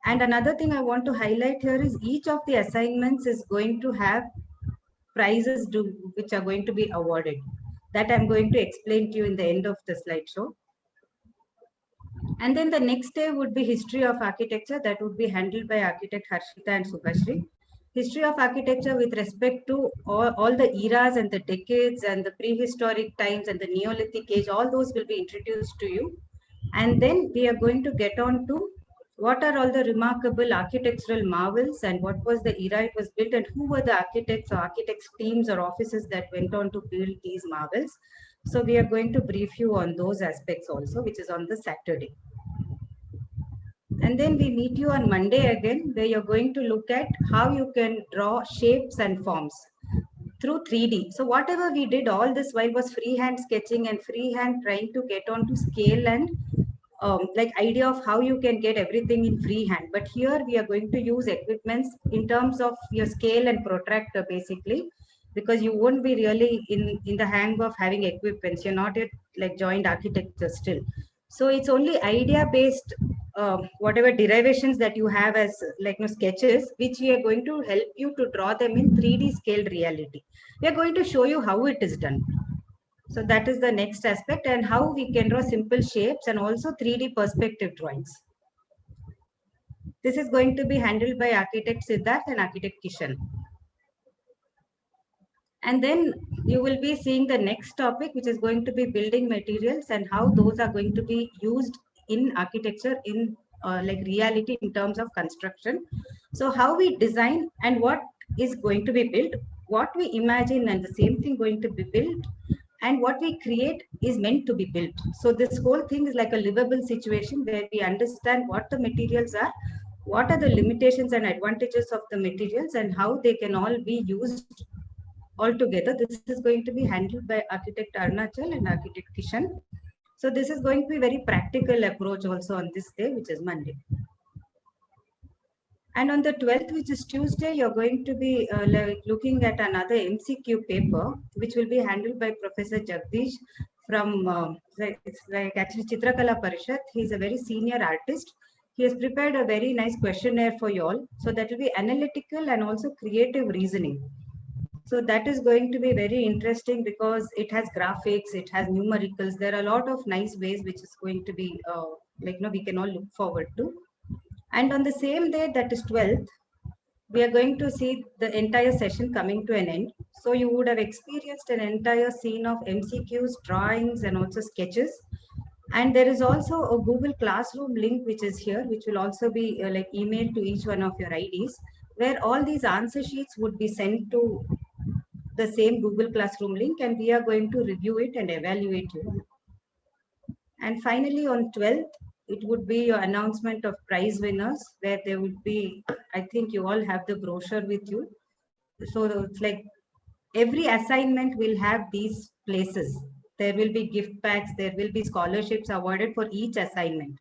And another thing I want to highlight here is each of the assignments is going to have prizes which are going to be awarded. That I'm going to explain to you in the end of the slideshow. And then the next day would be history of architecture. That would be handled by architect Harshita and Subhashri. History of architecture with respect to all the eras and the decades and the prehistoric times and the Neolithic age, all those will be introduced to you. And then we are going to get on to what are all the remarkable architectural marvels, and what was the era it was built, and who were the architects or architects teams or offices that went on to build these marvels. So we are going to brief you on those aspects also, which is on the Saturday. And then we meet you on Monday again, where you're going to look at how you can draw shapes and forms through 3D. So whatever we did all this while was freehand sketching and freehand trying to get on to scale and idea of how you can get everything in freehand. But here we are going to use equipments in terms of your scale and protractor basically, because you won't be really in the hang of having equipments. You're not yet joined architecture still. So it's only idea based whatever derivations that you have as sketches, which we are going to help you to draw them in 3D scaled reality. We are going to show you how it is done. So that is the next aspect, and how we can draw simple shapes and also 3D perspective drawings. This is going to be handled by architect Siddharth and architect Kishan. And then you will be seeing the next topic, which is going to be building materials and how those are going to be used in architecture in reality in terms of construction. So how we design and what is going to be built, what we imagine and the same thing going to be built, and what we create is meant to be built. So this whole thing is like a livable situation where we understand what the materials are, what are the limitations and advantages of the materials, and how they can all be used all together. This is going to be handled by architect Arunachal and architect Kishan. So this is going to be very practical approach also on this day, which is Monday. And on the 12th, which is Tuesday, you're going to be looking at another MCQ paper, which will be handled by Professor Jagdish from actually Chitrakala Parishad. He's a very senior artist. He has prepared a very nice questionnaire for you all. So that will be analytical and also creative reasoning. So that is going to be very interesting because it has graphics, it has numericals. There are a lot of nice ways which is going to be we can all look forward to. And on the same day, that is 12th, we are going to see the entire session coming to an end. So you would have experienced an entire scene of MCQs, drawings, and also sketches. And there is also a Google Classroom link, which is here, which will also be emailed to each one of your IDs, where all these answer sheets would be sent to the same Google Classroom link, and we are going to review it and evaluate you. And finally, on 12th, it would be your announcement of prize winners, where there would be, I think you all have the brochure with you. So it's like every assignment will have these places. There will be gift packs, there will be scholarships awarded for each assignment.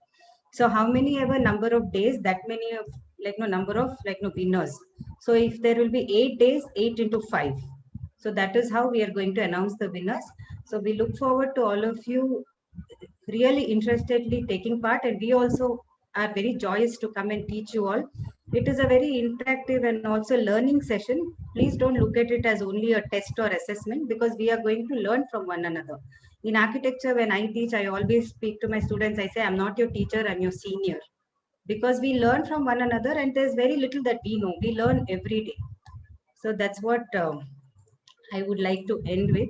So how many ever number of days, that many of number of winners. So if there will be 8 days, 8 into 5. So that is how we are going to announce the winners. So we look forward to all of you really interestedly taking part, and we also are very joyous to come and teach you all. It is a very interactive and also learning session. Please don't look at it as only a test or assessment, because we are going to learn from one another. In architecture, when I teach, I always speak to my students. I say, I'm not your teacher, I'm your senior. Because we learn from one another, and there's very little that we know. We learn every day. So that's what I would like to end with.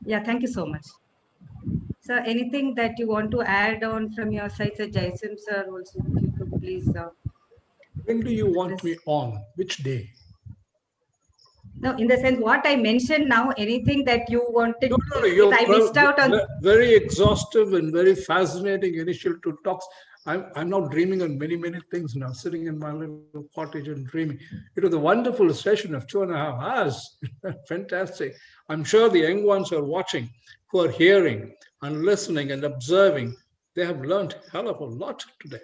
Yeah, thank you so much. Sir, anything that you want to add on from your side, Sir Jaisim sir, also, if you could please. When do you want me on? Which day? No, in the sense what I mentioned now, anything that you wanted, No, if I missed out on. very exhaustive and very fascinating initial two talks. I'm now dreaming on many things now, sitting in my little cottage and dreaming. It was a wonderful session of 2.5 hours. Fantastic. I'm sure the young ones are watching, who are hearing and listening and observing. They have learned a hell of a lot today.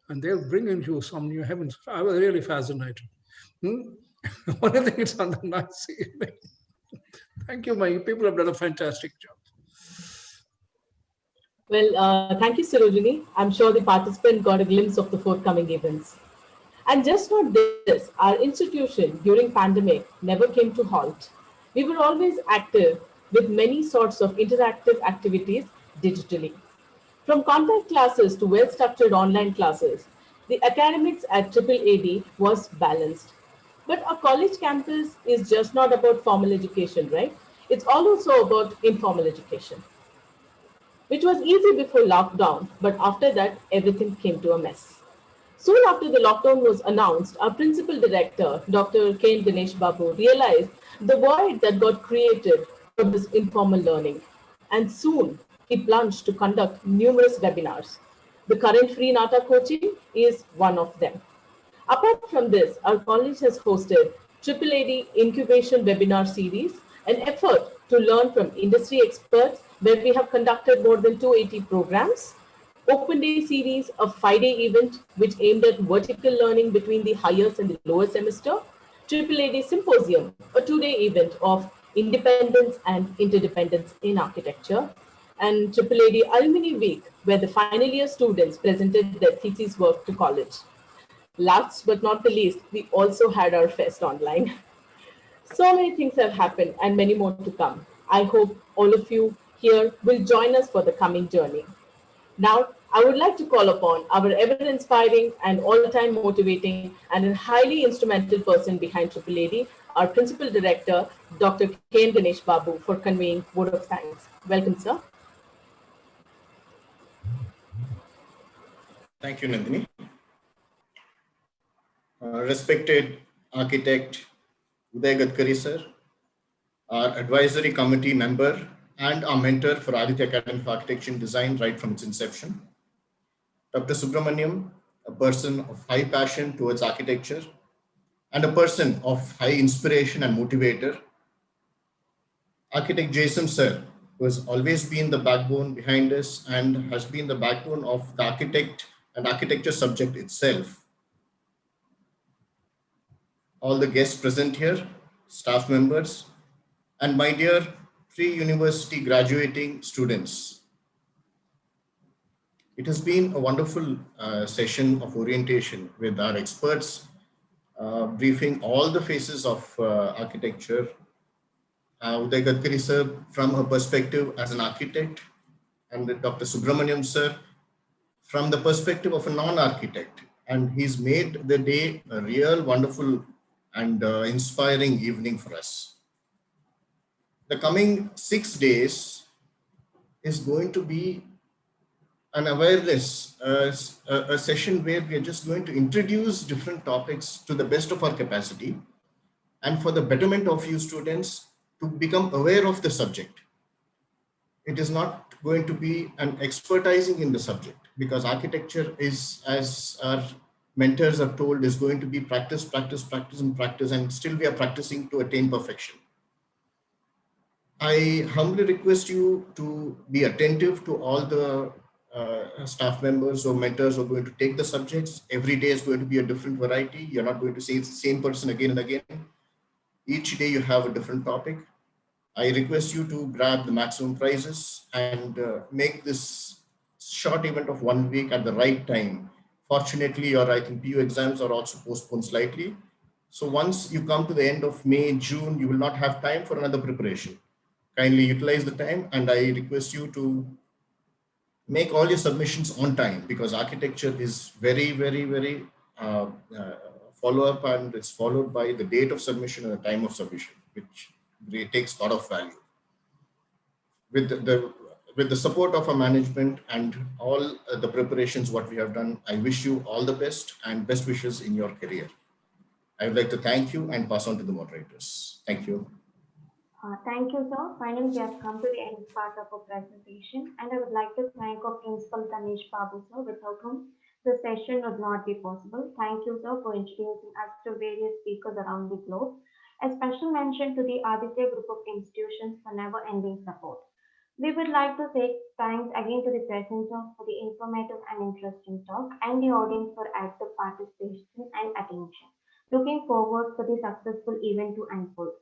And they'll bring into some new heavens. I was really fascinated. One of the things on the nice evening. Thank you, my people have done a fantastic job. Well, thank you, Sarojini. I'm sure the participant got a glimpse of the forthcoming events. And just not this, our institution during pandemic never came to halt. We were always active with many sorts of interactive activities digitally. From contact classes to well-structured online classes, the academics at AAAD was balanced. But a college campus is just not about formal education, right? It's also about informal education, which was easy before lockdown, but after that, everything came to a mess. Soon after the lockdown was announced, our principal director, Dr. K. Ganesh Babu, realized the void that got created for this informal learning. And soon he plunged to conduct numerous webinars. The current free NATA coaching is one of them. Apart from this, our college has hosted AAAD Incubation Webinar Series, an effort to learn from industry experts where we have conducted more than 280 programs. Open Day Series, a 5-day event which aimed at vertical learning between the highest and the lower semester. AAAD Symposium, a 2-day event of independence and interdependence in architecture. And AAAD Alumni Week, where the final year students presented their thesis work to college. Last but not the least, we also had our fest online. So many things have happened and many more to come. I hope all of you here will join us for the coming journey. Now, I would like to call upon our ever-inspiring and all-time motivating and a highly instrumental person behind AAAD, our Principal Director, Dr. K. Ganesh Babu, for conveying word of thanks. Welcome, sir. Thank you, Nandini. Respected architect Uday Gadkari sir, our advisory committee member and our mentor for Aditya Academy of Architecture and Design right from its inception. Dr. Subramaniam, a person of high passion towards architecture and a person of high inspiration and motivator. Architect Jaisim sir, who has always been the backbone behind us and has been the backbone of the architect and architecture subject itself. All the guests present here, staff members, and my dear pre-university graduating students. It has been a wonderful session of orientation with our experts, briefing all the phases of architecture. Uday Gadkari sir, from her perspective as an architect, and Dr. Subramaniam sir, from the perspective of a non-architect. And he's made the day a real wonderful and inspiring evening for us. The coming 6 days is going to be an awareness, a session where we are just going to introduce different topics to the best of our capacity and for the betterment of you students to become aware of the subject. It is not going to be an expertising in the subject because architecture is, as our mentors are told, is going to be practice, practice, practice, and practice, and still we are practicing to attain perfection. I humbly request you to be attentive to all the staff members or mentors who are going to take the subjects. Every day is going to be a different variety. You're not going to see the same person again and again. Each day you have a different topic. I request you to grab the maximum prizes and make this short event of 1 week at the right time. Fortunately, your I think PU exams are also postponed slightly. So once you come to the end of May, June, you will not have time for another preparation. Kindly utilize the time, and I request you to make all your submissions on time because architecture is very, very, very follow-up, and it's followed by the date of submission and the time of submission, which takes a lot of value. With with the support of our management and all the preparations what we have done, I wish you all the best and best wishes in your career. I would like to thank you and pass on to the moderators. Thank you. Thank you, sir. Finally, we have come to the end part of our presentation, and I would like to thank our Principal Ganesh Babu, sir, without whom the session would not be possible. Thank you, sir, for introducing us to various speakers around the globe. A special mention to the Aditya Group of Institutions for never-ending support. We would like to say thanks again to the presenters for the informative and interesting talk, and the audience for active participation and attention. Looking forward for the successful event to unfold.